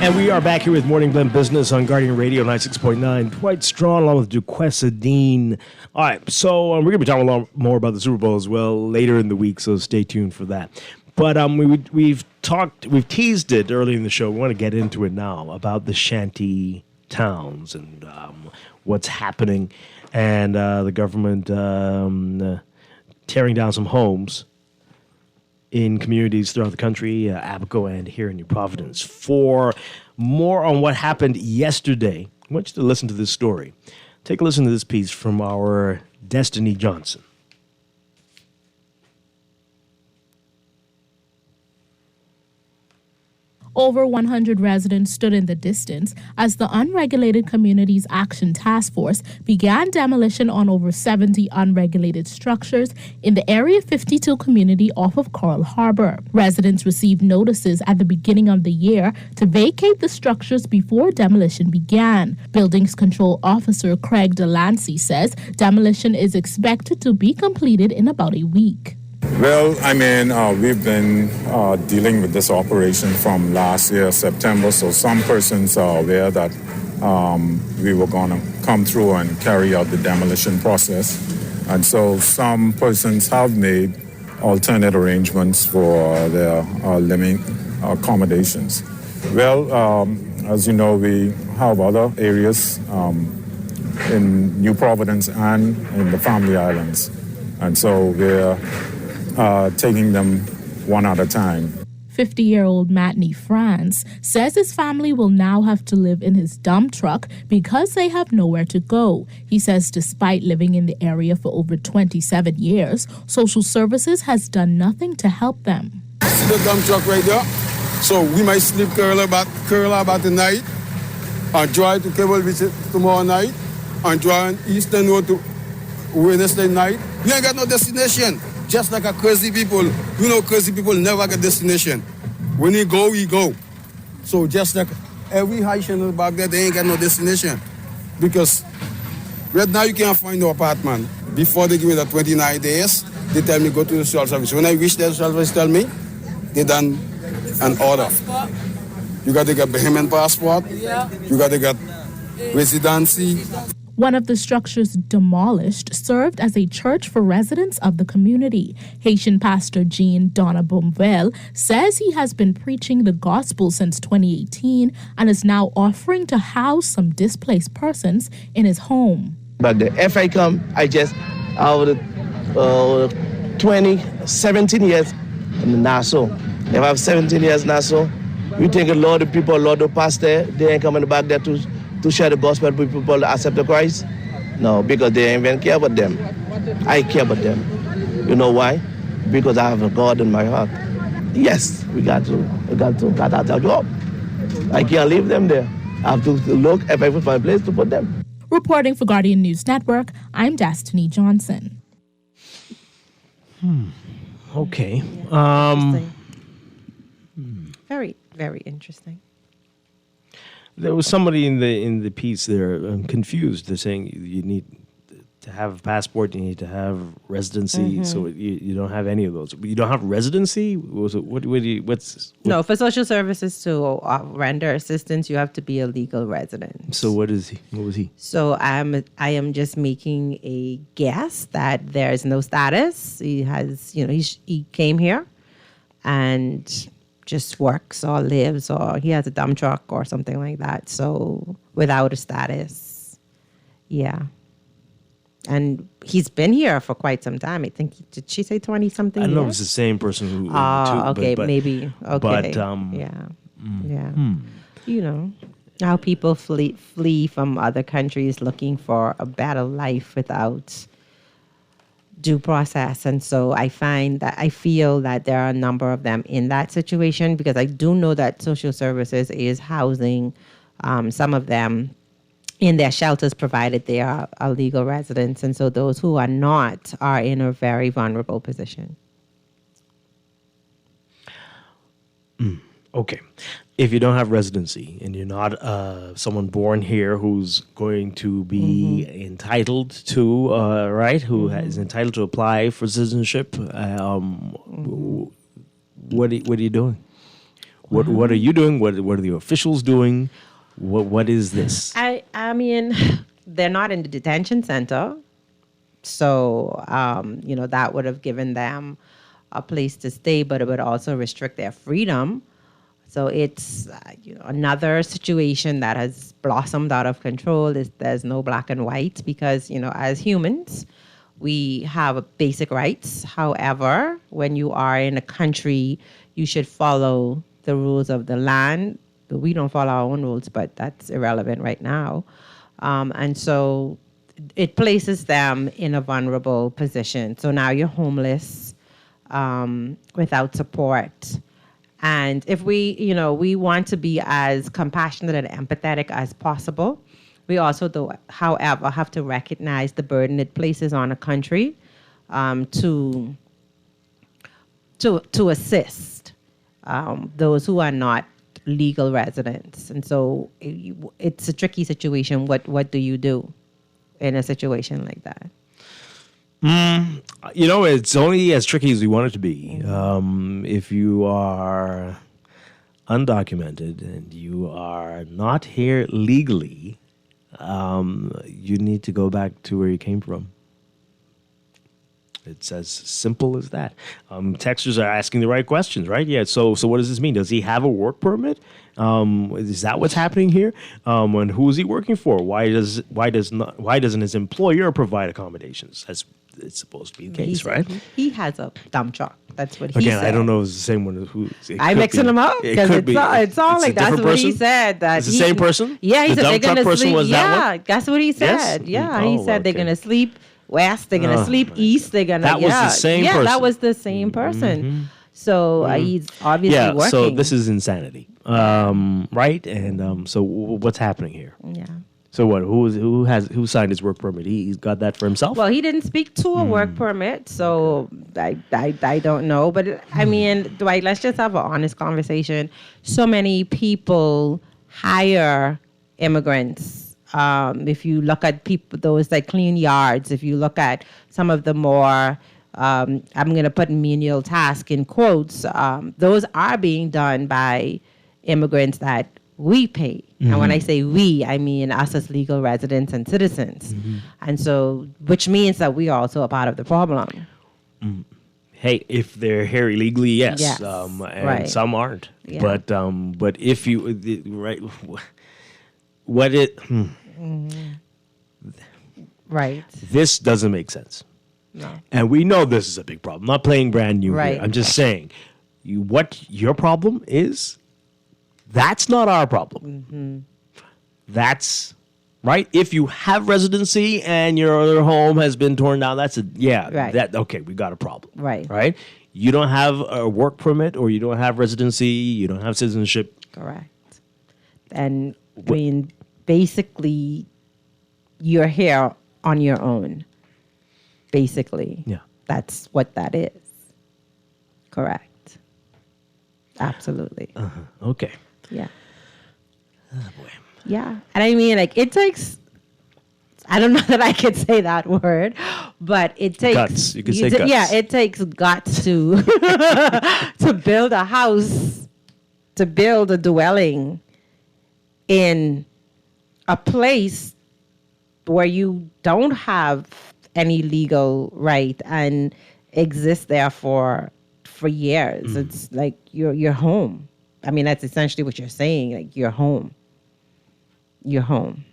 And we are back here with Morning Blend Business on Guardian Radio 96.9. Dwight Strachan along with Duquesa Dean. All right, so we're going to be talking a lot more about the Super Bowl as well later in the week, so stay tuned for that. But we've teased it early in the show. We want to get into it now about the shanty towns and what's happening, and the government tearing down some homes in communities throughout the country, Abaco and here in New Providence. For more on what happened yesterday, I want you to listen to this story. Take a listen to this piece from our Destiny Johnson. Over 100 residents stood in the distance as the Unregulated Communities Action Task Force began demolition on over 70 unregulated structures in the Area 52 community off of Coral Harbor. Residents received notices at the beginning of the year to vacate the structures before demolition began. Buildings Control Officer Craig Delancey says demolition is expected to be completed in about a week. Well, we've been dealing with this operation from last year, September, so some persons are aware that we were going to come through and carry out the demolition process. And so some persons have made alternate arrangements for their living accommodations. Well, as you know, we have other areas in New Providence and in the Family Islands. And so we're taking them one at a time. 50-year-old Matney France says his family will now have to live in his dump truck because they have nowhere to go. He says despite living in the area for over 27 years, social services has done nothing to help them. See the dump truck right there? So we might sleep curl about tonight and drive to Cable Beach tomorrow night and drive on Eastern Road to Wednesday night. We ain't got no destination. Just like a crazy people, crazy people never get destination. When we go, we go. So just like every Haitian back there, they ain't got no destination. Because right now you can't find no apartment. Before they give me the 29 days, they tell me go to the social service. When I reach the social service, tell me, they done an order. You got to get Bahamian passport. You got to get residency. One of the structures demolished served as a church for residents of the community. Haitian pastor Jean Donna Bomvel says he has been preaching the gospel since 2018 and is now offering to house some displaced persons in his home. But if I come, I just, out of 17 years in Nassau. If I have 17 years in Nassau, we think a lot of people, a lot of pastors, they ain't coming back there to share the gospel with people to accept the Christ? No, because they ain't even care about them. I care about them. You know why? Because I have a God in my heart. Yes, we got to cut out our job. I can't leave them there. I have to look if I find a place to put them. Reporting for Guardian News Network, I'm Destiny Johnson. Okay. Very, very interesting. There was somebody in the piece there confused. They're saying you need to have a passport, you need to have residency. So you don't have any of those. You don't have residency. No, for social services to render assistance, you have to be a legal resident. So what is he? What was he? So I am just making a guess that there's no status. He has, he came here and just works or lives, or he has a dump truck or something like that. So without a status, yeah. And he's been here for quite some time. I think, did she say 20 something? I don't know if it's the same person who. Okay, but, maybe. Okay. But yeah. How people flee from other countries looking for a better life without due process. And so I feel that there are a number of them in that situation, because I do know that social services is housing some of them in their shelters, provided they are legal residents. And so those who are not are in a very vulnerable position. Okay. If you don't have residency and you're not someone born here who's going to be entitled to, right, who is entitled to apply for citizenship, what are you doing? What are you doing? What are the officials doing? What is this? I mean, they're not in the detention center. So, that would have given them a place to stay, but it would also restrict their freedom. So it's another situation that has blossomed out of control. There's no black and white, because, as humans, we have basic rights. However, when you are in a country, you should follow the rules of the land. We don't follow our own rules, but that's irrelevant right now. And so it places them in a vulnerable position. So now you're homeless, without support. And if we want to be as compassionate and empathetic as possible, we also, however, have to recognize the burden it places on a country to assist those who are not legal residents. And so it's a tricky situation. What do you do in a situation like that? It's only as tricky as we want it to be. If you are undocumented and you are not here legally, you need to go back to where you came from. It's as simple as that. Texters are asking the right questions, right? Yeah. So what does this mean? Does he have a work permit? Is that what's happening here? And who is he working for? Why doesn't his employer provide accommodations? As it's supposed to be the case, right? He has a dump truck. That's what he said. Again, I don't know if it's the same one. I'm mixing them up because it's all like that's what he said. That it's the same person. Yeah, he said they're going to sleep. Yeah, that's what he said. Yes? Yeah, he said they're going to sleep west. They're going to sleep east. They're going to. That was the same person. Yeah, that was the same person. So he's obviously working. So this is insanity, right? And so what's happening here? Yeah. So what? Who signed his work permit? He's got that for himself. Well, he didn't speak to a work permit, so I don't know. But I mean, Dwight, let's just have an honest conversation. So many people hire immigrants. If you look at people, those that clean yards, if you look at some of the more, I'm going to put menial task in quotes, those are being done by immigrants that we pay. And when I say we, I mean us as legal residents and citizens. And so, which means that we are also a part of the problem. Hey, if they're here illegally, yes. And right. some aren't. Yeah. But if you, right, right. This doesn't make sense. No. And we know this is a big problem. I'm not playing brand new Right. here. I'm just saying, what your problem is, that's not our problem. That's right. If you have residency and your other home has been torn down, that's Right. Okay, we got a problem. Right. Right. You don't have a work permit, or you don't have residency. You don't have citizenship. Correct. And I mean, basically, you're here on your own, basically. Yeah. That's what that is. Correct. Absolutely. Okay. Yeah. Oh, boy. Yeah. And I mean, like, it takes, I don't know that I could say that word, but it takes guts. You could say guts. Yeah, it takes guts to to build a house, to build a dwelling in a place where you don't have any legal right and exist there for years. It's like you're home. I mean, that's essentially what you're saying. Like, you're home. You're home.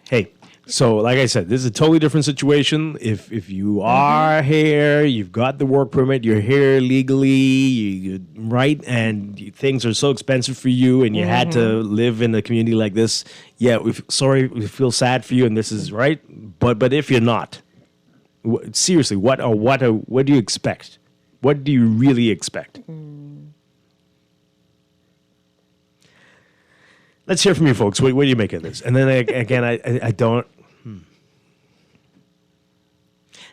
Hey, so like I said, this is a totally different situation. If you are here, you've got the work permit, you're here legally, right, and things are so expensive for you, and you had to live in a community like this. Yeah, we feel sad for you, and this is right. But if you're not, seriously, what do you expect? What do you really expect? Let's hear from you folks. What do you make of this? And then again, I don't.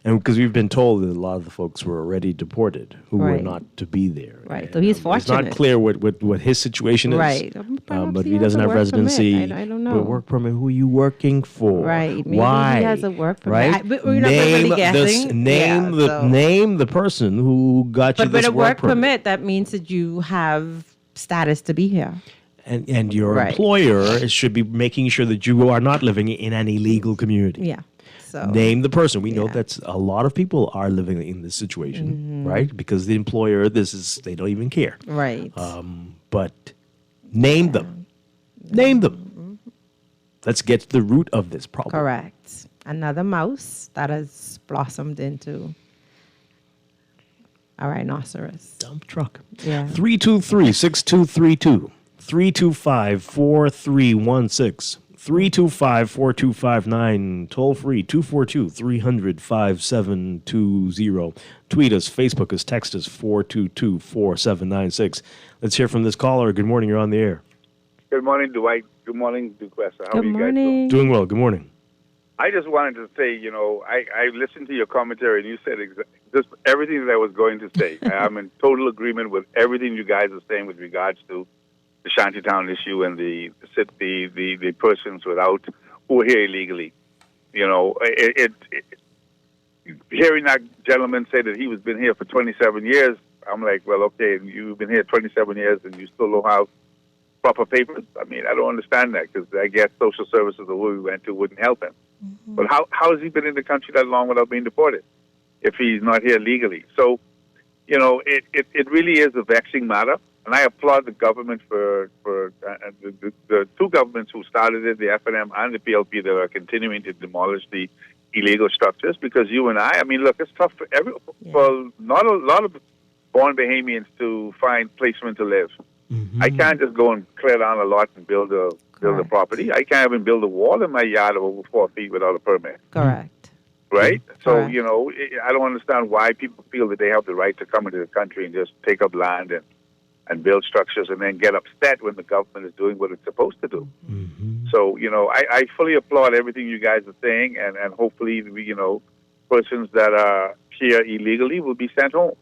And because we've been told that a lot of the folks were already deported who were not to be there. Right. So he's fortunate. It's not clear what his situation is. Right. But he doesn't have residency. I don't know. But work permit, who are you working for? Right. Maybe Why? he has a work permit. Right? But we're not really guessing. Name the person who got you But this with a work permit. permit, that means that you have status to be here. And your employer should be making sure that you are not living in an illegal community. Yeah. So name the person. We know that a lot of people are living in this situation, right? Because the employer, they don't even care. Right. But name them. Name them. Let's get to the root of this problem. Correct. Another mouse that has blossomed into a rhinoceros. Dump truck. Yeah. 323-6232. 325-4316. 325-4259. Toll free 242-300-5720. Tweet us, Facebook us, text us 422-4796. Let's hear from this caller. Good morning. You're on the air. Good morning, Dwight. Good morning, Duquesa. How are you guys doing? Doing well. Good morning. I just wanted to say, I listened to your commentary and you said just everything that I was going to say. I'm in total agreement with everything you guys are saying with regards to the Shantytown issue and the persons who are here illegally. Hearing that gentleman say that he was been here for 27 years, I'm like, well, okay, you've been here 27 years and you still don't have proper papers. I mean, I don't understand that because I guess social services or where we went to wouldn't help him. But how has he been in the country that long without being deported if he's not here legally? So, it really is a vexing matter. And I applaud the government for the two governments who started it, the FNM and the PLP, that are continuing to demolish the illegal structures. Because you and I mean, look, it's tough for not a lot of born Bahamians to find placement to live. I can't just go and clear down a lot and build a property. I can't even build a wall in my yard of over 4 feet without a permit. Correct. Right? So, Correct. I don't understand why people feel that they have the right to come into the country and just take up land and build structures and then get upset when the government is doing what it's supposed to do. So, I fully applaud everything you guys are saying, and hopefully, persons that are here illegally will be sent home.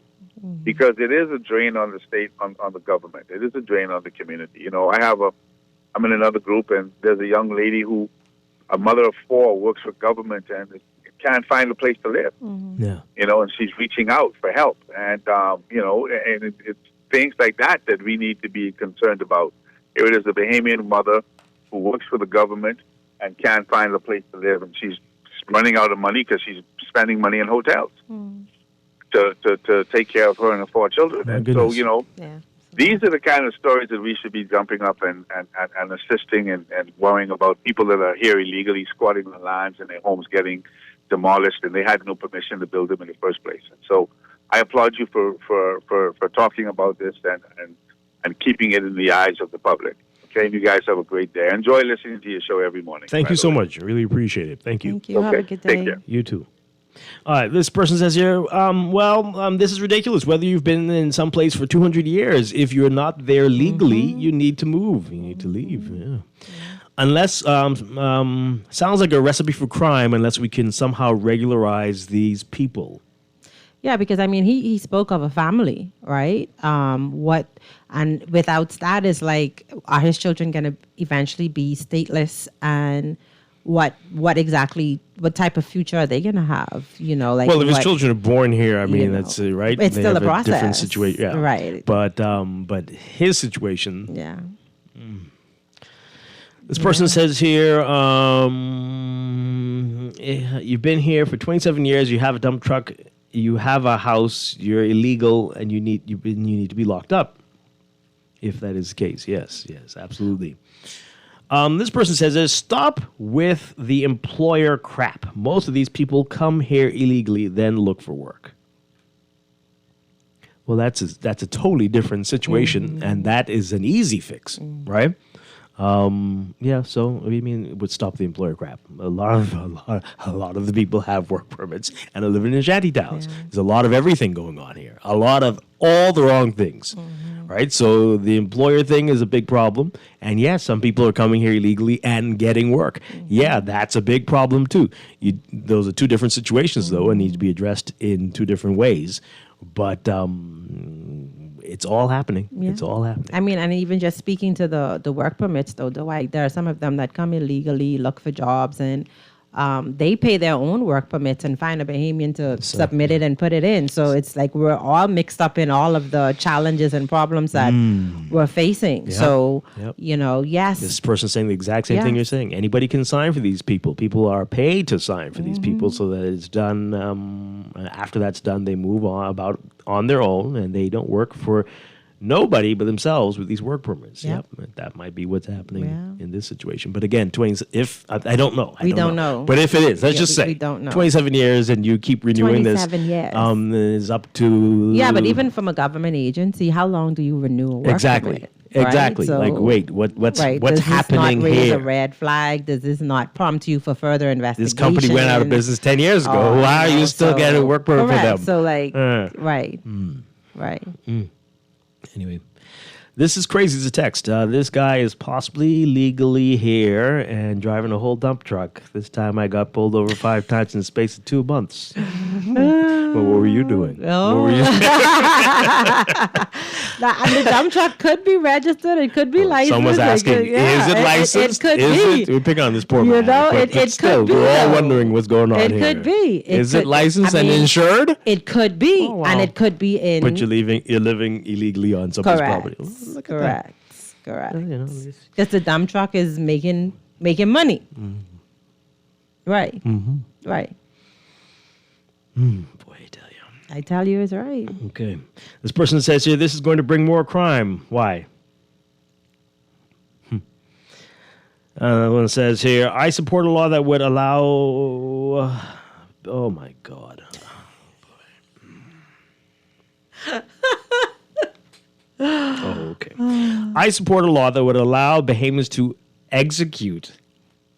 Because it is a drain on the state, on the government. It is a drain on the community. I'm in another group, and there's a young lady who, a mother of 4, works for government and can't find a place to live. Yeah. And she's reaching out for help. And, and it's things like that we need to be concerned about. Here it is a Bahamian mother who works for the government and can't find a place to live, and she's running out of money because she's spending money in hotels to take care of her and her 4 children. My and goodness. so, these are the kind of stories that we should be jumping up and assisting and worrying about people that are here illegally, squatting on lands and their homes getting demolished, and they had no permission to build them in the first place. And so I applaud you for talking about this and keeping it in the eyes of the public. Okay, and you guys have a great day. I enjoy listening to your show every morning. Thank you so much. I really appreciate it. Thank you. Thank you. Have a good day. Take care. You too. All right, this person says here, this is ridiculous. Whether you've been in some place for 200 years, if you're not there legally, you need to move. You need to leave. Yeah. Unless, sounds like a recipe for crime unless we can somehow regularize these people. Yeah, because I mean, he spoke of a family, right? And without status, like, are his children going to eventually be stateless? And what type of future are they going to have? You know, like, well, if his children are born here, I mean, that's right. It's they still have a process, different situation, yeah. right? But his situation, yeah. This person says here, you've been here for 27 years. You have a dump truck. You have a house. You're illegal, and you need to be locked up. If that is the case, yes, absolutely. This person says, stop with the employer crap. Most of these people come here illegally, then look for work. Well, that's a totally different situation, and that is an easy fix, right? So I mean, it would stop the employer crap. A lot of the people have work permits and are living in shanty towns. Yeah. There's a lot of everything going on here. A lot of all the wrong things, right? So the employer thing is a big problem. And yes, some people are coming here illegally and getting work. Yeah, that's a big problem too. Those are two different situations though, and need to be addressed in two different ways. But it's all happening. Yeah. It's all happening. I mean, and even just speaking to the work permits, though, Dwight, there are some of them that come illegally, look for jobs, and they pay their own work permits and find a Bahamian to submit it and put it in. So it's like we're all mixed up in all of the challenges and problems that we're facing. Yep. So, yes. This person's saying the exact same thing you're saying. Anybody can sign for these people. People are paid to sign for these people so that it's done. After that's done, they move on their own, and they don't work for nobody but themselves with these work permits. Yep. That might be what's happening in this situation. But again, I don't know. We don't know. But if it is, let's just say we don't know. 27 years and you keep renewing 27 years. Is up to... Yeah, but even from a government agency, how long do you renew a work permit? Exactly. So, like, wait, what's happening here? Does this not raise here? a red flag? Does this not prompt you for further investigation? This company went out of business 10 years ago. Why are you still getting a work permit for them? So, like, right. Anyway, this is crazy as a text. This guy is possibly legally here and driving a whole dump truck. This time I got pulled over 5 times in the space of 2 months. Well, what were you doing? Oh. What were you doing? And the dump truck could be registered. It could be licensed. Someone's asking, is it licensed? It could be. We pick on this poor man. It still, could be. We're all wondering what's going on here. It could be. Is it licensed and insured? It could be, and it could be in. But you're living illegally on somebody's property. Correct. Because the dump truck is making money. Right. Right. Boy, I tell you, it's right. Okay. This person says here, this is going to bring more crime. Why? One says here, I support a law that would allow... oh, my God. Oh, okay. I support a law that would allow Bahamians to execute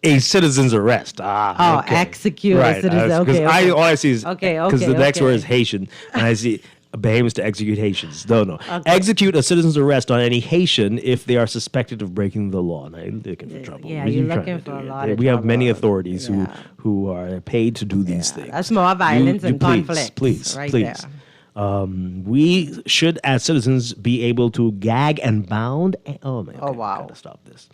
a citizen's arrest. Okay. Execute right. a citizen. Okay. All I see is because the next word is okay. Haitian, and I see Bahamians to execute Haitians. No. Okay. Execute a citizen's arrest on any Haitian if they are suspected of breaking the law. Now you're looking for trouble. Yeah, you're looking for a lot of We have trouble. many authorities who are paid to do these things. That's more violence and conflict. Please. There. We should, as citizens, be able to gag and bound. Oh man! Okay, wow! Gotta stop this.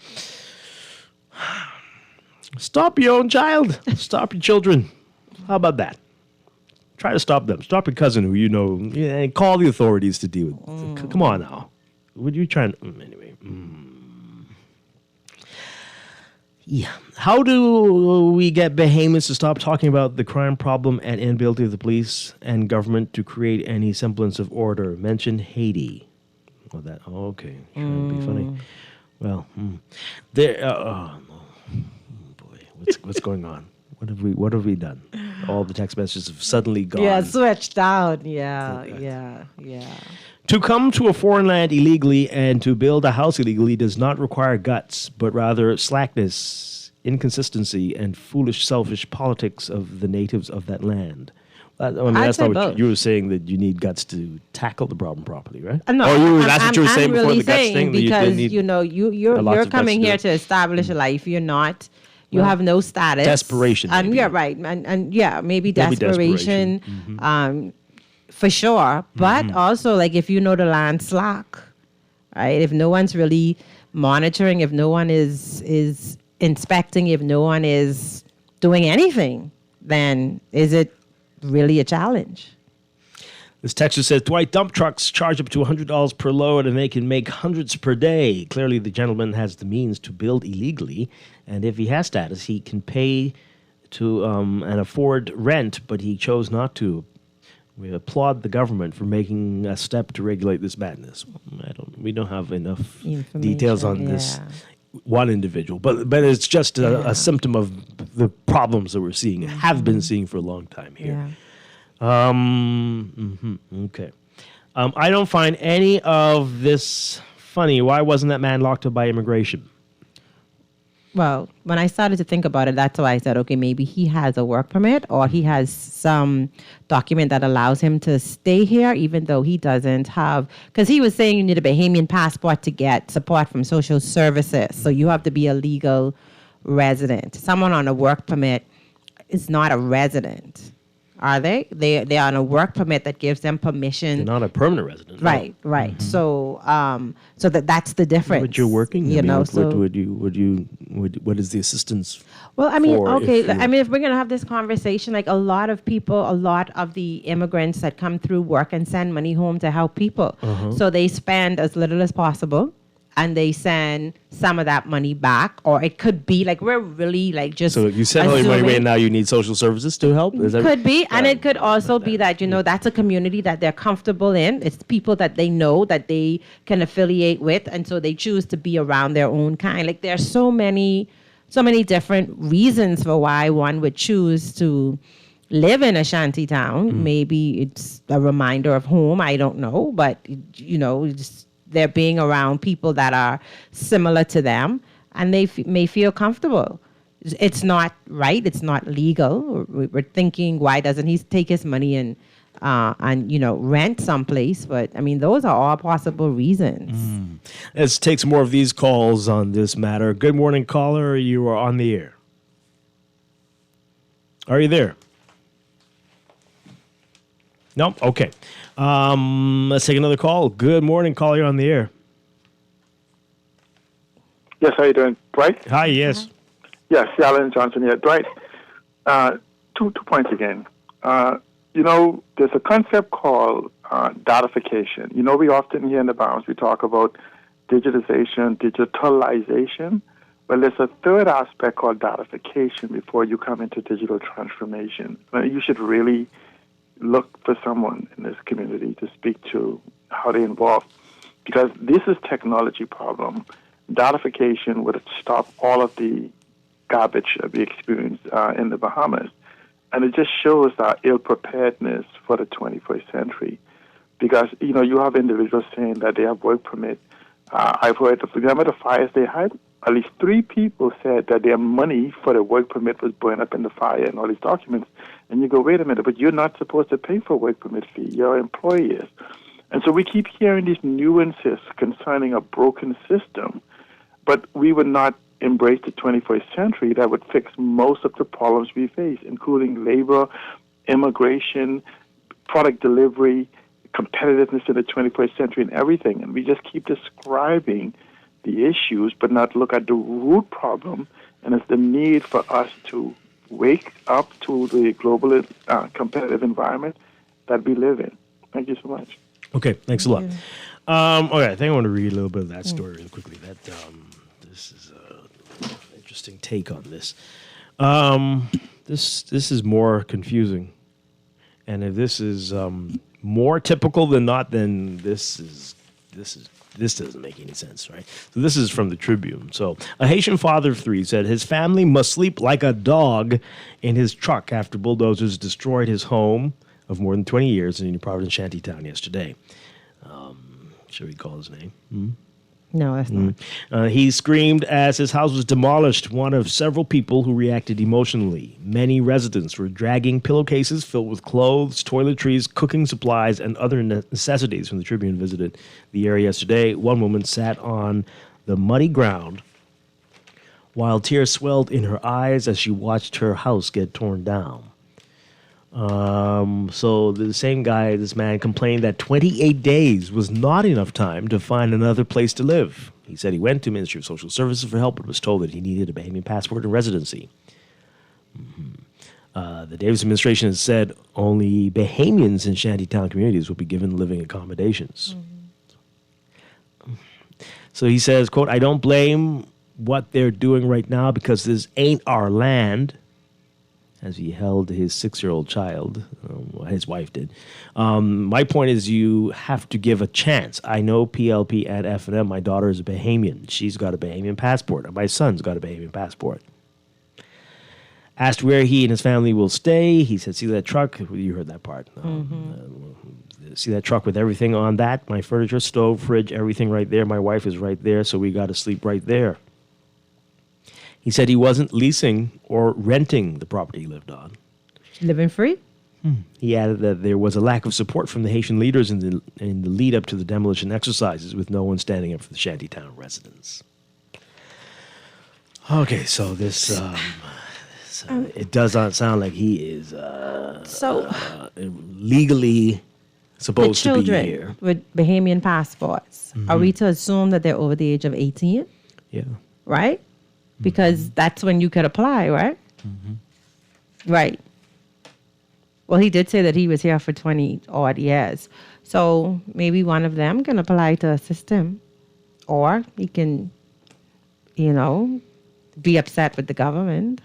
Stop your own child. Stop your children. How about that? Try to stop them. Stop your cousin who you know. And call the authorities to deal with. Come on now. What are you trying to... Anyway. Yeah. How do we get Bahamians to stop talking about the crime problem and inability of the police and government to create any semblance of order? Mention Haiti. Okay. Trying to be funny. Well, boy, what's going on? What have we done? All the text messages have suddenly gone. Yeah, switched out. Yeah. To come to a foreign land illegally and to build a house illegally does not require guts, but rather slackness inconsistency, and foolish, selfish politics of the natives of that land. I mean, I'd that's say not what both. you were saying, that you need guts to tackle the problem properly, right? No, That's what you were saying I'm before really the guts saying thing? That because need you're lots of guts coming to do here it. to establish a life. You're not. You Well, have no status. desperation, And maybe. yeah, right. And yeah, maybe Maybe desperation. desperation. For sure. But also, like, if you know the land slack, right? If no one's really monitoring, if no one is inspecting, if no one is doing anything, then is it really a challenge? This texter says, Dwight, dump trucks charge up to $100 per load and they can make hundreds per day. Clearly, the gentleman has the means to build illegally. And if he has status, he can pay to and afford rent, but he chose not to. We applaud the government for making a step to regulate this madness. We don't have enough details on this one individual, but it's just a symptom of the problems that we're seeing, have been seeing for a long time here. Okay. I don't find any of this funny. Why wasn't that man locked up by immigration? Well, when I started to think about it, that's why I said, okay, maybe he has a work permit or he has some document that allows him to stay here, even though he doesn't have, because he was saying you need a Bahamian passport to get support from social services. So you have to be a legal resident. Someone on a work permit is not a resident. Are they? They're on a work permit that gives them permission. They're not a permanent resident. Right, right. So, so that's the difference. But you're working. You know. What is the assistance? Well, I mean, for okay. I mean, if we're gonna have this conversation, like a lot of the immigrants that come through work and send money home to help people. So they spend as little as possible, and they send some of that money back, or it could be like we're really like just. So you send all your money away, and now you need social services to help. Is that could be, and it could also be that that's a community that they're comfortable in. It's people that they know that they can affiliate with, and so they choose to be around their own kind. Like there's so many different reasons for why one would choose to live in a shanty town. Maybe it's a reminder of home. I don't know, but they're being around people that are similar to them, and they may feel comfortable. It's not right. It's not legal. We're thinking, why doesn't he take his money and rent someplace? But I mean, those are all possible reasons. Let's take some more of these calls on this matter. Good morning, caller. You are on the air. Are you there? No? Okay. Let's take another call. Good morning, caller. You're on the air. Yes, how you doing, Dwight? Hi, yes. Yes, Alan Johnson here. Dwight, 2 points again. There's a concept called datification. We often hear in the Bahamas, we talk about digitalization. Well, there's a third aspect called datification before you come into digital transformation. You should really look for someone in this community to speak to how they involve, because this is technology problem. Datification would stop all of the garbage that we experience in the Bahamas. And it just shows our ill-preparedness for the 21st century. Because, you have individuals saying that they have work permit. I've heard, for example, the fires they had, at least 3 people said that their money for the work permit was burned up in the fire and all these documents. And you go, wait a minute, but you're not supposed to pay for a work permit fee. Your employee is. And so we keep hearing these nuances concerning a broken system, but we would not embrace the 21st century that would fix most of the problems we face, including labor, immigration, product delivery, competitiveness in the 21st century, and everything. And we just keep describing the issues, but not look at the root problem, and it's the need for us to wake up to the global competitive environment that we live in. Thank you so much. Okay, thanks a lot. Okay, I think I want to read a little bit of that story really quickly. This is an interesting take on this. This is more confusing, and if this is more typical than not, then this doesn't make any sense, right? So this is from the Tribune. So a Haitian father of 3 said his family must sleep like a dog in his truck after bulldozers destroyed his home of more than 20 years in New Providence Shantytown yesterday. Should we call his name? No, that's not. He screamed as his house was demolished, one of several people who reacted emotionally. Many residents were dragging pillowcases filled with clothes, toiletries, cooking supplies, and other necessities when the Tribune visited the area yesterday. One woman sat on the muddy ground while tears swelled in her eyes as she watched her house get torn down. So the same guy, this man, complained that 28 days was not enough time to find another place to live. He said he went to Ministry of Social Services for help, but was told that he needed a Bahamian passport and residency. The Davis administration has said only Bahamians in shantytown communities will be given living accommodations. So he says, quote, "I don't blame what they're doing right now because this ain't our land," as he held his 6-year-old child. His wife did. My point is you have to give a chance. I know PLP and F&M. My daughter is a Bahamian. She's got a Bahamian passport. And my son's got a Bahamian passport. Asked where he and his family will stay, he said, "See that truck?" You heard that part. See that truck with everything on that? My furniture, stove, fridge, everything right there. My wife is right there, so we got to sleep right there. He said he wasn't leasing or renting the property he lived on. Living free? He added that there was a lack of support from the Haitian leaders in the lead up to the demolition exercises, with no one standing up for the shantytown residents. Okay, so this it does not sound like he is legally supposed to be here. With Bahamian passports, are we to assume that they're over the age of 18? Yeah. Right? Because that's when you could apply, right? Right. Well, he did say that he was here for 20 odd years. So maybe one of them can apply to assist him. Or he can, be upset with the government.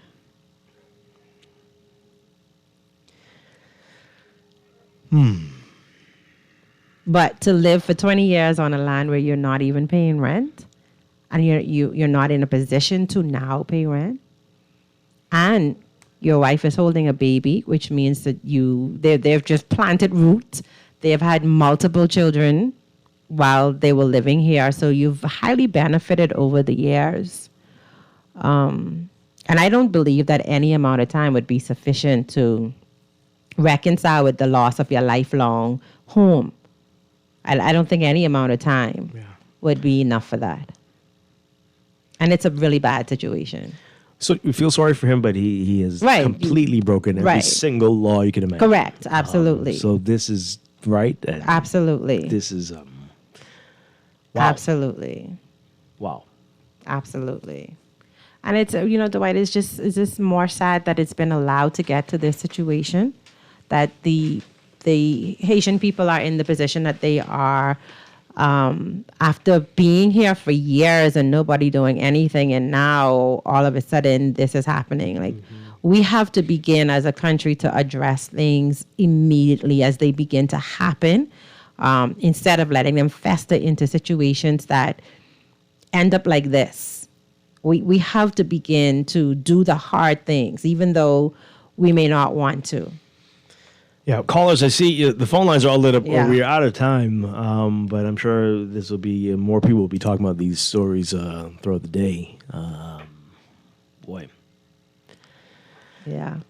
But to live for 20 years on a land where you're not even paying rent, and you're not in a position to now pay rent, and your wife is holding a baby, which means that they've just planted roots. They've had multiple children while they were living here, so you've highly benefited over the years. And I don't believe that any amount of time would be sufficient to reconcile with the loss of your lifelong home. I don't think any amount of time would be enough for that. And it's a really bad situation. So we feel sorry for him, but he has completely broken every single law you can imagine. Correct, absolutely. So this is right. And absolutely. This is wow. Absolutely. Wow. Absolutely. And it's Dwight, is just more sad that it's been allowed to get to this situation, that the Haitian people are in the position that they are. After being here for years and nobody doing anything, and now all of a sudden this is happening. Like, we have to begin as a country to address things immediately as they begin to happen, instead of letting them fester into situations that end up like this. We have to begin to do the hard things, even though we may not want to. Yeah, callers, I see the phone lines are all lit up. Yeah. We're out of time, but I'm sure this will be more people will be talking about these stories throughout the day. Boy. Yeah.